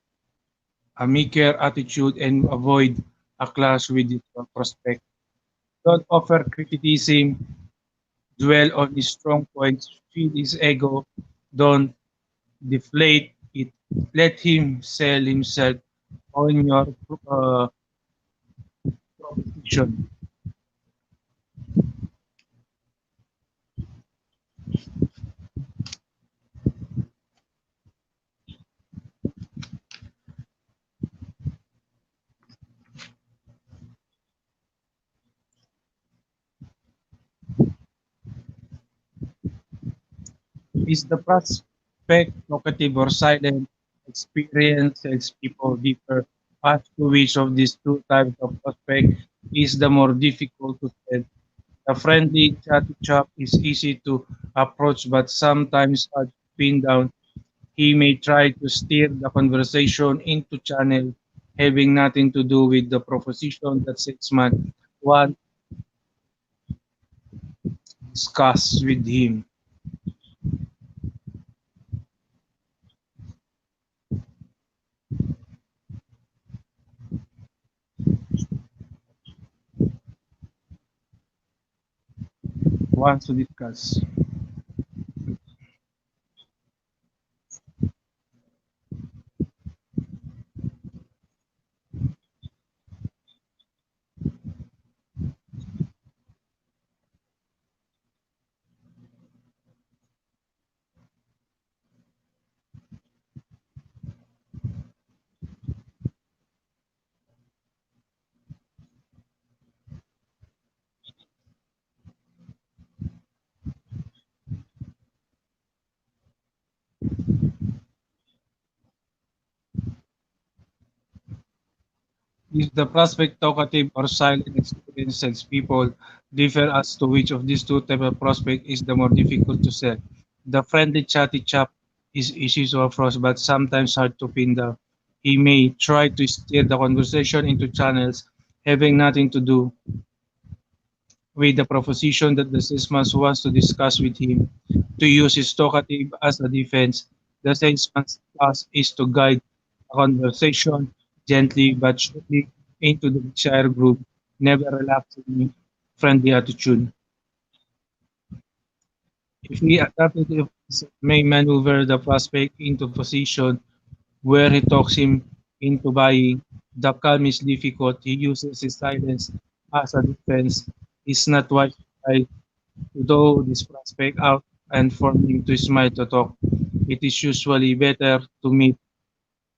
a meeker attitude and avoid a clash with the prospect. Don't offer criticism, dwell on his strong points, feed his ego, don't deflate it. Let him sell himself on your uh, proposition. Is the prospect talkative or silent? Experienced salespeople differ as to which of these two types of prospect is the more difficult to sell. The friendly chatty chap is easy to approach but sometimes hard to pin down. He may try to steer the conversation into channel having nothing to do with the proposition that salesman wants to discuss with him. Wants to discuss. If the prospect talkative or silent experienced salespeople differ as to which of these two types of prospect is the more difficult to sell. The friendly chatty chap is easy to approach but sometimes hard to pin down. He may try to steer the conversation into channels having nothing to do with the proposition that the salesman wants to discuss with him. To use his talkative as a defense, the salesman's task is to guide the conversation gently but surely into the desired group, never relaxing friendly attitude. If he adapted it, may maneuver the prospect into position where he talks him into buying. The calm is difficult. He uses his silence as a defense. It's not wise to try to throw this prospect out and for him to smile to talk. It is usually better to meet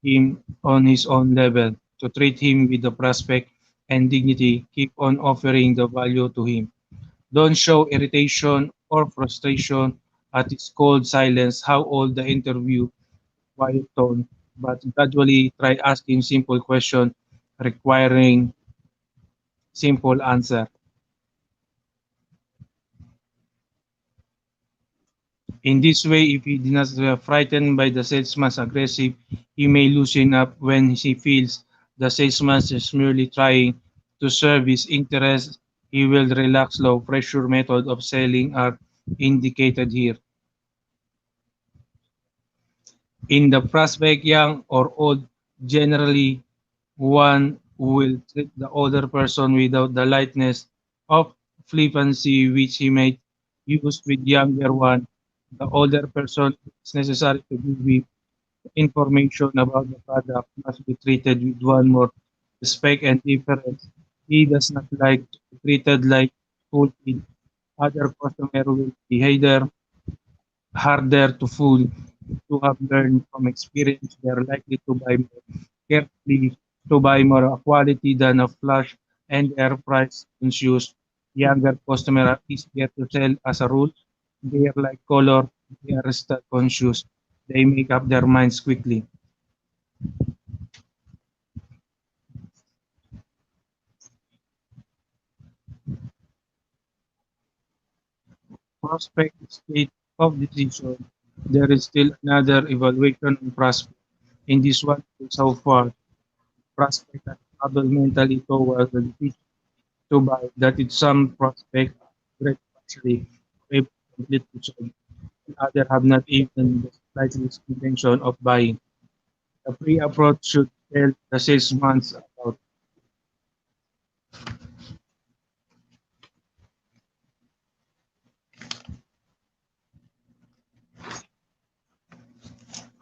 him on his own level, to treat him with the prospect and dignity, keep on offering the value to him. Don't show irritation or frustration at his cold silence, how old the interview, quiet tone, but gradually try asking simple questions requiring simple answer. In this way, if he is not frightened by the salesman's aggressive, he may loosen up when he feels the salesman is merely trying to serve his interests. He will relax. Low pressure method of selling are indicated here. In the prospect, young or old, generally one will treat the older person without the lightness of flippancy which he might use with younger one. The older person is necessary to give him information about the product must be treated with one more respect and deference. He does not like to be treated like fool kid. Other customer will be either harder to fool to have learned from experience. They are likely to buy more carefully, to buy more a quality than a flash, and they are price conscious. Younger customers are easier to sell as a rule. They are like color, they are style conscious. They make up their minds quickly. Prospect state of decision. There is still another evaluation on prospect. In this one, is how far prospect has traveled mentally towards the decision to buy. That is some prospect great partially able to complete the job, and others have not even the slightest intention of buying. The pre-approach should tell the salesman about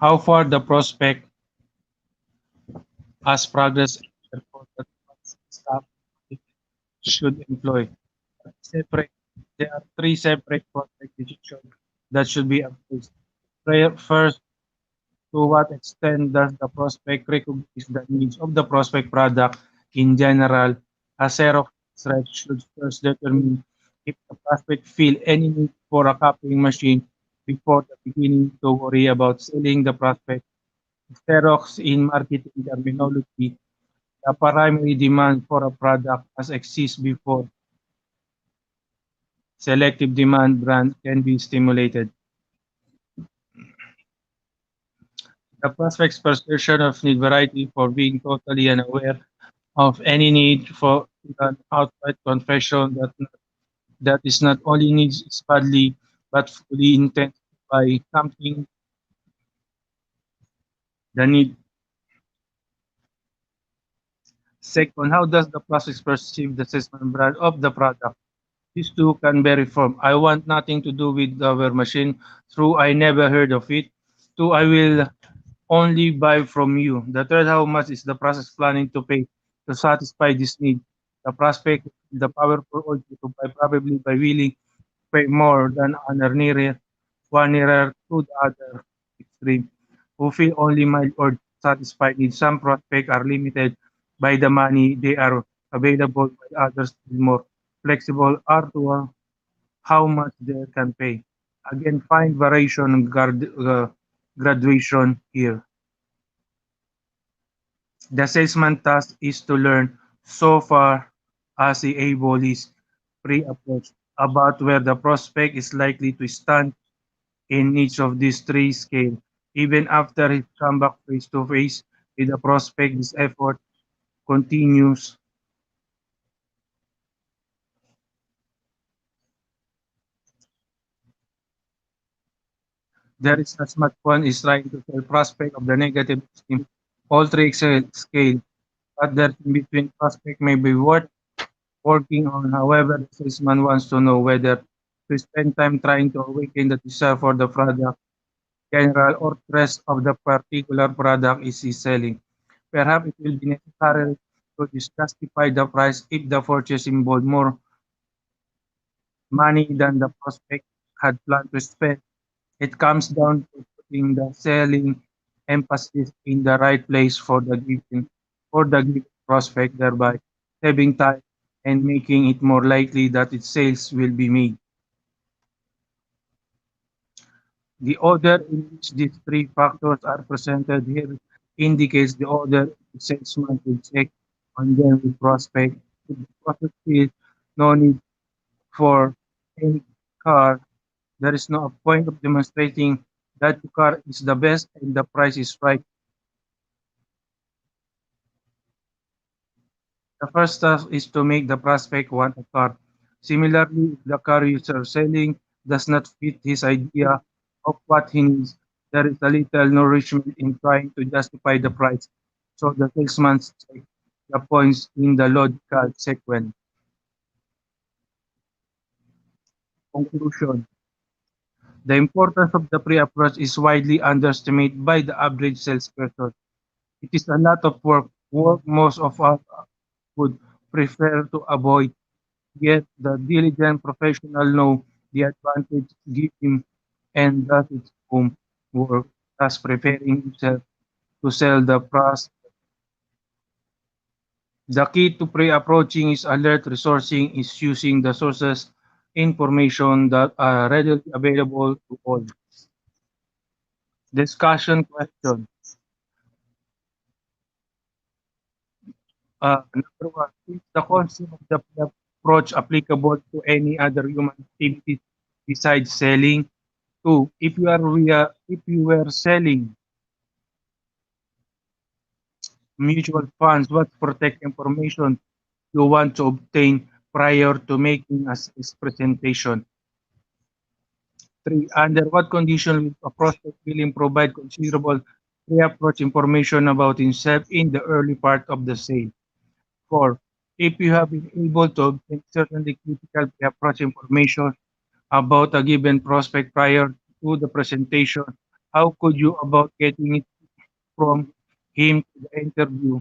how far the prospect has progressed and therefore that what staff it should employ. Separate, there are three separate prospect decisions that should be appraised. First, to what extent does the prospect recognize the needs of the prospect product in general? A set of research should first determine if the prospect feel any need for a copying machine before the beginning to worry about selling the prospect. Xerox in marketing terminology, the primary demand for a product as exists before selective demand brand can be stimulated. The prospect's perception of need variety for being totally unaware of any need for an outright confession that is not only needs is badly but fully intended by something the need. Second, how does the prospect perceive the assessment brand of the product? These two can vary from I want nothing to do with our machine through I never heard of it to I will only buy from you. The third, how much is the process planning to pay to satisfy this need? The prospect, the powerful urge to buy probably by willing to pay more than an nearer, one nearer to the other extreme, who feel only mild or satisfied needs. Some prospects are limited by the money they are available, while others feel more flexible are to how much they can pay. Again, find variation graduation here. The salesman task is to learn so far as he able is pre-approach about where the prospect is likely to stand in each of these three scales. Even after he come back face to face with the prospect, this effort continues. There is as much fun is trying to tell prospect of the negative esteem. All three scale, but there in between prospect may be worth working on. However, the salesman wants to know whether to spend time trying to awaken the desire for the product, general or rest of the particular product is he selling. Perhaps it will be necessary to justify the price if the purchase involved more money than the prospect had planned to spend. It comes down to putting the selling emphasis in the right place for the given prospect, thereby saving time and making it more likely that its sales will be made. The order in which these three factors are presented here indicates the order the salesman will check on them with prospect. If the prospect feels no need for any car, there is no point of demonstrating that the car is the best and the price is right. The first task is to make the prospect want a car. Similarly, if the car user selling does not fit his idea of what he needs, there is a little nourishment in trying to justify the price, so the salesman checks the points in the logical sequence. Conclusion: the importance of the pre-approach is widely underestimated by the average salesperson. It is a lot of work most of us would prefer to avoid, yet the diligent professional know the advantage given and does its homework, thus preparing himself to sell the product. The key to pre-approaching is alert resourcing is using the sources information that are readily available to all. Discussion question. Number one, is the concept of the pre-approach applicable to any other human activities besides selling? Two, if you were selling mutual funds, what protect information you want to obtain prior to making a sales presentation? Three, under what condition will a prospect willing provide considerable pre-approach information about himself in the early part of the sale? Four, if you have been able to obtain certainly critical pre-approach information about a given prospect prior to the presentation, how could you about getting it from him to the interview?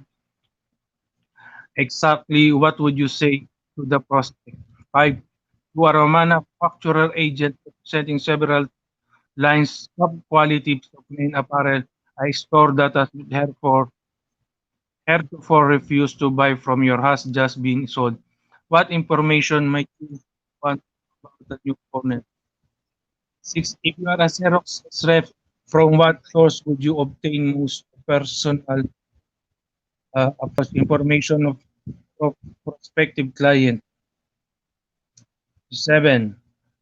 Exactly what would you say to the prospect? Five, you are a manufacturer agent representing several lines of quality of main apparel. A store that has heretofore refused to buy from your has just been sold. What information might you want about the new opponent? Six, if you are a Xerox rep, from what source would you obtain most personal approach information of prospective client? Seven,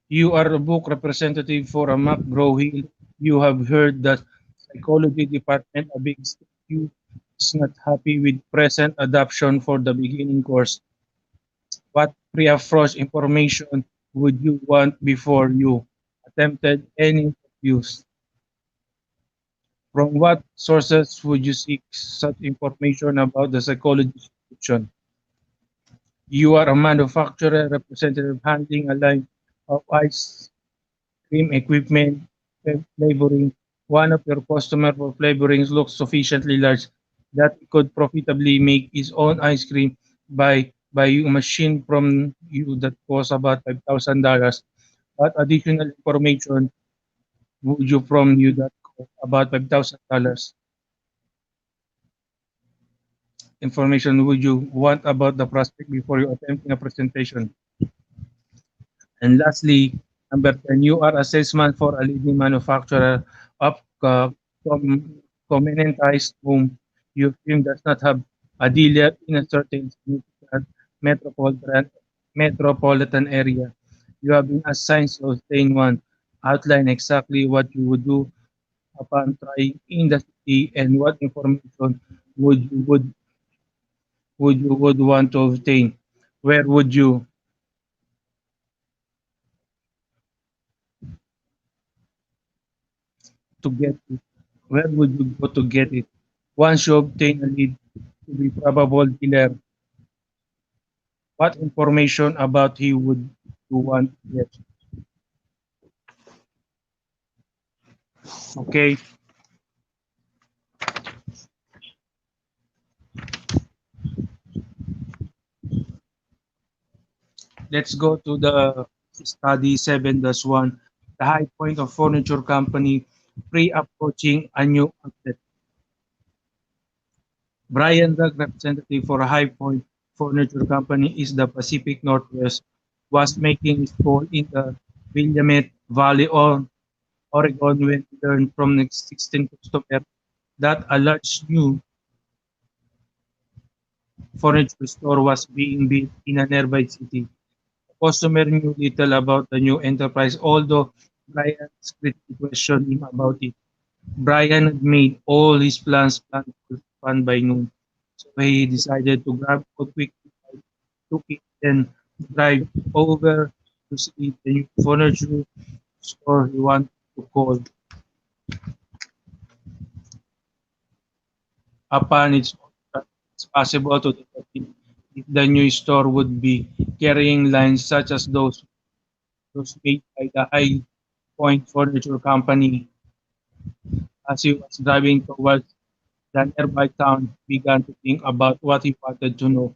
you are a book representative for a McGraw-Hill. You have heard that psychology department a big you is not happy with present adoption for the beginning course. What pre-approach information would you want before you attempted any use? From what sources would you seek such information about the psychology solution? You are a manufacturer representative handling a line of ice cream equipment flavoring. One of your customers for flavorings looks sufficiently large that it could profitably make its own ice cream by buying a machine from you that costs about $5,000. What additional information would you from you that costs about $5,000? Information would you want about the prospect before you attempting a presentation? And lastly, number 10, you are a salesman for a leading manufacturer of com- componentized home. Your firm does not have a dealer in a certain significant metropolitan, metropolitan area. You have been assigned to obtain one. Outline exactly what you would do upon trying in the city and what information would you would want to obtain. Where would you to get it? Where would you go to get it? Once you obtain a lead to be probable killer, what information about he would you want to get? Okay, let's go to the study 7-1, the high point of furniture company pre-approaching a new outlet. Brian, the representative for High Point Furniture Company is the Pacific Northwest, was making his call in the Willamette Valley on Oregon when he learned from the 16 customer that a large new furniture store was being built in a nearby city. The customer knew little about the new enterprise, although Brian critically questioned him about it. Brian had made all his planned to fun by noon, so he decided to grab a quick bite, took it, and drive over to see the new furniture store he wanted to call. upon its own terms. It's possible to determine if the new store would be carrying lines such as those made by the High Point Furniture Company. As he was driving towards the nearby town, he began to think about what he wanted to know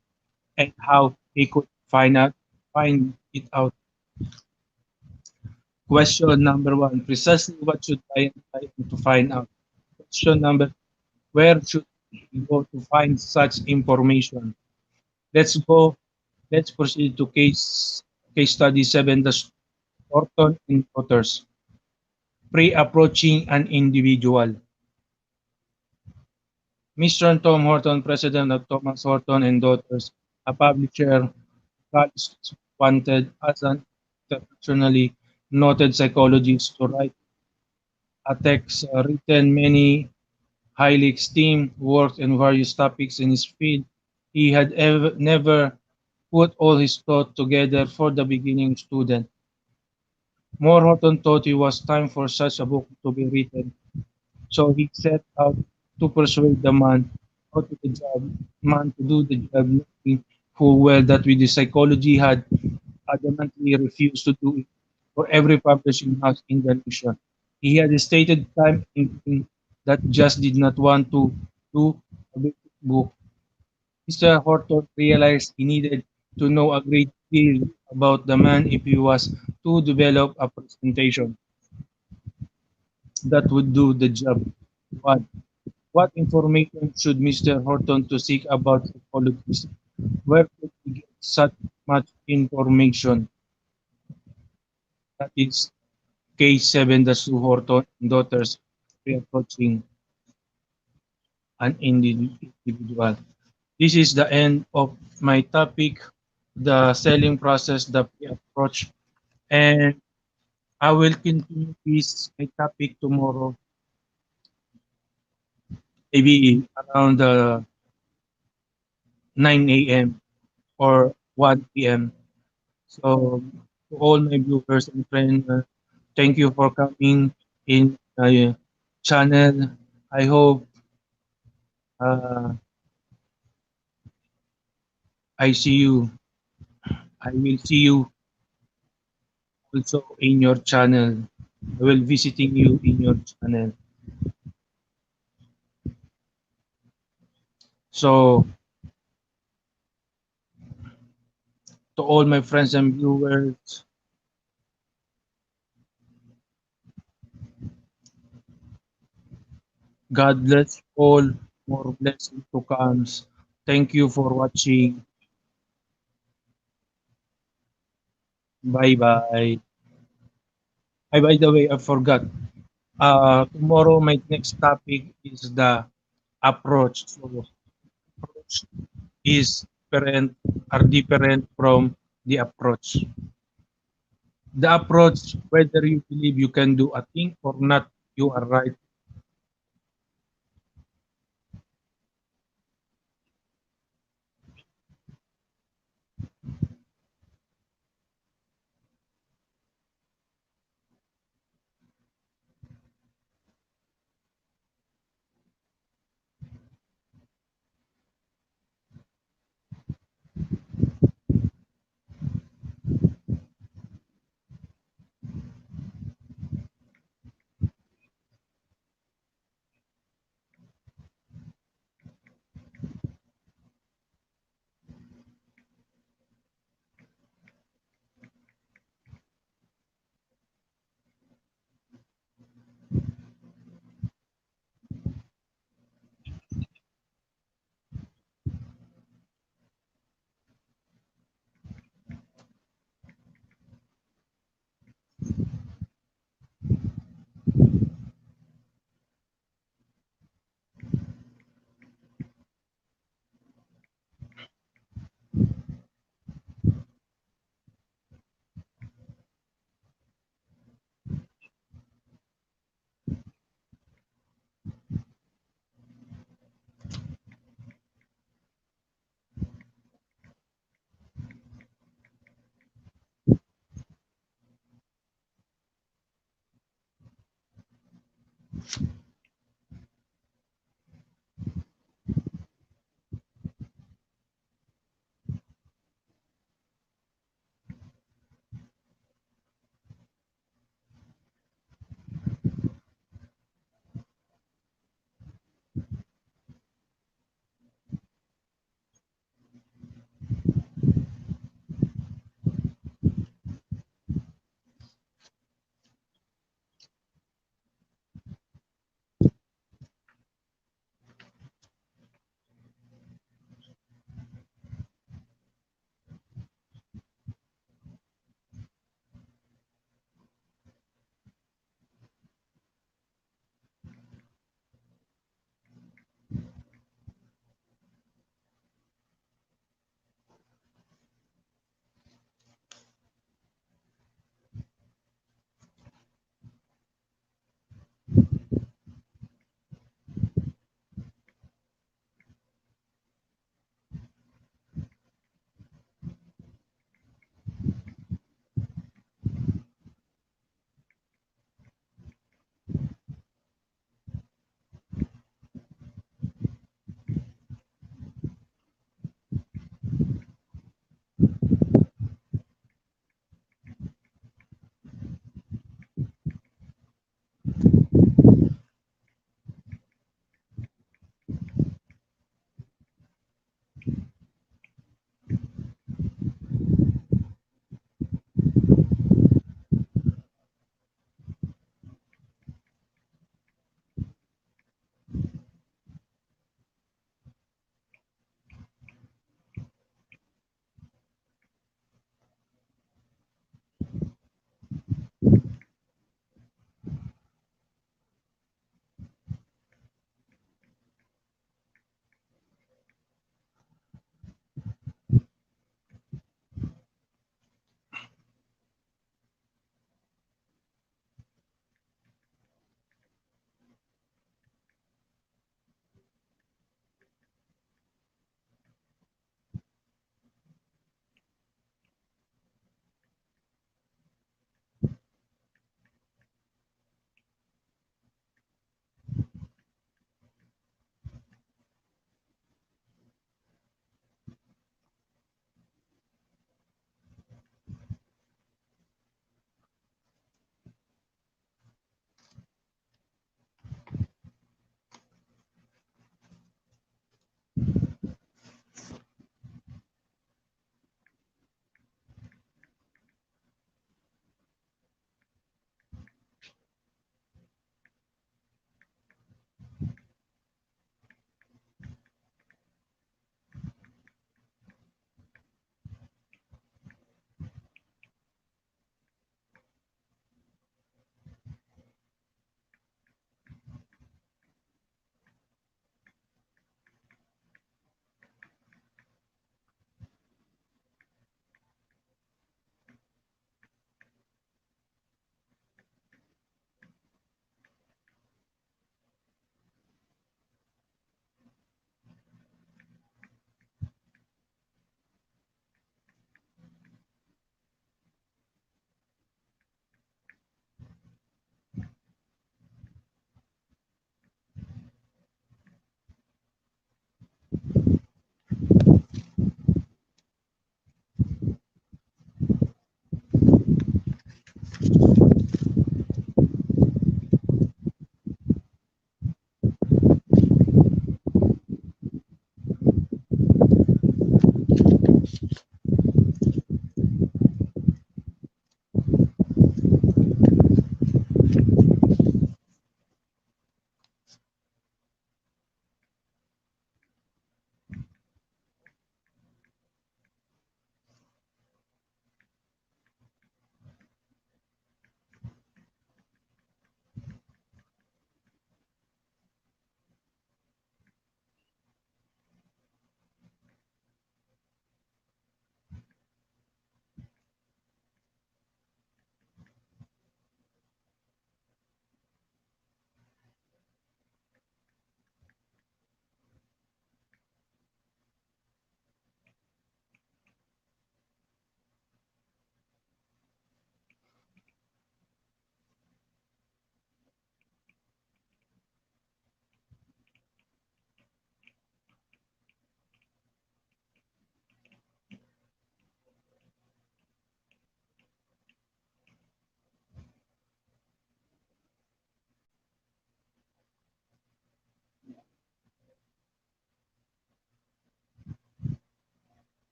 and how he could find it out. Question number one, precisely what should I try to find out? Question number, where should he go to find such information? Let's go. Let's proceed to case study 7, the Horton and daughters. Pre-approaching an individual. Mr. Tom Horton, president of Thomas Horton and Daughters, a publisher wanted as an internationally noted psychologist to write a text written many highly esteemed works in various topics in his field. He had never put all his thought together for the beginning student. More Horton thought it was time for such a book to be written, so he set out to persuade the man to do the job, knowing full well that with the psychology had adamantly refused to do it for every publishing house in the nation. He had stated time and again that just did not want to do a basic book. Mr. Horton realized he needed to know a great deal about the man if he was to develop a presentation that would do the job. What, what information should Mr. Horton to seek about psychologists? Where could he get such much information? That is Case 7, the Sue Horton and daughters pre-approaching an individual. This is the end of my topic, the selling process, the pre-approach, and I will continue this my topic tomorrow, maybe around 9 a.m. or 1 p.m. So to all my viewers and friends, thank you for coming in my channel. I hope uh, I see you. I will see you also in your channel. I will visiting you in your channel. So to all my friends and viewers, God bless all. More blessing to comes. Thank you for watching. Bye bye. By the way, I forgot. Tomorrow my next topic is the approach. So approach is different from the approach. The approach, whether you believe you can do a thing or not, you are right.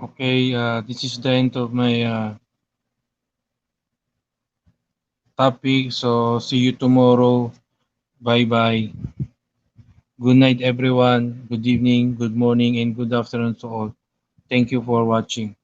Okay, this is the end of my topic. So see you tomorrow. Bye bye. Good night, everyone. Good evening, good morning, and good afternoon to all. Thank you for watching.